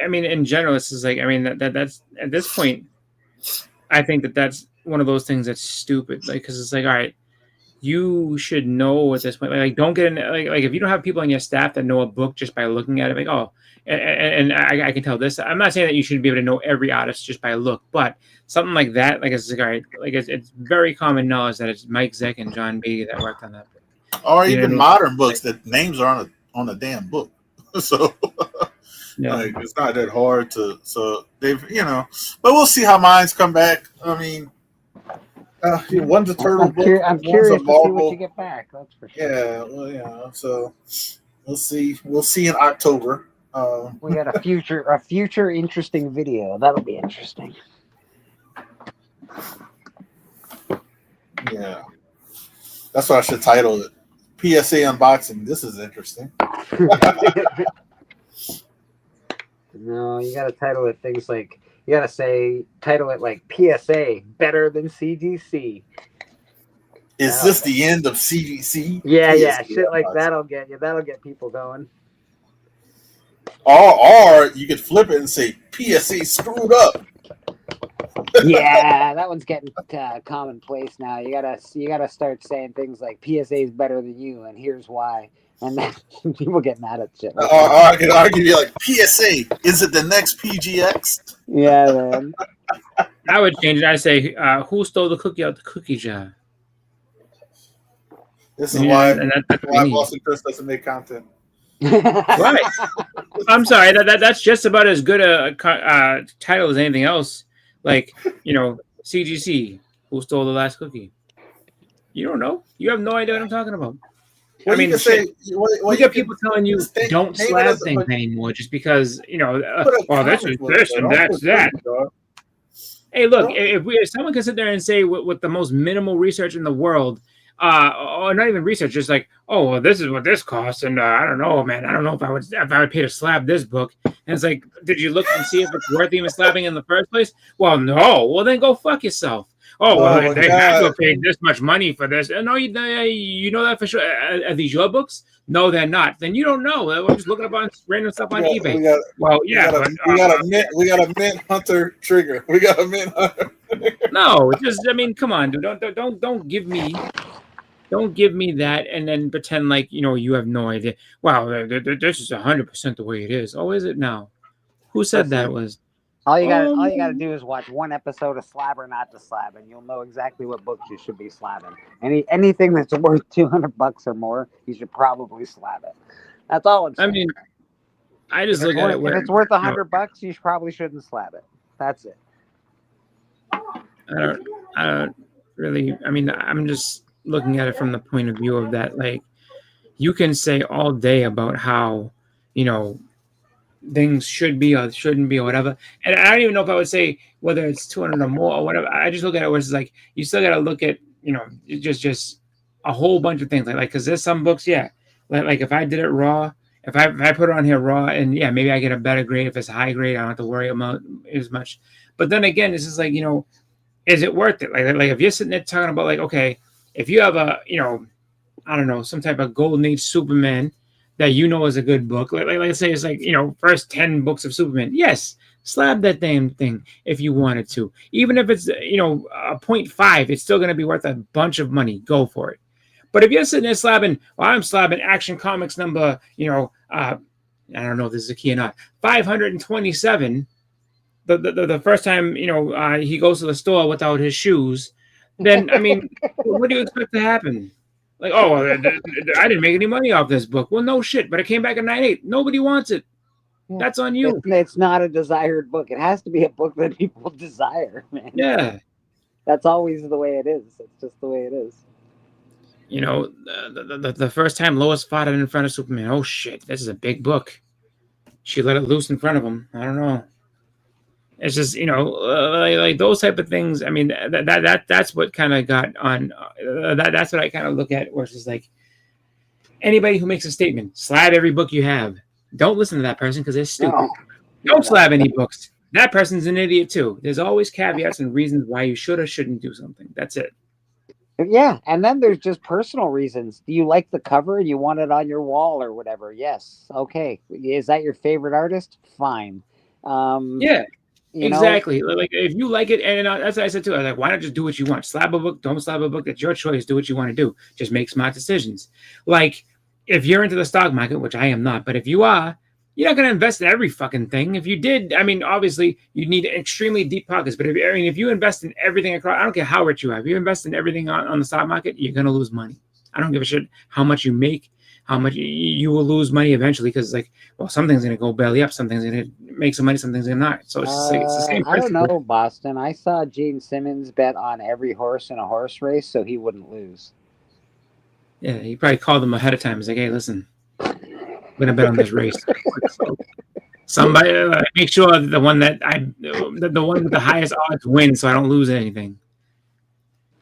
I mean, in general, this is like, I mean, that's at this point, I think that's one of those things that's stupid. Like, because it's like, all right, you should know at this point. Like don't get in. Like if you don't have people on your staff that know a book just by looking at it, like and I can tell this. I'm not saying that you should be able to know every artist just by a look, but something like that, like it's like, all right, like it's very common knowledge that it's Mike Zeck and John Beatty that worked on that book. Or even modern books that names are on a damn book. So like it's not that hard to. So they've but we'll see how mines come back. I mean. One's a turtle book. I'm curious to see what you get back. That's for sure. Yeah, well, so we'll see. We'll see in October. We got a future interesting video. That'll be interesting. Yeah, that's what I should title it. PSA unboxing. This is interesting. No, you got to title it things like. You gotta title it like PSA, better than CGC. Is this the end of CGC? Yeah, PSA shit like that'll get you. That'll get people going. Or you could flip it and say PSA screwed up. Yeah, that one's getting commonplace now. You gotta start saying things like PSA is better than you, and here's why. And then people get mad at shit. Like I could argue you like PSA. Is it the next PGX? Yeah, man. I would change it. I say, who stole the cookie out the cookie jar? This is why Boston Chris doesn't make content. Right. I'm sorry. That's just about as good a title as anything else. Like CGC. Who stole the last cookie? You don't know. You have no idea what I'm talking about. Well, I mean, we get people telling you don't slab things anymore just because this is this and that's that. Hey, look, if someone can sit there and say with the most minimal research in the world, or not even research, just like, oh, well, this is what this costs, and I don't know, man, I don't know if I would pay to slab this book. And it's like, did you look and see if it's worth even slabbing in the first place? Well, no. Well, then go fuck yourself. Oh, well, they have to pay this much money for this. No, you know that for sure. Are these your books? No, they're not. Then you don't know. We're just looking up on random stuff on eBay. We got a mint hunter trigger. We got a mint hunter. No, just come on, dude. Don't give me that and then pretend like you have no idea. Wow, this is 100% the way it is. Oh, is it now? Who said that was? All you gotta do is watch one episode of Slab or Not to Slab, and you'll know exactly what books you should be slabbing. Anything that's worth $200 or more, you should probably slab it. That's all I'm saying. I mean, I just look at it. If it's worth $100, you probably shouldn't slab it. That's it. I don't really. I mean, I'm just looking at it from the point of view of that. Like, you can say all day about how you know, things should be or shouldn't be or whatever. And I don't even know if I would say whether it's 200 or more or whatever. I just look at it where it's like you still got to look at, you know, just a whole bunch of things like because there's some books, yeah, like if I did it raw, if I put it on here raw, and yeah, maybe I get a better grade. If it's a high grade, I don't have to worry about as much. But then again, it's just like, you know, is it worth it? Like if you're sitting there talking about like, okay, if you have a, you know, I don't know, some type of golden age Superman that you know is a good book. Like let's say it's like, you know, first 10 books of Superman. Yes, slab that damn thing if you wanted to. Even if it's, you know, a 0.5, it's still going to be worth a bunch of money. Go for it. But if you're sitting there slabbing, well, I'm slabbing Action Comics number, you know, I don't know if this is a key or not, 527. The first time, you know, he goes to the store without his shoes, then, I mean, what do you expect to happen? Like, oh, I didn't make any money off this book. Well, no shit, but it came back at 9.8. Nobody wants it. That's on you. It's not a desired book. It has to be a book that people desire, man. Yeah. That's always the way it is. It's just the way it is. You know, the first time Lois fought it in front of Superman, oh shit, this is a big book. She let it loose in front of him. I don't know. It's just, you know, like those type of things. I mean, that's what kind of got on. That's what I kind of look at, where it's just like anybody who makes a statement, slab every book you have. Don't listen to that person because they're stupid. No. Don't slab any books. That person's an idiot too. There's always caveats and reasons why you should or shouldn't do something. That's it. Yeah, and then there's just personal reasons. Do you like the cover and you want it on your wall or whatever? Yes. Okay. Is that your favorite artist? Fine. Yeah. Exactly. Like if you like it, and that's what I said too. I was like, why not just do what you want? Slab a book, don't slab a book. That's your choice. Do what you want to do. Just make smart decisions. Like if you're into the stock market, which I am not, but if you are, you're not going to invest in every fucking thing. If you did, I mean, obviously you need extremely deep pockets. But if you invest in everything across, I don't care how rich you are. If you invest in everything on the stock market, you're going to lose money. I don't give a shit how much you make. How much you will lose money eventually, because like, well, something's going to go belly up, something's going to make some money, something's going to not. So it's just like it's the same. I don't know, Boston. I saw Gene Simmons bet on every horse in a horse race so he wouldn't lose. Yeah, he probably called them ahead of time. He's like, hey, listen, I'm going to bet on this race. So somebody make sure that the one with the highest odds wins, so I don't lose anything.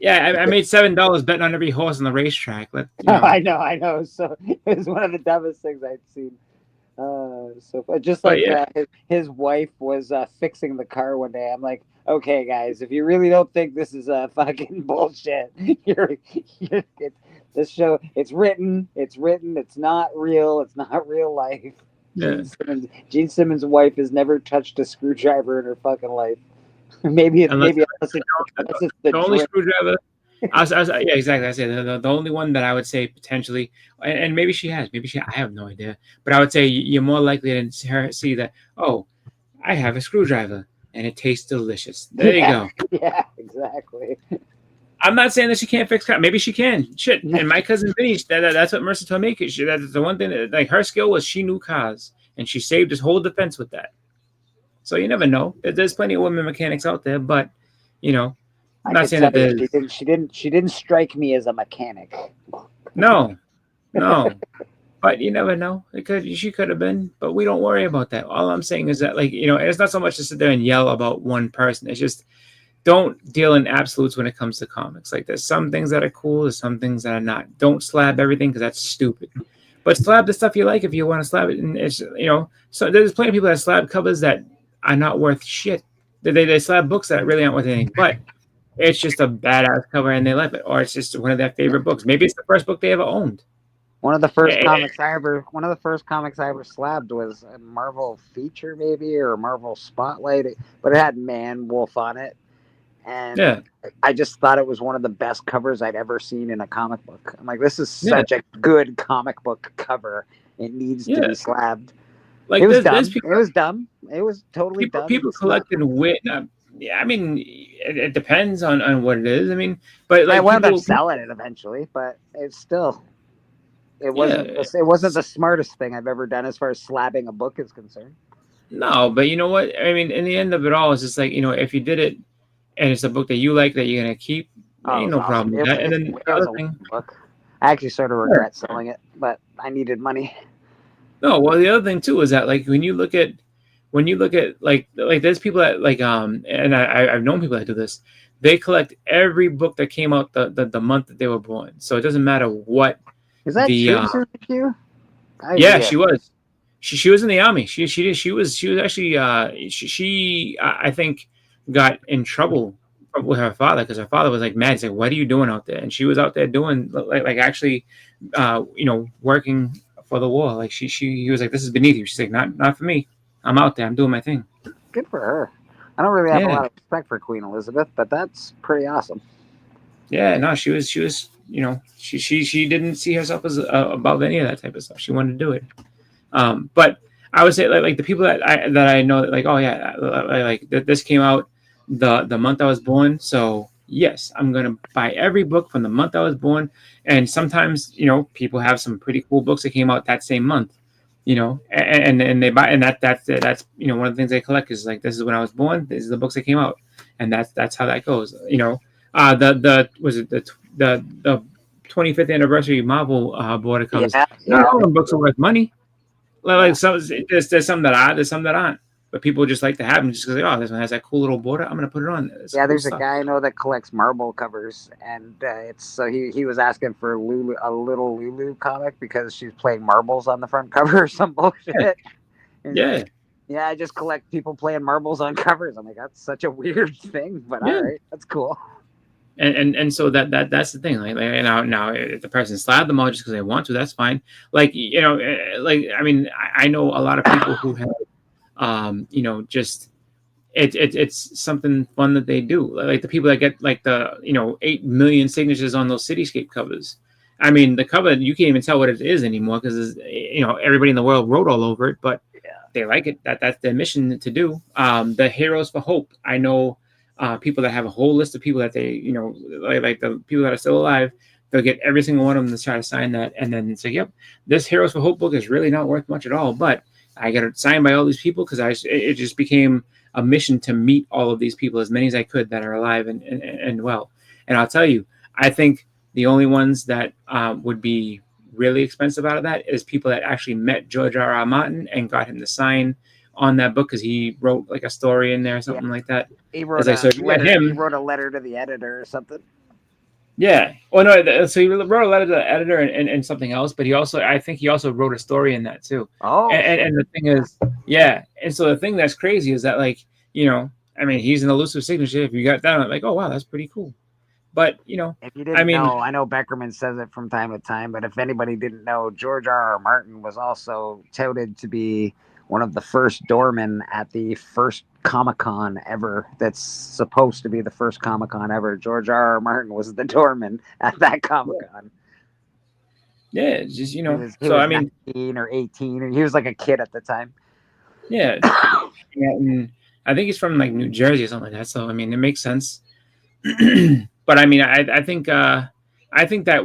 Yeah, I made $7 betting on every horse on the racetrack. I know. So it was one of the dumbest things I'd seen. So just like his wife was fixing the car one day. I'm like, okay, guys, if you really don't think this is a fucking bullshit, this show, it's written. It's not real. It's not real life. Yeah. Gene Simmons' wife has never touched a screwdriver in her fucking life. Maybe it's the only screwdriver. Yeah, exactly. I said the only one that I would say potentially, and maybe she has, I have no idea. But I would say you're more likely to see that. Oh, I have a screwdriver and it tastes delicious. There you go. Yeah, exactly. I'm not saying that she can't fix cars. Maybe she can. Shit. And my cousin Vinny, that's what Marissa told me. That's the one thing that, like, her skill was she knew cars, and she saved his whole defense with that. So you never know. There's plenty of women mechanics out there, but you know, I'm not saying that she didn't strike me as a mechanic. No, but you never know. She could have been, but we don't worry about that. All I'm saying is that, like, you know, it's not so much to sit there and yell about one person. It's just don't deal in absolutes when it comes to comics. Like, there's some things that are cool, there's some things that are not. Don't slab everything because that's stupid. But slab the stuff you like if you want to slab it. And it's, you know, so there's plenty of people that slab covers that are not worth shit. They slab books that really aren't worth anything, but it's just a badass cover and they love it, or it's just one of their favorite books. Maybe it's the first book they ever owned. One of the first comics I ever slabbed was a Marvel feature, maybe, or a Marvel Spotlight, but it had Man Wolf on it, and I just thought it was one of the best covers I'd ever seen in a comic book. I'm like, this is such a good comic book cover. It needs to be slabbed. Like, it was dumb. It was dumb. It was totally dumb. People collected wit. Yeah, I mean, it depends on what it is. I mean, but like, I wound up selling it eventually, but it's still, it wasn't the smartest thing I've ever done as far as slabbing a book is concerned. No, but you know what? I mean, in the end of it all, it's just like, you know, if you did it and it's a book that you like that you're gonna keep, ain't no problem with that. And then it was a book. I actually sort of regret selling it, but I needed money. No, well, the other thing too is that like when you look at like there's people that like and I've known people that do this. They collect every book that came out the month that they were born. So it doesn't matter what Is that the true, Susie Q? yeah, she was. She was in the army. She was actually I think got in trouble with her father because her father was like mad. He's like, "What are you doing out there?" And she was out there doing like actually, working for the war. Like he was like, "This is beneath you." She's like, "Not for me. I'm out there. I'm doing my thing." Good for her. I don't really have a Yeah. lot of respect for Queen Elizabeth, but that's pretty awesome. Yeah, no, she was she didn't see herself as above any of that type of stuff. She wanted to do it. But I would say like the people that I know that like, oh yeah, like this came out the month I was born. So yes, I'm gonna buy every book from the month I was born. And sometimes people have some pretty cool books that came out that same month. And they buy, and that's one of the things they collect is like, this is when I was born. These are the books that came out, and that's how that goes. The was it the 25th anniversary Marvel border covers. Not all of them books are worth money. Like there's some that are, there's some that aren't. But people just like to have them just because, oh, this one has that cool little border. I'm gonna put it on. It's There's cool a guy I know that collects Marvel covers, and it's so he was asking for a little Lulu comic because she's playing marbles on the front cover or some bullshit. Yeah. Yeah, I just collect people playing marbles on covers. I'm like, that's such a weird thing, but all right, that's cool. And so that's the thing. Like now if the person slabbed them all just because they want to, that's fine. Like I mean, I know a lot of people who have just it's something fun that they do. Like the people that get like the 8 million signatures on those cityscape covers. I mean, the cover, you can't even tell what it is anymore because everybody in the world wrote all over it, but they like it. That's their mission to do. The Heroes for Hope. I know people that have a whole list of people that they like the people that are still alive. They'll get every single one of them to try to sign that, and then say, "Yep, this Heroes for Hope book is really not worth much at all, but I got it signed by all these people because it just became a mission to meet all of these people, as many as I could that are alive and well." And I'll tell you, I think the only ones that would be really expensive out of that is people that actually met George R.R. Martin and got him to sign on that book because he wrote like a story in there or something like that. He wrote Like, so if you met him, he wrote a letter to the editor or something. yeah. Well, no. So he wrote a letter to the editor and something else, but I think he also wrote a story in that too. Oh. And the thing is, yeah. And so the thing that's crazy is that I mean, he's an elusive signature. If you got that, I'm like, oh wow, that's pretty cool. But if you didn't know, I know Beckerman says it from time to time, but if anybody didn't know, George R.R. Martin was also touted to be one of the first doormen at the first Comic-Con ever. That's supposed to be the first Comic-Con ever. George R.R. Martin was the doorman at that Comic-Con. Yeah, it's just he was I mean, 19 or 18, or he was like a kid at the time. Yeah, and I think he's from like New Jersey or something like that. So I mean, it makes sense. But I mean, I think that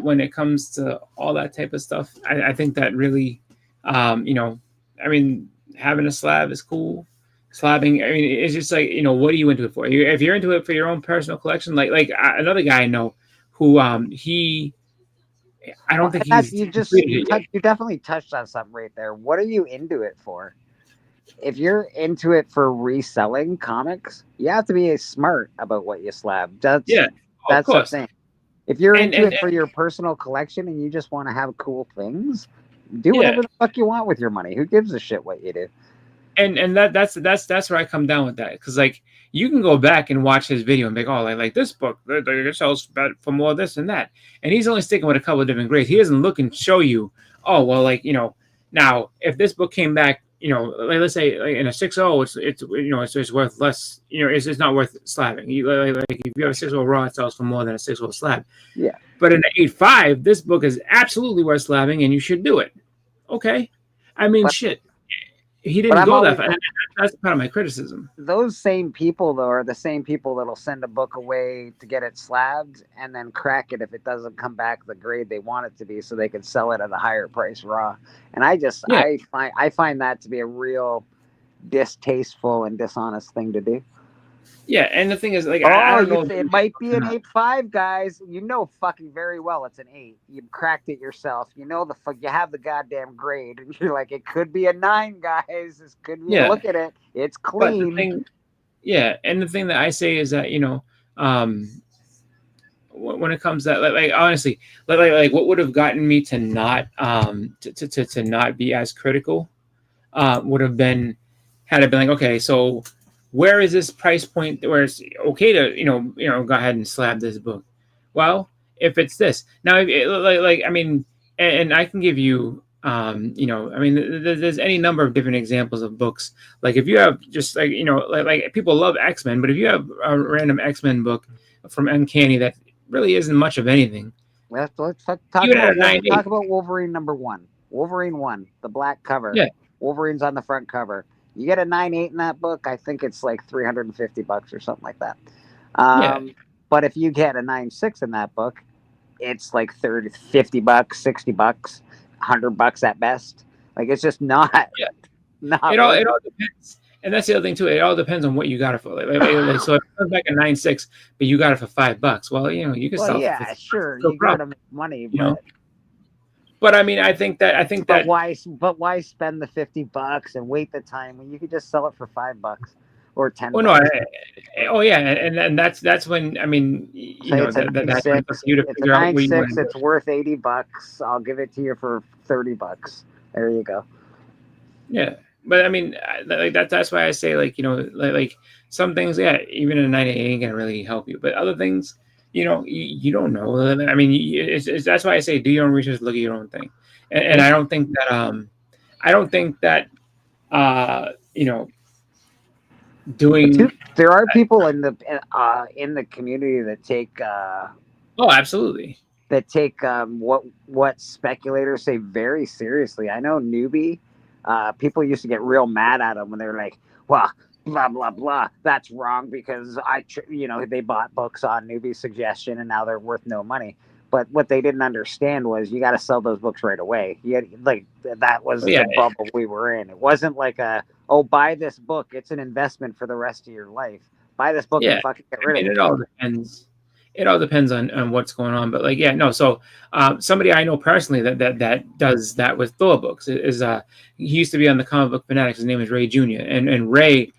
when it comes to all that type of stuff, I think that really, I mean, having a slab is cool. Slabbing, I mean, it's just like, what are you into it for? If you're into it for your own personal collection, like another guy I know who I don't think he's you definitely touched on something right there. What are you into it for? If you're into it for reselling comics, you have to be smart about what you slab. That's the thing. If you're into it for your personal collection and you just want to have cool things, do whatever the fuck you want with your money. Who gives a shit what you do? And that's where I come down with that, because like you can go back and watch his video and be like, oh, like this book it sells for more of this and that, and he's only sticking with a couple of different grades. He doesn't look and show you, oh well, like now if this book came back, like let's say like in a 6.0, it's worth less. It's not worth slabbing. Like if you have a 6.0 raw, it sells for more than a 6.0 slab. Yeah. But in an 8.5, this book is absolutely worth slabbing, and you should do it. Okay. I mean, shit. He didn't go that far. That's part of my criticism. Those same people, though, are the same people that'll send a book away to get it slabbed and then crack it if it doesn't come back the grade they want it to be, so they can sell it at a higher price raw. And I find that to be a real distasteful and dishonest thing to do. Yeah, and the thing is, like, Oh, I don't know. it might be an 8.5, guys. You know, fucking very well it's an 8. You cracked it yourself. You know the fuck. You have the goddamn grade, and you're like, it could be a 9, guys. This could be. Yeah. Look at it. It's But the clean. thing, yeah, and the thing that I say is that, when it comes to like honestly, like what would have gotten me to not to not be as critical would have been had it been like, okay, so where is this price point where it's okay to go ahead and slab this book? Well, if it's this now, I mean, and I can give you I mean, there's any number of different examples of books. Like if you have just like people love X-Men, but if you have a random X-Men book from Uncanny that really isn't much of anything, Let's talk about Wolverine #1. Wolverine 1, the black cover. Yeah. Wolverine's on the front cover. You get a 9.8 in that book, I think it's like $350 or something like that. But if you get a 9.6 in that book, it's like $50, $60, $100 at best. Like it's just not. Yeah. Not it all depends, and that's the other thing too. It all depends on what you got it for. Like, so if it comes back at 9.6, but you got it for $5, well, you can sell. Yeah, it for sure, no you problem. gotta make money, But I mean, I think that why spend the $50 and wait the time when you could just sell it for $5 or $10? Well, no, yeah, and that's when I mean, that's when you to figure out what you want. It's worth $80. I'll give it to you for $30. There you go. Yeah, but I mean, like that's why I say like some things, yeah, even a 9.8 ain't gonna really help you, but other things, you don't know. I mean, that's why I say do your own research, look at your own thing, and I don't think that doing. There are people in the community that take. Oh, absolutely. That take what speculators say very seriously. I know Newbie. People used to get real mad at him when they were like, "Well, blah blah blah, that's wrong because they bought books on Newbie's suggestion and now they're worth no money." But what they didn't understand was you got to sell those books right away. That was the bubble we were in. It wasn't like buy this book. It's an investment for the rest of your life. Buy this book and fucking get rid of it. It all depends. It all depends on what's going on. But so somebody I know personally that does that with Thor books is he used to be on the Comic Book Fanatics. His name is Ray Jr. and Ray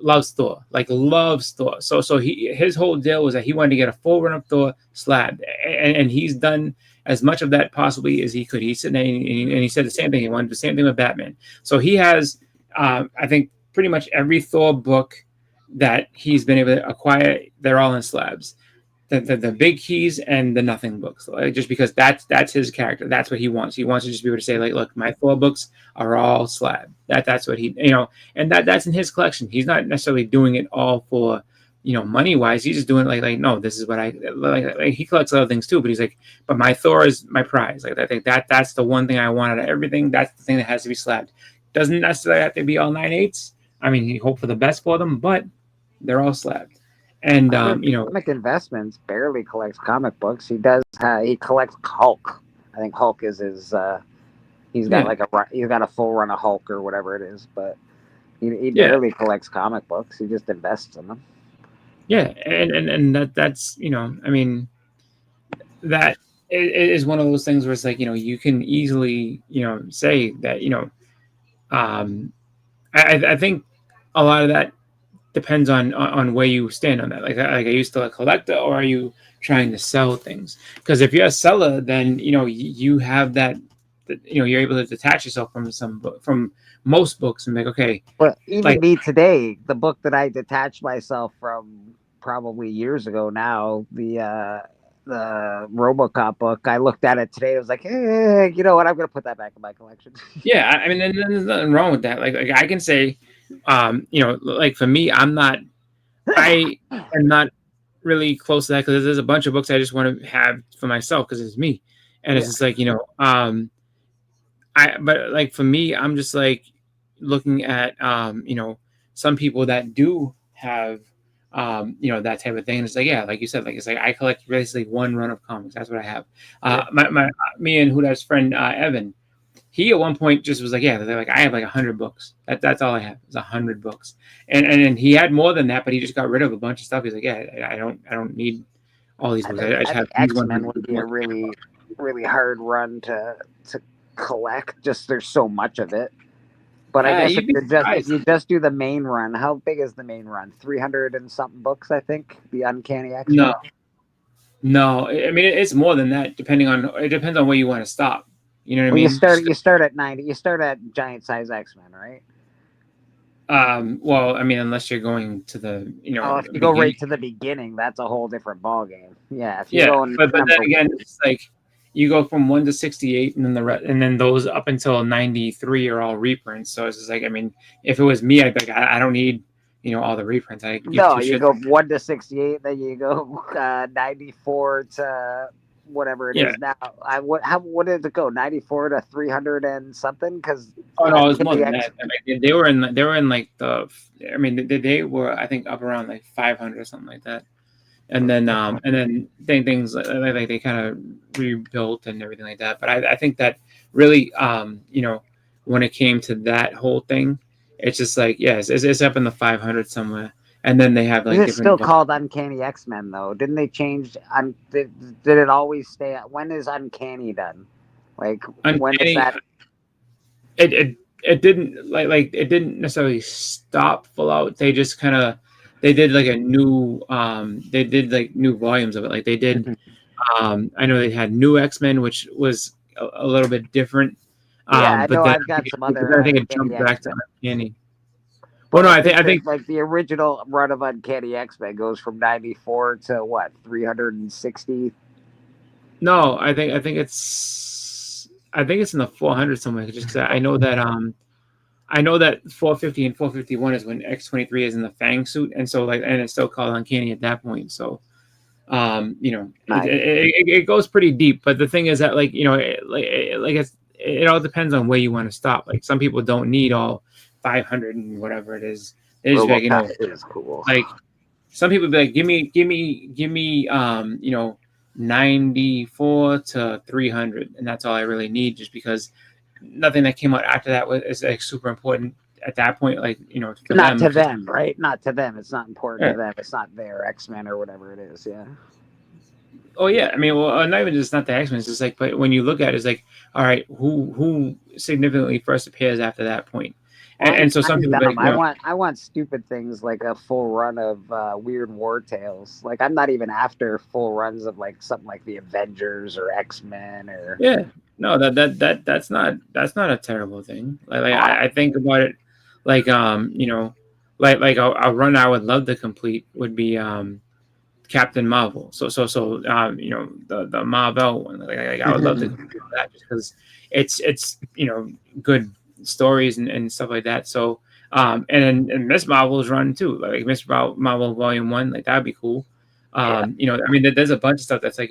loves Thor, loves Thor. So his whole deal was that he wanted to get a full run of Thor slabbed, and he's done as much of that possibly as he could. He said, and he said the same thing. He wanted the same thing with Batman. So he has, I think, pretty much every Thor book that he's been able to acquire. They're all in slabs. The big keys and the nothing books, just because that's his character. That's what he wants. He wants to just be able to say, look, my Thor books are all slab. That's what he, and that's in his collection. He's not necessarily doing it all for, money wise. He's just doing it no, this is what I like. He collects other things too, but he's like, but my Thor is my prize. I think that's the one thing I want out of everything. That's the thing that has to be slabbed. Doesn't necessarily have to be all 9.8s. I mean, you hope for the best for them, but they're all slabbed. And Comic Investments barely collects comic books. He does. He collects Hulk. I think Hulk is his. He's got he's got a full run of Hulk or whatever it is, but he barely collects comic books. He just invests in them. Yeah, and that's I mean, that is one of those things where it's like you can easily say that I think a lot of that depends on where you stand on that. Like are you still a collector or are you trying to sell things? Because if you're a seller, then you have that you're able to detach yourself from most books and be like, okay. Well, even me today, the book that I detached myself from probably years ago now, the RoboCop book, I looked at it today. I was like, hey, you know what? I'm gonna put that back in my collection. Yeah, I mean, there's nothing wrong with that. Like I can say, for me, I am not really close to that because there's a bunch of books I just want to have for myself because it's me, and it's just but for me, I'm just looking at some people that do have that type of thing. And it's like you said, I collect basically one run of comics. That's what I have. Me and Huda's friend Evan, he at one point just was like, yeah, they're like, I have like 100 books. That's all I have is 100 books. And he had more than that, but he just got rid of a bunch of stuff. He's like, yeah, I don't need all these books. I just I have think these X-Men 100 would be a books. really hard run to collect. Just there's so much of it. But I guess You'd be if surprised. you just do the main run, how big is the main run? 300 and something books, I think. The Uncanny X-Men. No. I mean, it's more than that. It depends on where you want to stop. You know what I Well, mean? you start at 90. You start at giant size X-Men, right? Well, I mean, unless you're going to the, Oh, if you go right to the beginning, that's a whole different ball game. Yeah, if you go but then again, it's like you go from 1 to 68, and then and then those up until 93 are all reprints. So it's just like, I mean, if it was me, I'd be like, I don't need, all the reprints. I give no, two you shits. go 1 to 68, then you go 94 to whatever it is now. What did it go? 94 to 300 and something? Because no, it was more than that. I mean, they were in like I mean, they were, I think, up around like 500 or something like that. And then things like they kind of rebuilt and everything like that. But I think that really, when it came to that whole thing, it's just like, yes, it's up in the 500 somewhere. And then they have like it's different. Still called Uncanny X-Men though? Didn't they change? Did it always stay? When is Uncanny done? Like when is that? It didn't like it didn't necessarily stop full out. They just kind of did like a new they did like new volumes of it. Like they did I know they had New X-Men, which was a little bit different. Yeah, I but know then I've got some other. I think it jumped back to Uncanny. Well, no, I think like the original run of Uncanny X-Men goes from 94 to what, 360. No, I think it's in the 400 somewhere. Just because I know that 450 and 451 is when X-23 is in the Fang suit, and so and it's still called Uncanny at that point. So, it goes pretty deep. But the thing is that it all depends on where you want to stop. Like some people don't need all 500 and whatever it is. They just like, it is cool. Like some people be like, give me 94 to 300, and that's all I really need, just because nothing that came out after that is like super important at that point. Like not to them, right? Not to them. It's not important to them. It's not their X-Men or whatever it is. Yeah. Oh yeah, I mean, well, not even just not the X-Men. It's just like, but when you look at it, it's like, all right, who significantly first appears after that point? And so some people like, I want stupid things like a full run of Weird War Tales. Like I'm not even after full runs of like something like the Avengers or X-Men or no, that's not a terrible thing. I think about it like like a run I would love to complete would be Captain Marvel. So the Marvel one. Like I would love to complete that just because it's good stories and stuff like that. So and Miss Marvel's run too, like Miss Marvel Volume 1, like that'd be cool. I mean, there's a bunch of stuff that's like,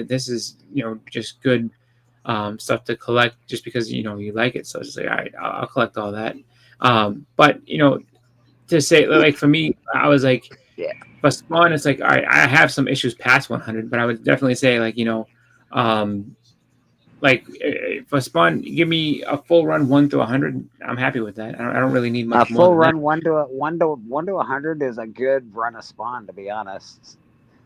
this is just good stuff to collect just because you like it. So it's just like, all right, I'll collect all that. But to say like for me, I was like, for Spawn, it's like, all right, I have some issues past 100, but I would definitely say like like for Spawn, give me a full run 1 to 100. I'm happy with that. I don't really need much a more. Full run 1 to 100 is a good run of Spawn, to be honest.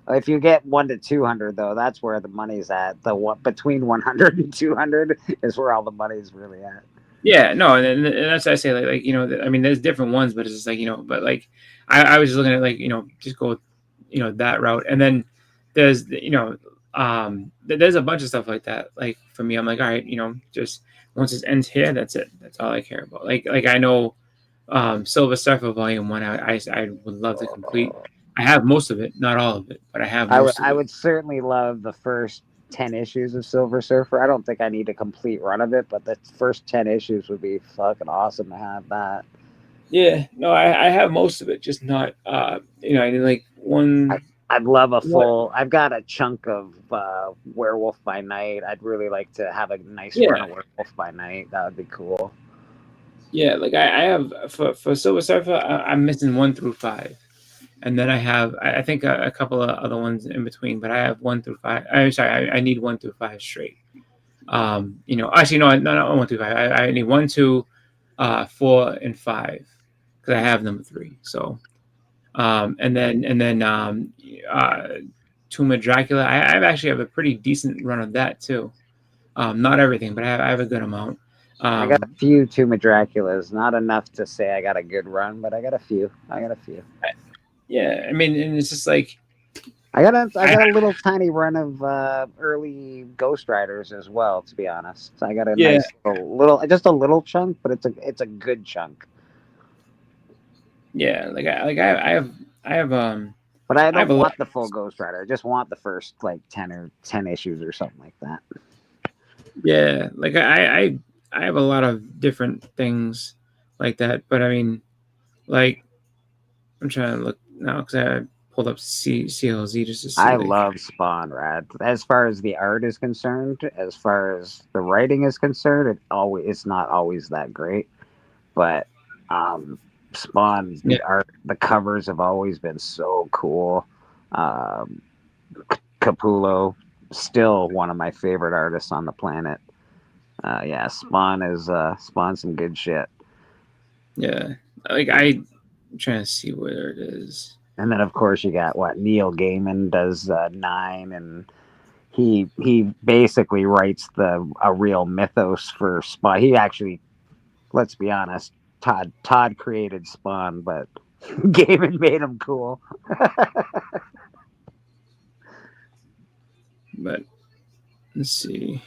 If you get 1 to 200 though, that's where the money's at. Between 100 and 200 is where all the money's really at. Yeah, no, and that's what I say. Like I mean, there's different ones, but it's just like but like I was just looking at like just go that route, and then there's there's a bunch of stuff like that. Like for me, I'm like, all right, just once it ends here, that's it. That's all I care about. Like I know Silver Surfer Volume 1, I would love to complete. I have most of it, not all of it, but I have most of it. I would certainly love the first 10 issues of Silver Surfer. I don't think I need a complete run of it, but the first 10 issues would be fucking awesome to have that. Yeah, no, I have most of it, just not I need like one. I'd love a full. I've got a chunk of Werewolf by Night. I'd really like to have a nice run of Werewolf by Night. That would be cool. Yeah, like I have for Silver Surfer, I'm missing 1 through 5, and then I have I think a couple of other ones in between, but I have 1 through 5. I'm sorry, I need 1 through 5 straight. Actually, no, not 1 through 5. I need 1, 2, 4, and 5 because I have number 3. So, and then Tomb of Dracula. I actually have a pretty decent run of that too. Not everything, but I have a good amount. I got a few Tomb of Draculas. Not enough to say I got a good run, but I got a few. Yeah, I mean, and it's just like I got a little tiny run of early Ghost Riders as well. To be honest, so I got a nice just a little chunk, but it's a good chunk. Yeah, I have But I don't want the full Ghost Rider. I just want the first like 10 issues or something like that. Yeah, like I have a lot of different things like that, but I mean, like I'm trying to look now because I pulled up CLZ just to see. I love Spawn, Rad. As far as the art is concerned, as far as the writing is concerned, it's not always that great. But Spawn, the art, the covers have always been so cool. Capullo, still one of my favorite artists on the planet. Yeah, Spawn's some good shit. Yeah, like I'm trying to see where it is. And then of course you got Neil Gaiman does 9, and he basically writes a real mythos for Spawn. He actually, let's be honest, Todd created Spawn, but Gaiman made him cool. But let's see.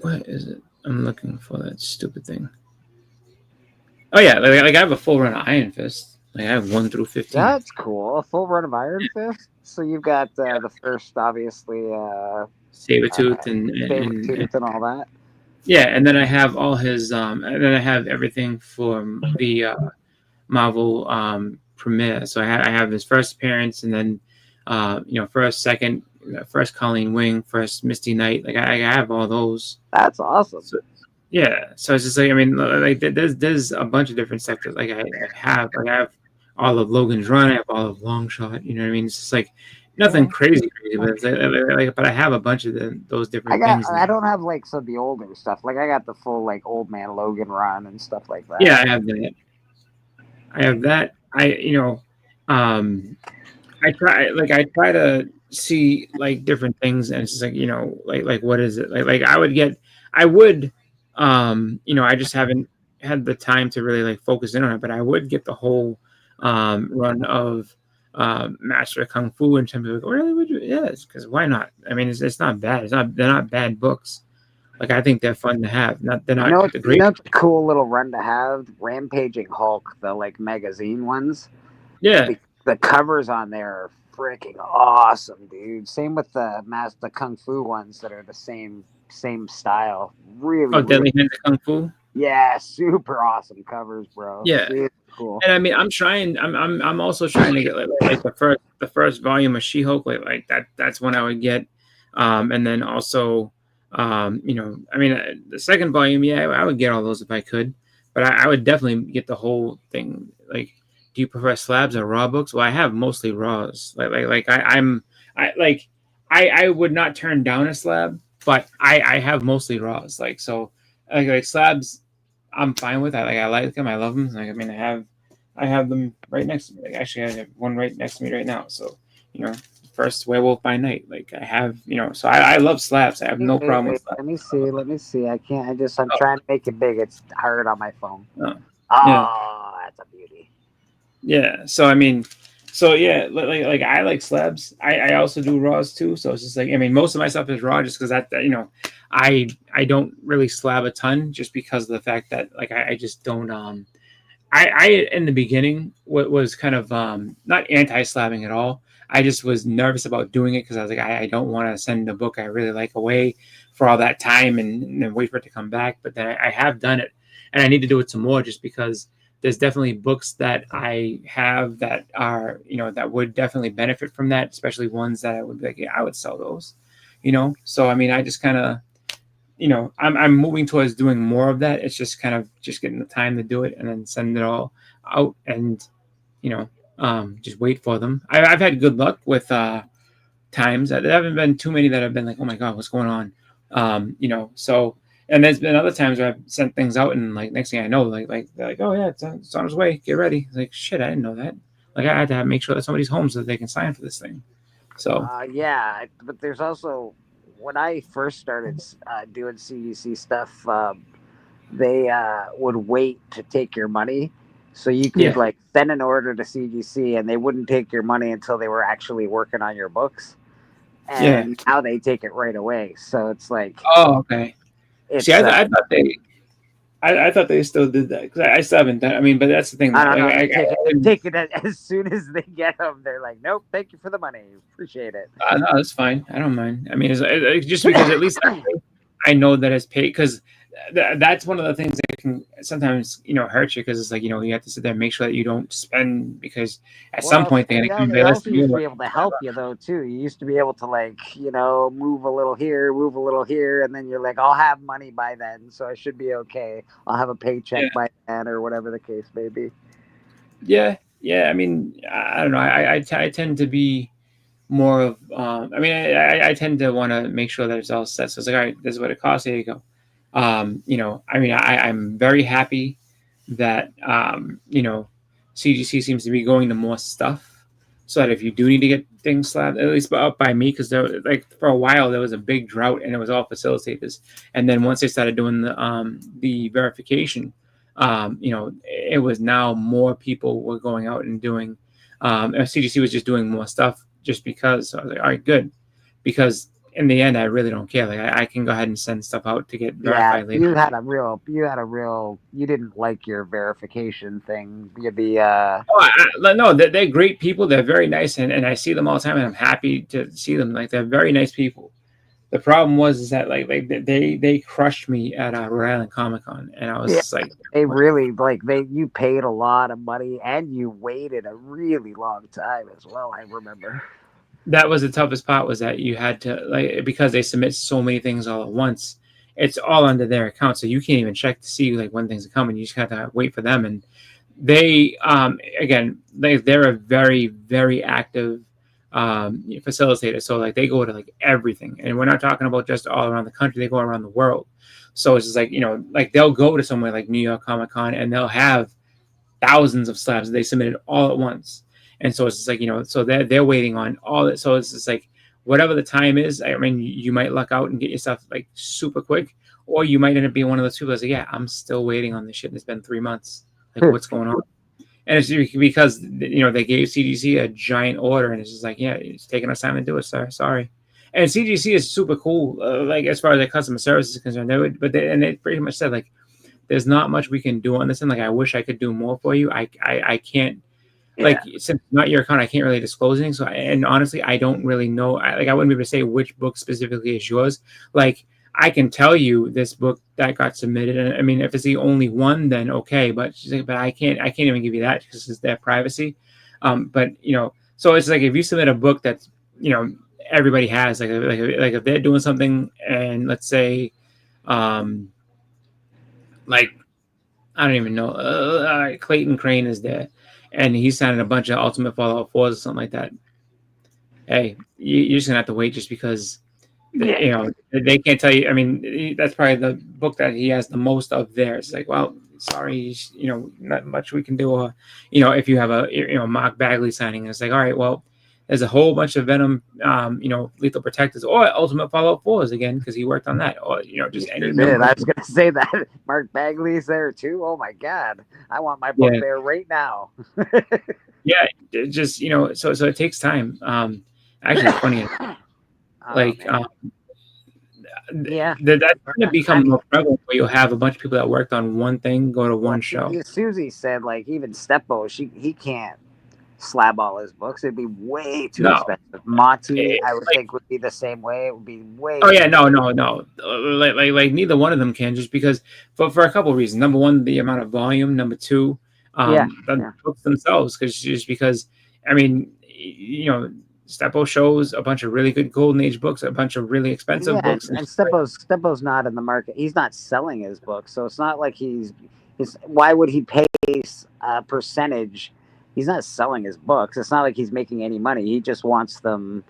What is it? I'm looking for that stupid thing. Oh yeah, like I have a full run of Iron Fist. Like I have 1 through 15. That's cool. A full run of Iron Fist. So you've got the first, obviously, Sabretooth and all that. Yeah, and then I have all his, and then I have everything from the Marvel premiere. So I have his first appearance, and then first, second, first Colleen Wing, first Misty Knight. Like I have all those. That's awesome. So, yeah, so it's just like, I mean, like there's a bunch of different sectors. Like I have all of Logan's Run, I have all of Longshot. You know what I mean? It's just like nothing crazy, but it's but I have a bunch of those different things. I don't have like some of the older stuff. Like I got the full like Old Man Logan Run and stuff like that. Yeah, I have that. I try to see like different things, and it's just like like what is it like I would I just haven't had the time to really like focus in on it, but I would get the whole run of Master of Kung Fu in terms of like, really would you? Yes, because why not? I mean, it's not bad. They're not bad books. Like I think they're fun to have. They're not the great. That's a cool little run to have. Rampaging Hulk, the like magazine ones. Yeah, the covers on there are freaking awesome, dude. Same with the Kung Fu ones that are the same style. Really. Deadly Hands of Kung Fu. Yeah, super awesome covers, bro. Yeah, super cool. And I mean, I'm also trying to get like the first volume of She-Hulk. Like that's one I would get, and then also, I mean, the second volume, yeah, I would get all those if I could, but I would definitely get the whole thing. Like, do you prefer slabs or raw books? Well, I have mostly raws. I would not turn down a slab, but I have mostly raws. Like so, like slabs, I'm fine with. I like them. I love them. Like I mean, I have them right next to me. Like, actually, I have one right next to me right now. So first Werewolf by Night. Like I have, so I love slabs. I have no problem with slabs. Let me see. I can't. I'm trying to make it big. It's hard on my phone. That's a beauty. Yeah. So I mean, yeah, like I like slabs. I also do raws too. So it's just like, I mean, most of my stuff is raw just because I don't really slab a ton just because of the fact that like I just don't I in the beginning was kind of not anti-slabbing at all. I just was nervous about doing it because I was like, I don't want to send a book I really like away for all that time and wait for it to come back. But then I have done it, and I need to do it some more just because there's definitely books that I have that are that would definitely benefit from that, especially ones that I would be like, yeah, I would sell those, So I mean, I just kind of I'm moving towards doing more of that. It's just kind of just getting the time to do it and then send it all out and just wait for them. I've had good luck with times. There haven't been too many that have been like, oh my god, what's going on? So and there's been other times where I've sent things out and like next thing I know, like they're like, oh yeah, it's on its way, get ready. Like shit, I didn't know that. Like I had to make sure that somebody's home so that they can sign for this thing. So Yeah, but there's also when I first started doing CDC stuff, they would wait to take your money. So you could Yeah. like send an order to CGC and they wouldn't take your money until they were actually working on your books. Yeah. And now they take it right away. So it's like, Oh, okay. it's See, I thought they still did that because I still haven't done. I mean, but that's the thing. I don't know. Like, They take it as soon as they get them. They're like, nope, thank you for the money. Appreciate it. no, that's fine. I don't mind. I mean, it's just because at least I know that it's paid because that's one of the things that can sometimes hurt you because it's like you have to sit there and make sure that you don't spend because at some point they're gonna come. They also used to be able to help you though too. You used to be able to like move a little here, and then you're like, I'll have money by then, so I should be okay. I'll have a paycheck by then, or whatever the case may be. Yeah. I mean, I don't know. I tend to be more of. I tend to want to make sure that it's all set. So it's like, all right, this is what it costs. Here you go. I'm very happy that CGC seems to be going to more stuff, so that if you do need to get things slabbed, at least up by me, because like for a while there was a big drought and it was all facilitators, and then once they started doing the verification, it was now more people were going out and doing. CGC was just doing more stuff just because. So I was like, all right, good, because in the end, I really don't care. Like I can go ahead and send stuff out to get verified later. You didn't like your verification thing. No, they're great people. They're very nice, and I see them all the time, and I'm happy to see them. Like they're very nice people. The problem is that like they crushed me at Rhode Island Comic Con, and I was just like, you paid a lot of money and you waited a really long time as well. I remember. That was the toughest part, was that you had to because they submit so many things all at once, it's all under their account, so you can't even check to see like when things are coming. You just have to wait for them, and they they're a very, very active facilitator. So like they go to like everything, and we're not talking about just all around the country. They go around the world. So it's just like like they'll go to somewhere like New York Comic Con and they'll have thousands of slabs they submitted all at once. And so it's just like, so they're waiting on all that. So it's just like, whatever the time is, I mean, you might luck out and get your stuff like super quick, or you might end up being one of those people that's like, yeah, I'm still waiting on this shit. And it's been 3 months. Like, what's going on? And it's because, they gave CGC a giant order, and it's just like, yeah, it's taking us time to do it, sir. Sorry. And CGC is super cool, like as far as their customer service is concerned. They pretty much said, like, there's not much we can do on this, and like, I wish I could do more for you. I can't. Like, since it's not your account, I can't really disclose anything. So, and honestly, I don't really know. I wouldn't be able to say which book specifically is yours. Like, I can tell you this book that got submitted, and I mean, if it's the only one, then okay. But she's like, but I can't even give you that because it's their privacy. But so it's like if you submit a book that's everybody has like if they're doing something, and let's say, like, I don't even know, Clayton Crane is there, and he's signing a bunch of Ultimate Fallout 4s or something like that. Hey, you're just gonna have to wait, just because they can't tell you. I mean, that's probably the book that he has the most of there. It's like, well, sorry, not much we can do. Or, if you have a Mark Bagley signing, and it's like, all right, well, there's a whole bunch of Venom, Lethal Protectors, or Ultimate Fallout 4s again, because he worked on that, or just any. I was gonna say that Mark Bagley's there too. Oh my God, I want my book there right now. Yeah, just so it takes time. Actually, it's funny. Like, that's going to become more prevalent, where you'll have a bunch of people that worked on one thing go to one show. Susie said, like, even Steppo, he can't slab all his books. It'd be way too expensive. Monty, I would think, would be the same way. It would be way. Oh yeah, no. Like neither one of them can, just because for a couple of reasons. Number one, the amount of volume. Number two, the books themselves, because I mean, Steppo shows a bunch of really good Golden Age books, a bunch of really expensive books. And Steppo's not in the market. He's not selling his books, so it's not like why would he pay a percentage? He's not selling his books. It's not like he's making any money. He just wants them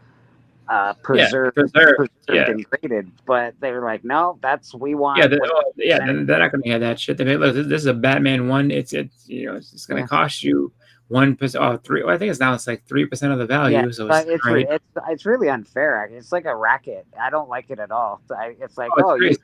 preserved, preserved. Yeah. and graded. But they were like, no, we want. Yeah, they're not going to have that shit. They may, look, this is a Batman one. It's it's going to cost you 1% or 3. Well, I think it's like 3% of the value. Yeah, So but it's right. it's really unfair. It's like a racket. I don't like it at all. It's like, Oh, it's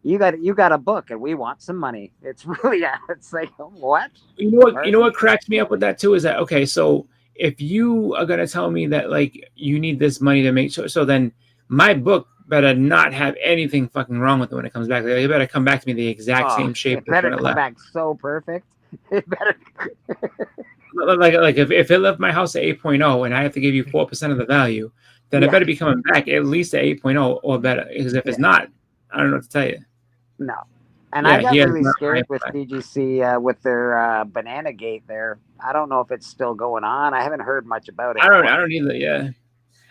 you got a book and we want some money. It's really it's like, what? You know what cracks me up with that too is that, okay, so if you are going to tell me that like you need this money to make sure, so then my book better not have anything fucking wrong with it when it comes back. Like, it better come back to me the exact same shape. It better come back so perfect. It better. like if it left my house at 8.0 and I have to give you 4% of the value, then it better be coming back at least at 8.0 or better. Because if it's not, I don't know what to tell you. No. And I got really scared with CGC with their Banana Gate there. I don't know if it's still going on. I haven't heard much about it. I don't either. Yeah,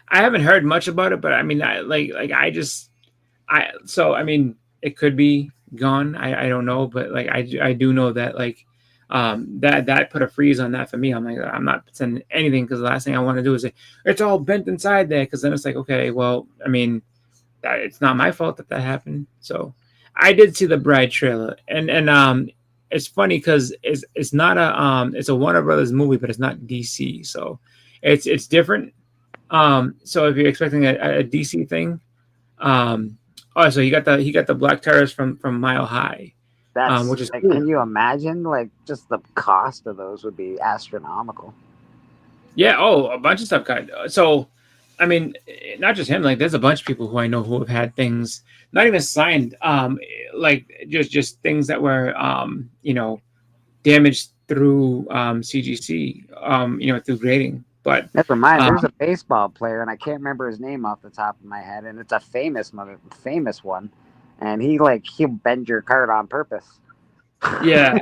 I haven't heard much about it, but I mean, I mean, it could be gone. I don't know, but like I do know that like that put a freeze on that for me. I'm like, I'm not sending anything because the last thing I want to do is say it's all bent inside there, because then it's like, okay, well, I mean, it's not my fault that happened. So I did see the Bride trailer, and it's funny because it's not it's a Warner Brothers movie, but it's not DC, so it's different. So if you're expecting a DC thing, so he got the Black Terrors from Mile High, which is like, cool. Can you imagine like just the cost of those would be astronomical? Yeah. Oh, a bunch of stuff got so. I mean, not just him. Like, there's a bunch of people who I know who have had things not even signed, like just things that were, damaged through CGC, through grading. But never mind. There's a baseball player, and I can't remember his name off the top of my head, and it's a famous one, and he'll bend your card on purpose. Yeah,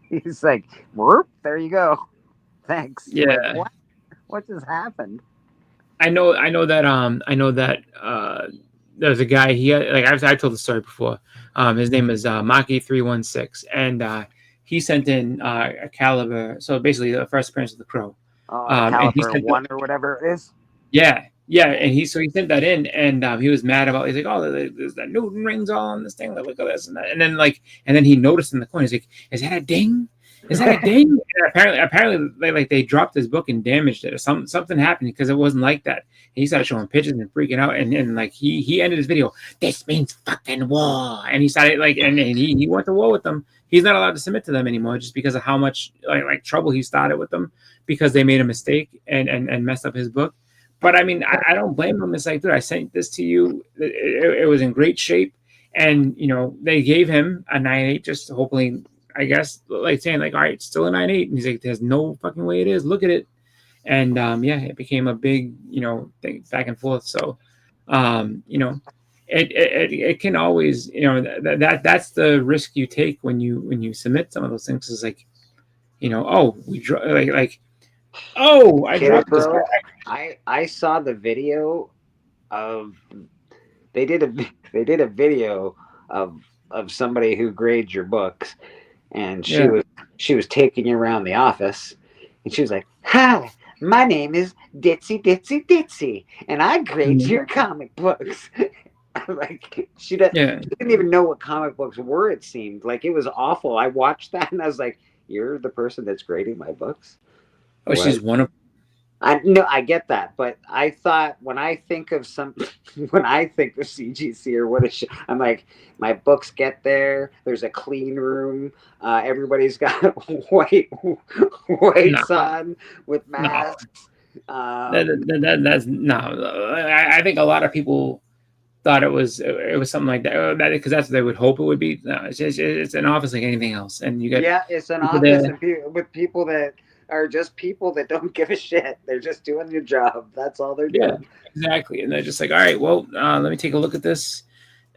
he's like, whoop, there you go, thanks. Yeah, like, what just happened? I know that there's a guy, I told the story before. His name is Maki316, and he sent in a Caliber, so basically the first appearance of the Crow. Caliber 1 or whatever it is. Yeah, and he sent that in, and he was mad about. He's like, "Oh, there's that Newton rings all on this thing. Like, look at this and that." And then he noticed in the corner, he's like, "Is that a ding? Is that a ding?" And apparently, they dropped his book and damaged it, or something happened because it wasn't like that. And he started showing pictures and freaking out, and like he ended his video. This means fucking war, and he started and he went to war with them. He's not allowed to submit to them anymore just because of how much like trouble he started with them because they made a mistake and messed up his book. But I mean, I don't blame him. It's like, dude, I sent this to you. It was in great shape, and they gave him a 9.8 just to hopefully. I guess like saying like, all right, it's still a 9.8, and he's like, there's no fucking way it is. Look at it, and it became a big thing back and forth. So, it can always that's the risk you take when you submit some of those things. Is like, oh, I dropped this. I saw the video of they did a video of somebody who grades your books. And she was taking you around the office, and she was like, "Hi, my name is Ditzy, and I grade your comic books." Like she didn't even know what comic books were. It seemed like it was awful. I watched that, and I was like, "You're the person that's grading my books." Oh, what? She's one of. I get that, but I thought when I think of CGC or what I'm like, my books get there. There's a clean room. Everybody's got whites on with masks. That's no. I think a lot of people thought it was something like that because that's what they would hope it would be. No, it's an office like anything else, and you got it's an office with people that are just people that don't give a shit. They're just doing their job. That's all they're doing. Yeah, exactly. And they're just like, all right, well, let me take a look at this.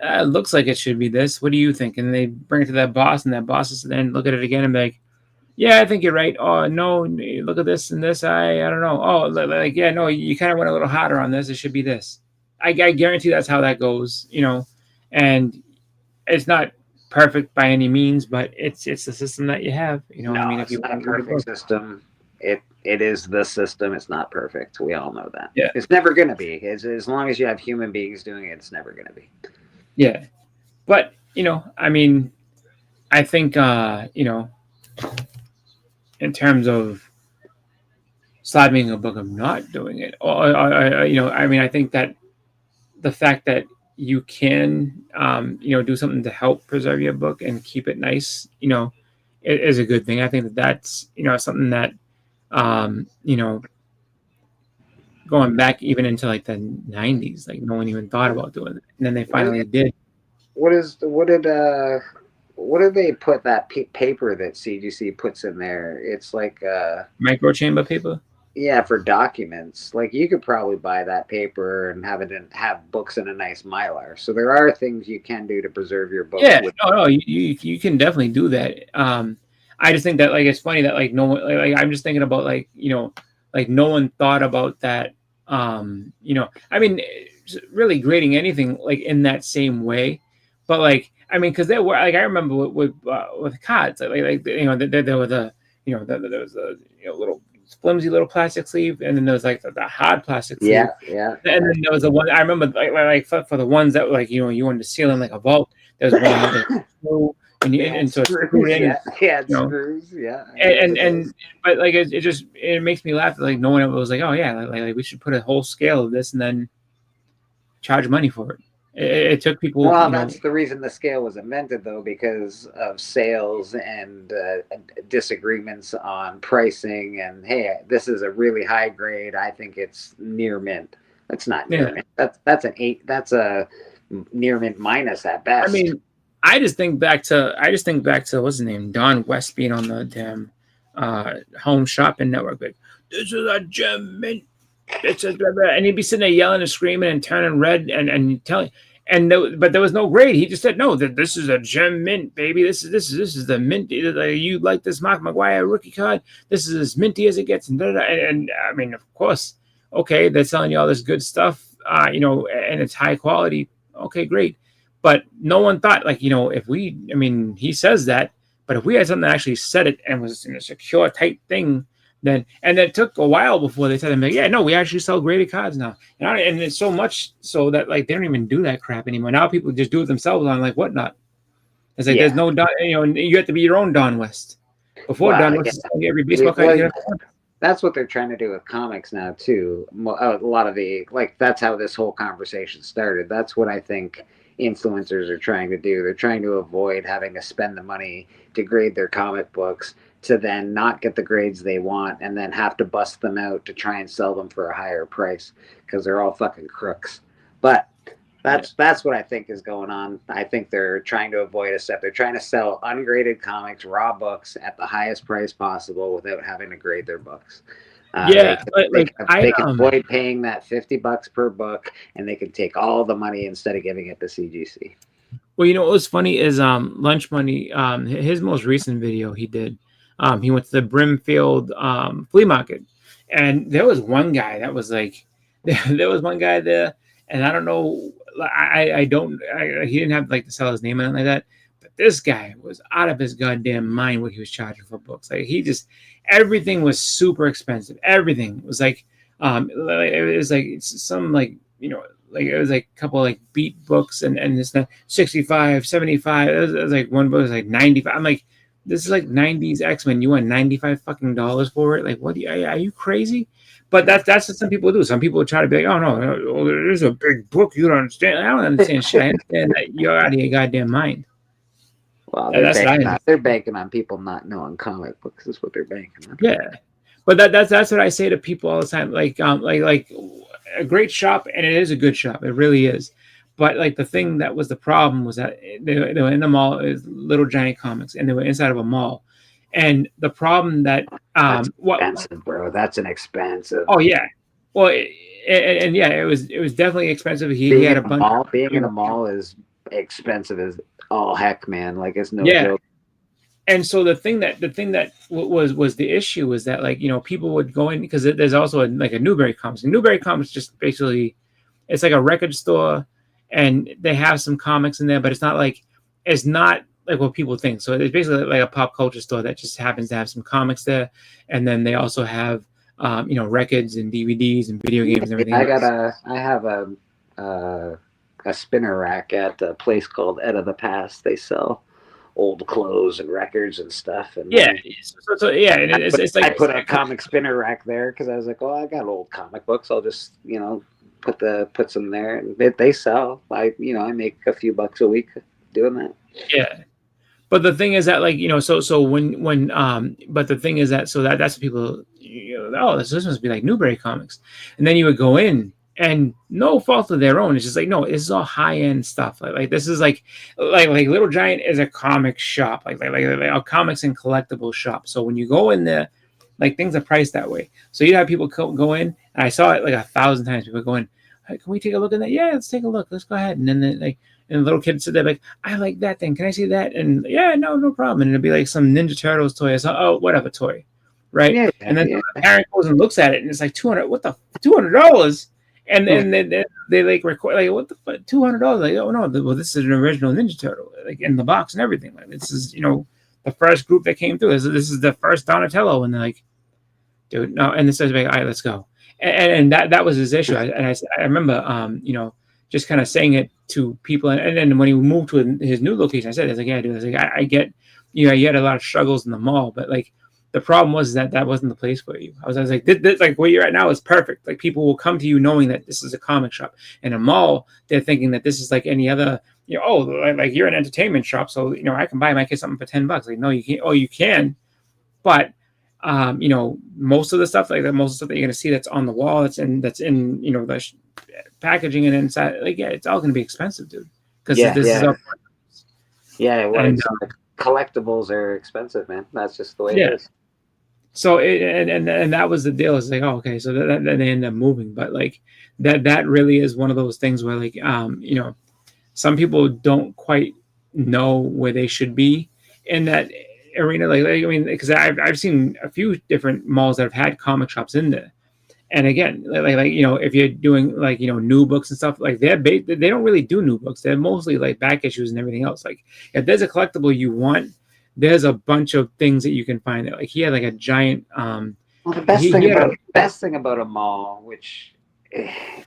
It looks like it should be this. What do you think? And they bring it to that boss, and that boss is then look at it again and be like, yeah, I think you're right. Oh, no, look at this and this. I don't know. Oh, yeah, no, you kind of went a little harder on this. It should be this. I guarantee that's how that goes, and it's not perfect by any means, but it's the system that you have. I mean, if you want a perfect system. It is the system. It's not perfect. We all know that. Yeah. It's never going to be. As long as you have human beings doing it, it's never going to be. Yeah. But, I mean, I think, in terms of slapping a book of not doing it, I mean, I think that the fact that you can, do something to help preserve your book and keep it nice, is a good thing. I think that that's, something that, going back even into like the 90s, like no one even thought about doing it. And then they finally did. What did they put that paper that CGC puts in there? It's like micro chamber paper. Yeah, for documents. Like you could probably buy that paper and have books in a nice mylar. So there are things you can do to preserve your book. Yeah, no, you can definitely do that. I just think that like it's funny that like no one like I'm just thinking about like like no one thought about that. I mean, really grading anything like in that same way, but like I mean, because there were like I remember with cards there were the there was a little flimsy little plastic sleeve, and then there was like the hard plastic sleeve. Yeah. And then there was the one I remember like for the ones that like you wanted to seal in like a vault. There was one that and so screw in. Screws. Yeah. And but like it makes me laugh that like no one ever was like, oh yeah, like we should put a whole scale of this and then charge money for it. It took people. Well, that's the reason the scale was invented, though, because of sales and disagreements on pricing. And hey, this is a really high grade. I think it's near mint. That's not near mint. That's an 8. That's a near mint minus at best. I mean, I just think back to what's his name, Don West being on the damn Home Shopping Network. Like, this is a gem mint. And he'd be sitting there yelling and screaming and turning red and telling, but there was no grade. He just said, "No, this is a gem mint, baby. This is the mint. You like this Mark McGuire rookie card? This is as minty as it gets." And I mean, of course, okay, they're selling you all this good stuff, and it's high quality. Okay, great, but no one thought like he says that, but if we had something that actually said it and was in a secure, tight thing. And it took a while before they said, like, yeah, no, we actually sell graded cards now. And it's so much so that like they don't even do that crap anymore. Now people just do it themselves on like whatnot. It's like there's no you have to be your own Don West. Before Don West, every baseball card. That's what they're trying to do with comics now too. A lot of that's how this whole conversation started. That's what I think influencers are trying to do. They're trying to avoid having to spend the money to grade their comic books, to then not get the grades they want and then have to bust them out to try and sell them for a higher price because they're all fucking crooks. But that's what I think is going on. I think they're trying to avoid a step. They're trying to sell ungraded comics, raw books at the highest price possible without having to grade their books. They can avoid paying that $50 per book, and they can take all the money instead of giving it to CGC. Well, what was funny is Lunch Money, his most recent video he did, he went to the Brimfield flea market, and there was one guy that was like, there was one guy there, and I don't know, he didn't have like to sell his name or anything like that, but this guy was out of his goddamn mind what he was charging for books. Like everything was super expensive. Everything was like, it was like some like it was like a couple like beat books and it's not 65, 75. It was like one book was like 95. I'm like, this is like 90s X-Men. You want $95 fucking for it? Like, what? Are you crazy? But that's what some people do. Some people try to be like, oh no, there's a big book. You don't understand. I don't understand shit. I understand that you're out of your goddamn mind. Well, they're banking on people not knowing comic books. Is what they're banking on. Yeah, but that's what I say to people all the time. Like a great shop, and it is a good shop. It really is. But like the thing that was the problem was that they were in the mall, Little Giant Comics, and they were inside of a mall. And the problem that that's expensive, bro. That's an expensive. Oh yeah, well, it was definitely expensive. He had a bunch. Being in a mall is expensive as all heck, man. Like it's no joke. And so the thing that was the issue was that like people would go in because there's also a Newberry Comics. And Newberry Comics just basically it's like a record store. And they have some comics in there, but it's not like what people think. So it's basically like a pop culture store that just happens to have some comics there, and then they also have records and DVDs and video games and everything else. I have a spinner rack at a place called Ed of the Past. They sell old clothes and records and stuff. And Yeah, so yeah, and it's like I put a comic spinner rack there because I was like, oh, I got old comic books. I'll just put some there, and they sell. I make a few bucks a week doing that. Yeah. But the thing is that, like, so when but the thing is that, so that's what people, oh, this must be like Newbury Comics, and then you would go in, and no fault of their own, it's just like, no, this is all high end stuff. Like this is like Little Giant is a comic shop, like a comics and collectible shop. So when you go in there, like, things are priced that way. So you'd have people go in, and I saw it like 1,000 times. People go in, hey, can we take a look at that? Yeah, let's take a look. Let's go ahead. And then and the little kids sit there like, I like that thing. Can I see that? And yeah, no problem. And it'll be like some Ninja Turtles toy. Or some, whatever toy, right? Yeah, and then the parent goes and looks at it, and it's like $200. What the $200? And then they like record, like, what the fuck, $200? Like, oh no, well, this is an original Ninja Turtle, like, in the box and everything. Like, this is the first group that came through. This is the first Donatello, and they're like, dude, no. And this is like, all right, let's go. And that was his issue. I remember, just kind of saying it to people. And then when he moved to his new location, I said, it's like, yeah, dude, I was like, I get, you had a lot of struggles in the mall, but like, the problem was that wasn't the place for you. I was like, this, like, where you're at now is perfect. Like, people will come to you knowing that this is a comic shop. In a mall, they're thinking that this is like any other, like you're an entertainment shop, so I can buy my kid something for $10. Like, no, you can't. Oh, you can, but most of the stuff, like most of the stuff that you're gonna see that's on the wall, that's in the packaging and inside, like, yeah, it's all gonna be expensive, dude. Because this is all. Yeah, well, collectibles are expensive, man. That's just the way it is. So and that was the deal. It's like, oh, okay, so that they end up moving, but like that really is one of those things where, like, some people don't quite know where they should be in that arena. Like I mean, because I've seen a few different malls that have had comic shops in there, and again, like if you're doing like new books and stuff, like they don't really do new books. They're mostly like back issues and everything else. Like, if there's a collectible you want, there's a bunch of things that you can find. Like, he had like a giant. Well, the best thing about a mall, which it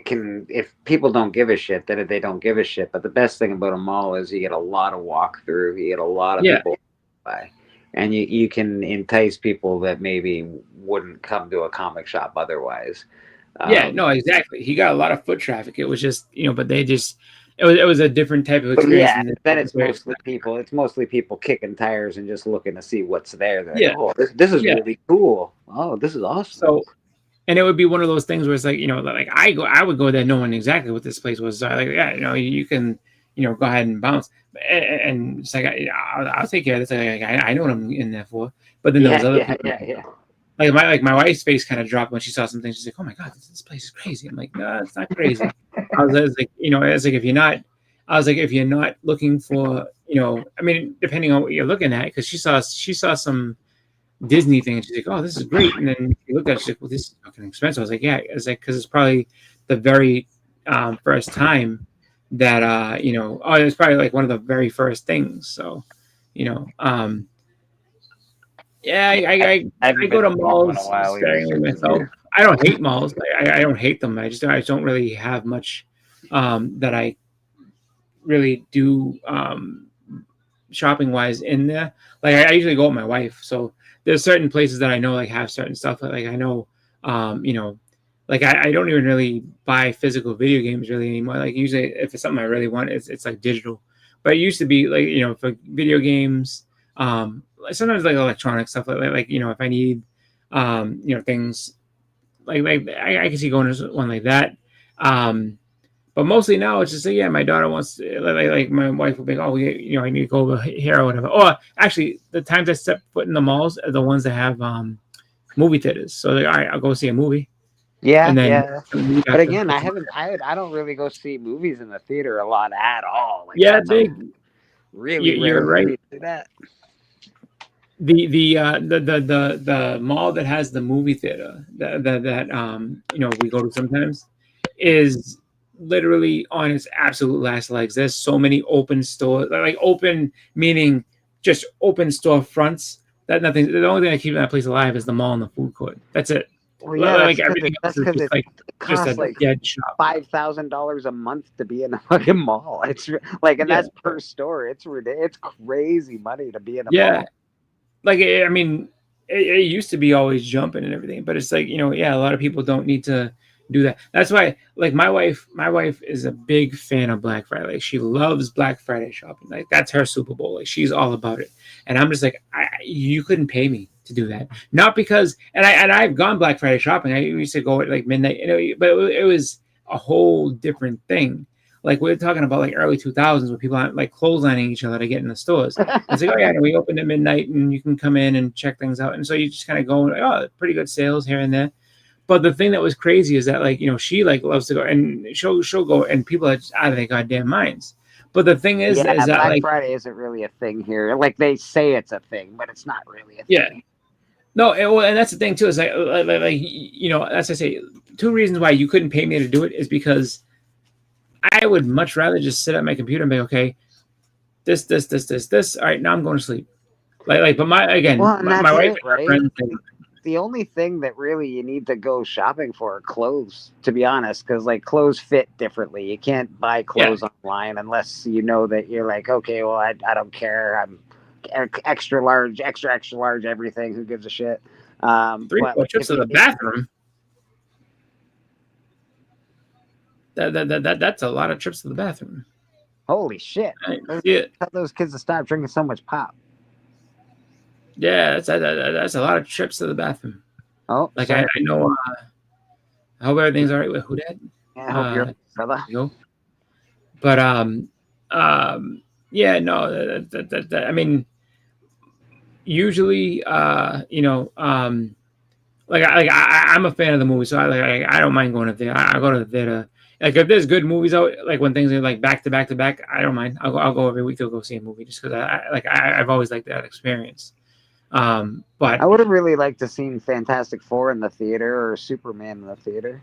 can, if people don't give a shit, then they don't give a shit. But the best thing about a mall is you get a lot of walkthrough. You get a lot of people by, and you can entice people that maybe wouldn't come to a comic shop otherwise. Yeah, no, exactly. He got a lot of foot traffic. It was just, but they just, it was a different type of experience. Yeah, then it's mostly people kicking tires and just looking to see what's there. They're like, oh, this is really cool. Oh, this is awesome. So, and it would be one of those things where it's like, like I would go there knowing exactly what this place was. So like, yeah, you can, go ahead and bounce. And it's like, I'll take care of this. Like, I know what I'm in there for. But then there was other people. Like my wife's face kind of dropped when she saw some things. She's like, "Oh my god, this place is crazy." I'm like, "No, it's not crazy." I was like, it's like, if you're not looking for, I mean, depending on what you're looking at, because she saw some Disney thing, and she's like, "Oh, this is great." And then she looked at it, she's like, "Well, this is fucking expensive." I was like, "Yeah," it's like, because it's probably the very first time that it's probably like one of the very first things. So, yeah, I go to malls sparingly myself. I don't hate malls. I don't hate them. I don't really have much that I really do shopping wise in there. Like, I usually go with my wife. So there's certain places that I know like have certain stuff. Like I know, like I don't even really buy physical video games really anymore. Like, usually if it's something I really want, it's like digital. But it used to be like, for video games, sometimes like electronic stuff, like if I need things like I can see going to one like that, but mostly now it's just like, yeah, my daughter wants to, like my wife will be like, oh, I need to go over here or whatever. Or actually, the times I step foot in the malls are the ones that have movie theaters. So like, all right, I'll go see a movie. Yeah, and then but again, I don't really go see movies in the theater a lot at all. Like, yeah, really, you're right. Do that. The mall that has the movie theater that we go to sometimes is literally on its absolute last legs. There's so many open stores, like open meaning just open store fronts. That nothing. The only thing that keeps that place alive is the mall and the food court. That's it. Well, yeah, Like everything else that's is because just like it just costs a like dead shop. $5,000 a month to be in a fucking mall. It's like, and Yeah. that's per store. It's ridiculous. It's crazy money to be in a Yeah, mall. like I mean, it used to be always jumping and everything, but it's like a lot of people don't need to do that. That's why, like my wife is a big fan of Black Friday. Like, she loves Black Friday shopping. Like that's her Super Bowl. Like she's all about it. And I'm just like, you couldn't pay me to do that. Not because, and I've gone Black Friday shopping. I used to go at like midnight, but it was a whole different thing. Like we're talking about like early 2000s where people aren't like clotheslining each other to get in the stores. It's like, oh yeah, we open at midnight and you can come in and check things out. And so you just kind of go, like, oh, pretty good sales here and there. But the thing that was crazy is that like, she like loves to go and she'll go and people are just out of their goddamn minds. But the thing is that Black like Friday isn't really a thing here. Like they say it's a thing, but it's not really a thing. Yeah. No, and that's the thing too. Is like as I say, two reasons why you couldn't pay me to do it is because I would much rather just sit at my computer and be okay. This. All right, now I'm going to sleep. But my wife, right? friends, The only thing that really you need to go shopping for are clothes, to be honest, because like clothes fit differently. You can't buy clothes online unless you know that you're like, okay, well, I don't care. I'm extra large, extra large, everything. Who gives a shit? 3-4 trips to the bathroom. That's a lot of trips to the bathroom. Holy shit! Tell those kids to stop drinking so much pop. Yeah, that's a lot of trips to the bathroom. Oh, like I know. I hope everything's all right with who that. Yeah, I hope you're brother. But yeah, no, that I mean, usually, I'm a fan of the movie, so I don't mind going to the theater. I go to the theater. Like if there's good movies out, like when things are like back to back to back, I don't mind. I'll go every week to go see a movie just because I've always liked that experience. But I would have really liked to seen Fantastic Four in the theater or Superman in the theater.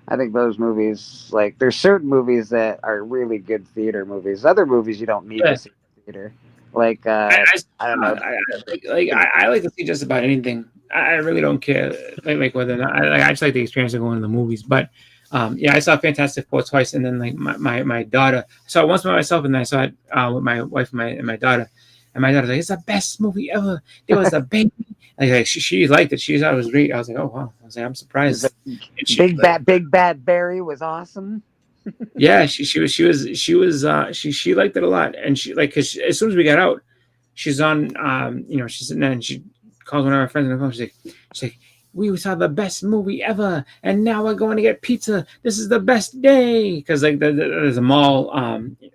I think those movies, like there's certain movies that are really good theater movies. Other movies you don't need to see in the theater. Like I don't know. I like to see just about anything. I really don't care like whether or not I just like the experience of going to the movies. But I saw Fantastic Four twice, and then like my daughter. I saw it once by myself, and then I saw it with my wife and my daughter. And my daughter's like, "It's the best movie ever." There was a baby. Like she liked it. She thought it was great. I was like, "Oh wow!" I was like, "I'm surprised." Big Bad Barry was awesome. Yeah, she liked it a lot, and she like because as soon as we got out, she's on she's sitting there and she calls one of our friends on the phone. She's like, we saw the best movie ever, and now we're going to get pizza. This is the best day because like there's a mall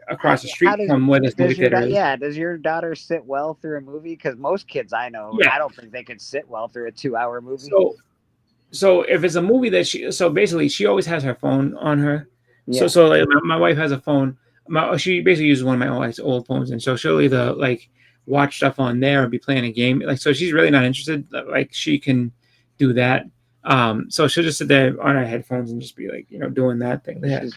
across the street from where this movie theater is. Yeah, does your daughter sit well through a movie? Because most kids I know, I don't think they could sit well through a 2-hour movie. So if it's a movie that basically she always has her phone on her. Yeah. So like my wife has a phone. She basically uses one of my wife's old phones, and so she'll either like watch stuff on there or be playing a game. Like so, she's really not interested. Like she can do that. So she'll just sit there on her headphones and just be like doing that thing there.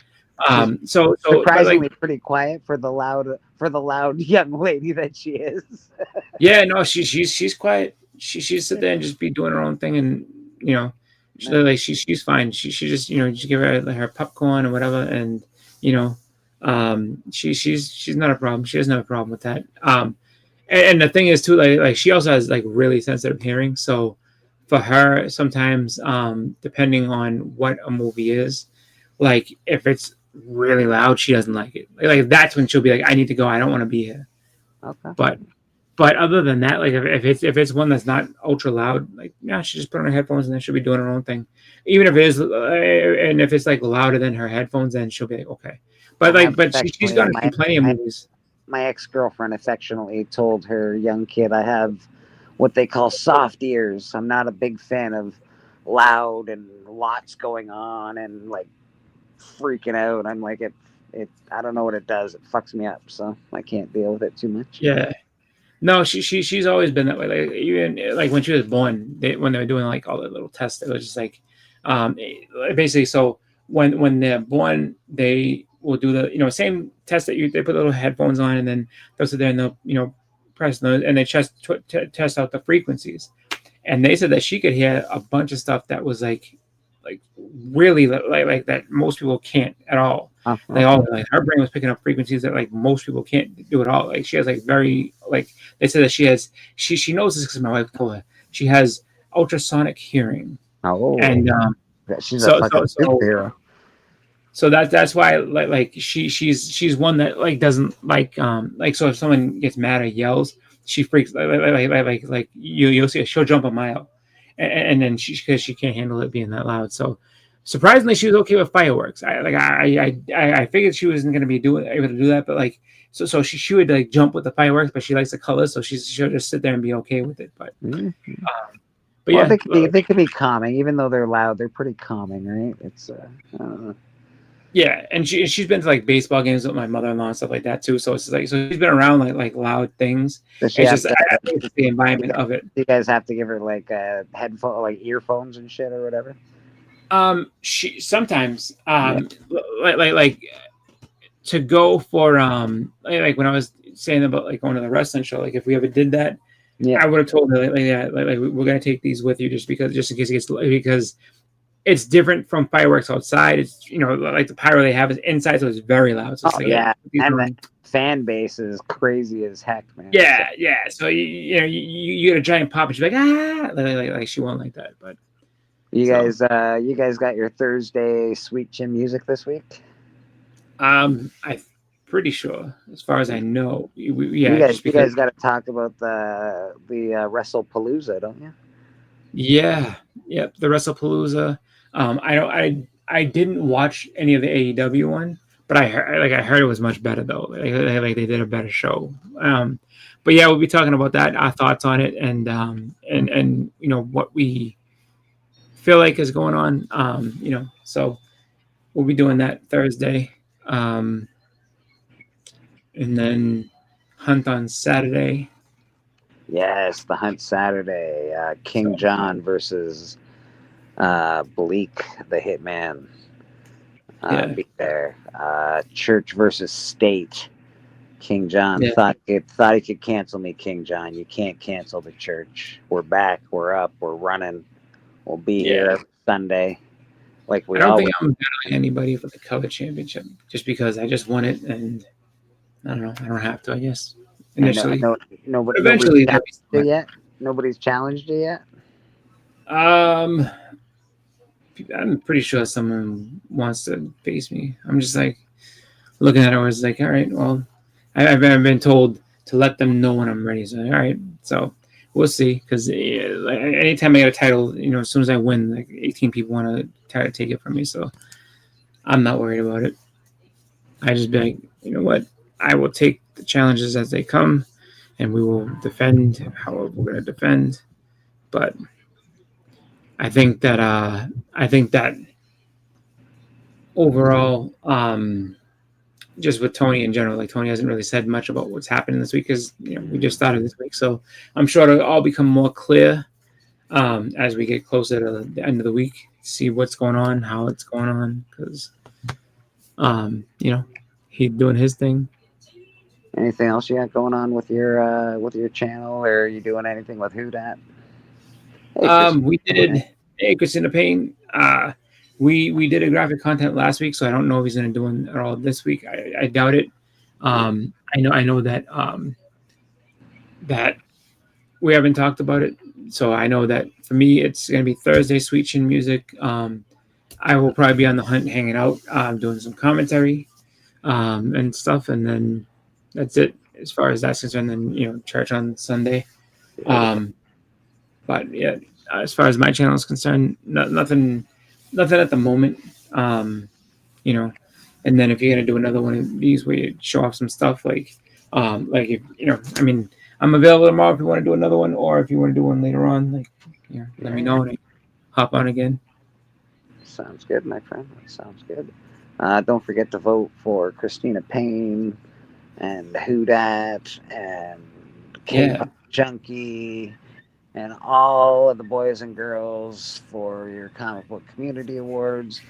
So surprisingly pretty quiet for the loud young lady that she is. Yeah, no, she's quiet. She sit there and just be doing her own thing, and she's fine. She just just give her popcorn or whatever, and she's not a problem. She doesn't have a problem with that. And the thing is too, like she also has like really sensitive hearing, so for her sometimes, depending on what a movie is, like if it's really loud, she doesn't like it. Like that's when she'll be like, I need to go. I don't want to be here. Okay. But other than that, like if it's one that's not ultra loud, like she just put on her headphones and then she'll be doing her own thing. Even if it is, and if it's like louder than her headphones, then she'll be like, okay. But she's gone to plenty of movies. My ex-girlfriend affectionately told her young kid, I have what they call soft ears. I'm not a big fan of loud and lots going on and like freaking out. I'm like, I don't know what it does. It fucks me up, so I can't deal with it too much. Yeah. No, she's always been that way. Like even like when she was born, when they were doing like all the little tests, it was just like basically. So when they're born, they will do the same test that they put little headphones on, and then they'll sit there and they'll press those, and they test out the frequencies. And they said that she could hear a bunch of stuff that was like really like that most people can't at all. Like her brain was picking up frequencies that like most people can't do at all. Like she has like very like they said that she knows this because my wife told her she has ultrasonic hearing. And she's a fucking superhero. So that's why like she's one that like doesn't like so if someone gets mad or yells, she freaks like you'll see she'll jump a mile, and then because she can't handle it being that loud. So surprisingly, she was okay with fireworks. I figured she wasn't going to be able to do that, but like so she would like jump with the fireworks, but she likes the colors, so she'll just sit there and be okay with it. But but yeah, they can be calming, even though they're loud. They're pretty calming, right? It's I don't know. Yeah, and she's been to like baseball games with my mother-in-law and stuff like that too. So it's like she's been around like loud things. It's just I think it's the environment of it. You guys have to give her like headphone, like earphones and shit or whatever. She sometimes like to go for like when I was saying about like going to the wrestling show, like if we ever did that, I would have told her like we're gonna take these with you just in case it gets because it's different from fireworks outside. It's like the pyro they have is inside, so it's very loud. So it's and the fan base is crazy as heck, man. Yeah, yeah. So you get a giant pop, and she's like like she won't like that. But you guys got your Thursday Sweet Chin music this week? I'm pretty sure, as far as I know. You guys got to talk about the WrestlePalooza, don't you? Yeah, yep. The WrestlePalooza. I didn't watch any of the AEW one, but I heard it was much better though. Like they did a better show. But yeah, we'll be talking about that, our thoughts on it, and what we feel like is going on. So we'll be doing that Thursday, and then Hunt on Saturday. Yes, the Hunt Saturday. King John versus Bleak the Hitman. Be there. Church versus State. King John thought he could cancel me. King John, you can't cancel the church. We're back. We're up. We're running. We'll be here every Sunday. Like we. I don't think I'm battling anybody for the Cover Championship just because I just won it, and I don't know. I don't have to. I guess initially. Nobody's challenged it yet. Nobody's challenged it yet. I'm pretty sure someone wants to face me. I'm just like looking at it. I was like, all right, well, I've been told to let them know when I'm ready. So all right, so we'll see. Because anytime I get a title, as soon as I win, like 18 people want to try to take it from me. So I'm not worried about it. I just be like, you know what? I will take the challenges as they come, and we will defend however we're going to defend. But I think that overall, just with Tony in general, like Tony hasn't really said much about what's happening this week because we just started this week. So I'm sure it'll all become more clear as we get closer to the end of the week. See what's going on, how it's going on, because he's doing his thing. Anything else you got going on with your channel, or are you doing anything with Who Dat? We did. Hey, Christina Payne. We did a graphic content last week, so I don't know if he's going to do it at all this week. I doubt it. I know that that we haven't talked about it, so I know that for me it's going to be Thursday Sweet Chin music. I will probably be on the Hunt hanging out, doing some commentary and stuff, and then that's it as far as that's concerned. Then church on Sunday. But yeah, as far as my channel is concerned, nothing at the moment. And then if you're gonna do another one of these where you show off some stuff, like if I'm available tomorrow if you want to do another one, or if you want to do one later on, let me know and I hop on again. Sounds good, my friend. Sounds good. Don't forget to vote for Christina Payne and Who Dat and K-Pop Junkie and all of the boys and girls for your comic book community awards.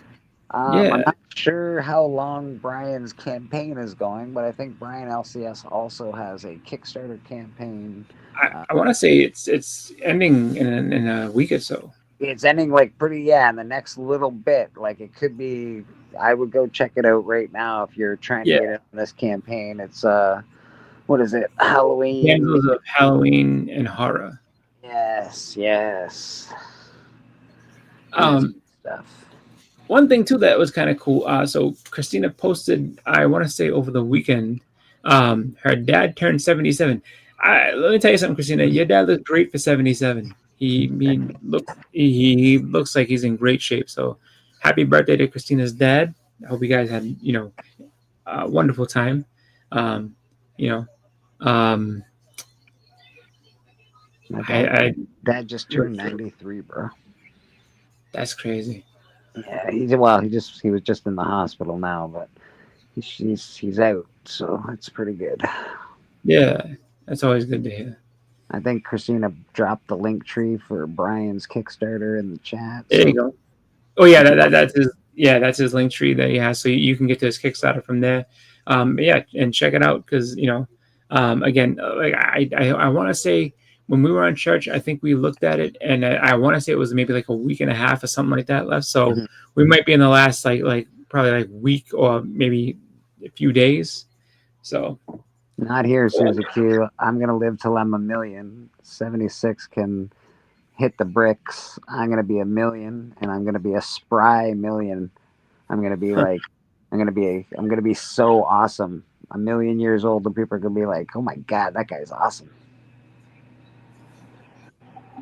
I'm Yeah, not sure how long Brian's campaign is going, but I think Brian LCS also has a Kickstarter campaign. I want to say it's ending in a week or so. It's ending like pretty in the next little bit. Like it could be. I would go check it out right now if you're trying to Yeah, get in on this campaign. It's what is it? Halloween. Candles of Halloween and Horror. Yes, yes. That's Um, good stuff. One thing too that was kind of cool. So Christina posted, I want to say over the weekend, her dad turned 77. Let me tell you something, Christina. Your dad looks great for 77. He looks like he's in great shape. So happy birthday to Christina's dad. I hope you guys had a wonderful time. Um, you know, um, My I dad just turned 93, bro. that's crazy. Yeah, he was just in the hospital now, but he's out, so it's pretty good. Yeah, that's always good to hear. I think Christina dropped the link tree for Brian's Kickstarter in the chat. There So you go. Oh yeah, that's his link tree that he has, so you can get to his Kickstarter from there. Yeah, and check it out because again, like I want to say when we were on church, I think we looked at it, and I want to say it was maybe like a week and a half or something like that left. So we might be in the last like probably like week or maybe a few days. So not here, Susie Q. I'm gonna live till I'm a million. 76 can hit the bricks. I'm gonna be a million, and I'm gonna be a spry million. I'm gonna be like, I'm gonna be so awesome. A million years old, and people are gonna be like, "Oh my god, that guy's awesome."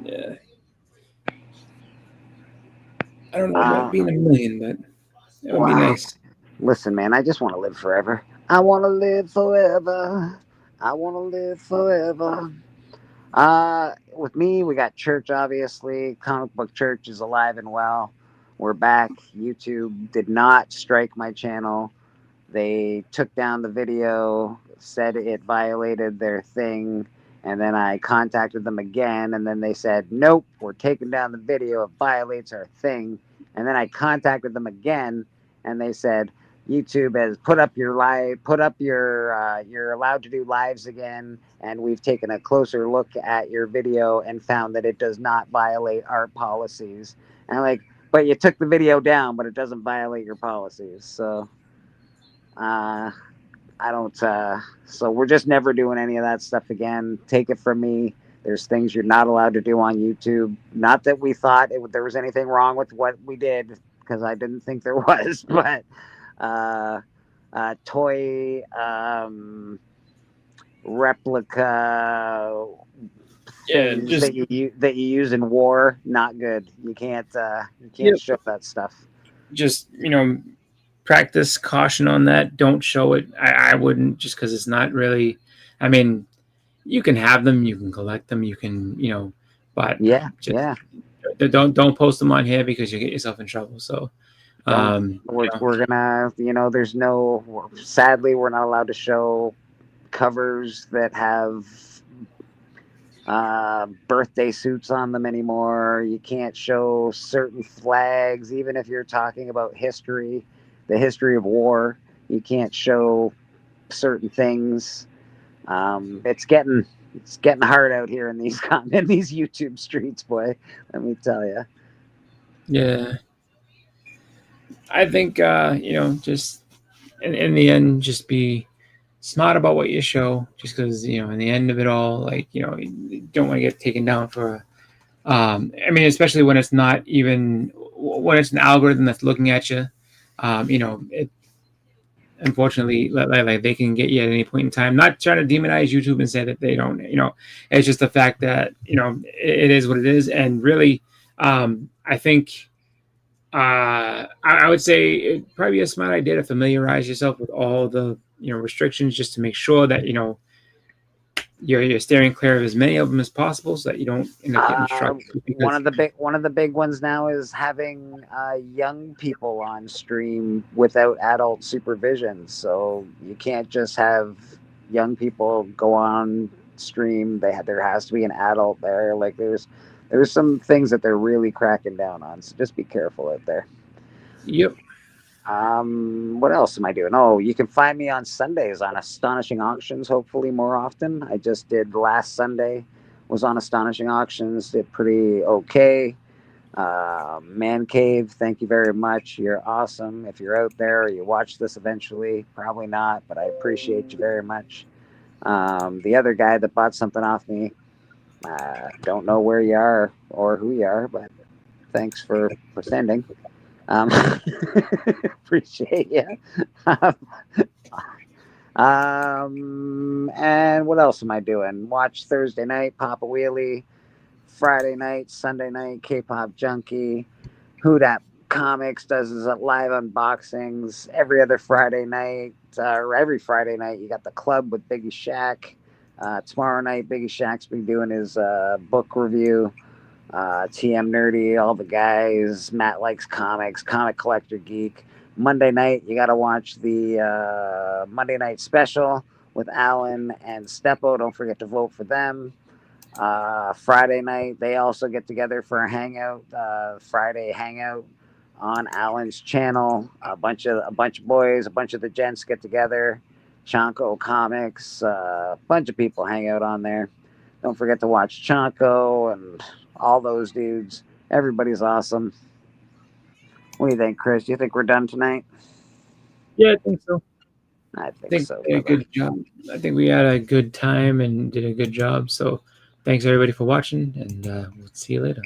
yeah, I don't know about being a million, but it would be Wow. nice. Listen, man, I just want to live forever. I want to live forever. I want to live forever. With me, we got church, obviously. Comic Book Church is alive and well. We're back. YouTube did not strike my channel. They took down the video, said it violated their thing, and then I contacted them again, and then they said, nope, we're taking down the video. It violates our thing. And then I contacted them again, and they said, YouTube has put up your you're allowed to do lives again, and we've taken a closer look at your video and found that it does not violate our policies. And I'm like, but you took the video down, but it doesn't violate your policies. So I don't. So we're just never doing any of that stuff again. Take it from me. There's things you're not allowed to do on YouTube. Not that we thought there was anything wrong with what we did, because I didn't think there was. But toy replica things that you use in war, not good. You can't show that stuff. Just practice caution on that. Don't show it. I wouldn't, just because it's not really. I mean, you can have them, you can collect them, you can but don't post them on here because you get yourself in trouble. So we're gonna there's no, sadly we're not allowed to show covers that have birthday suits on them anymore. You can't show certain flags, even if you're talking about history, the history of war. You can't show certain things. It's getting hard out here in these YouTube streets, boy. Let me tell you. Yeah, I think just in the end, just be smart about what you show. Just because in the end of it all, like you don't want to get taken down for. I mean, especially when it's not even when it's an algorithm that's looking at you. It unfortunately like they can get you at any point in time. Not trying to demonize YouTube and say that they don't. It's just the fact that it is what it is, and really, I think. I would say it'd probably be a smart idea to familiarize yourself with all the restrictions, just to make sure that you're steering clear of as many of them as possible, so that you don't end up getting struck. One of the big ones now is having young people on stream without adult supervision. So you can't just have young people go on stream. There has to be an adult there. Like there's some things that they're really cracking down on. So just be careful out there. Yep. What else am I doing? Oh, you can find me on Sundays on Astonishing Auctions, hopefully more often. I just did last Sunday, was on Astonishing Auctions, did pretty okay. Man Cave, thank you very much. You're awesome. If you're out there or you watch this eventually, probably not, but I appreciate you very much. The other guy that bought something off me, don't know where you are or who you are, but thanks for sending. Appreciate you. And what else am I doing? Watch Thursday night, Papa Wheelie. Friday night, Sunday night, K-Pop Junkie. Who Dat Comics does his live unboxings every other Friday night. Every Friday night, you got the club with Biggie Shack. Tomorrow night, Biggie Shack's been doing his book review. TM Nerdy, all the guys. Matt likes comics, Comic Collector Geek. Monday night, you got to watch the Monday night special with Alan and Steppo. Don't forget to vote for them. Friday night, they also get together for a hangout. Friday hangout on Alan's channel. A bunch of boys, a bunch of the gents get together. Chonko Comics, a bunch of people hang out on there. Don't forget to watch Chonko and all those dudes. Everybody's awesome. What do you think, Chris? Do you think we're done tonight? Yeah, I think so. I think so. We did a good job. I think we had a good time and did a good job. So thanks everybody for watching, and we'll see you later.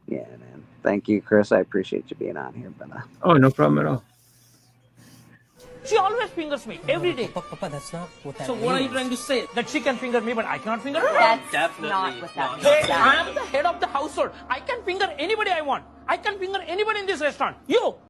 Yeah, man. Thank you, Chris. I appreciate you being on here, brother. Oh, no problem at all. She always fingers me every day. Papa, that's not what that means. So what are you trying to say? That she can finger me, but I cannot finger her? That's definitely not what that means. Hey, I am the head of the household. I can finger anybody I want. I can finger anybody in this restaurant. You!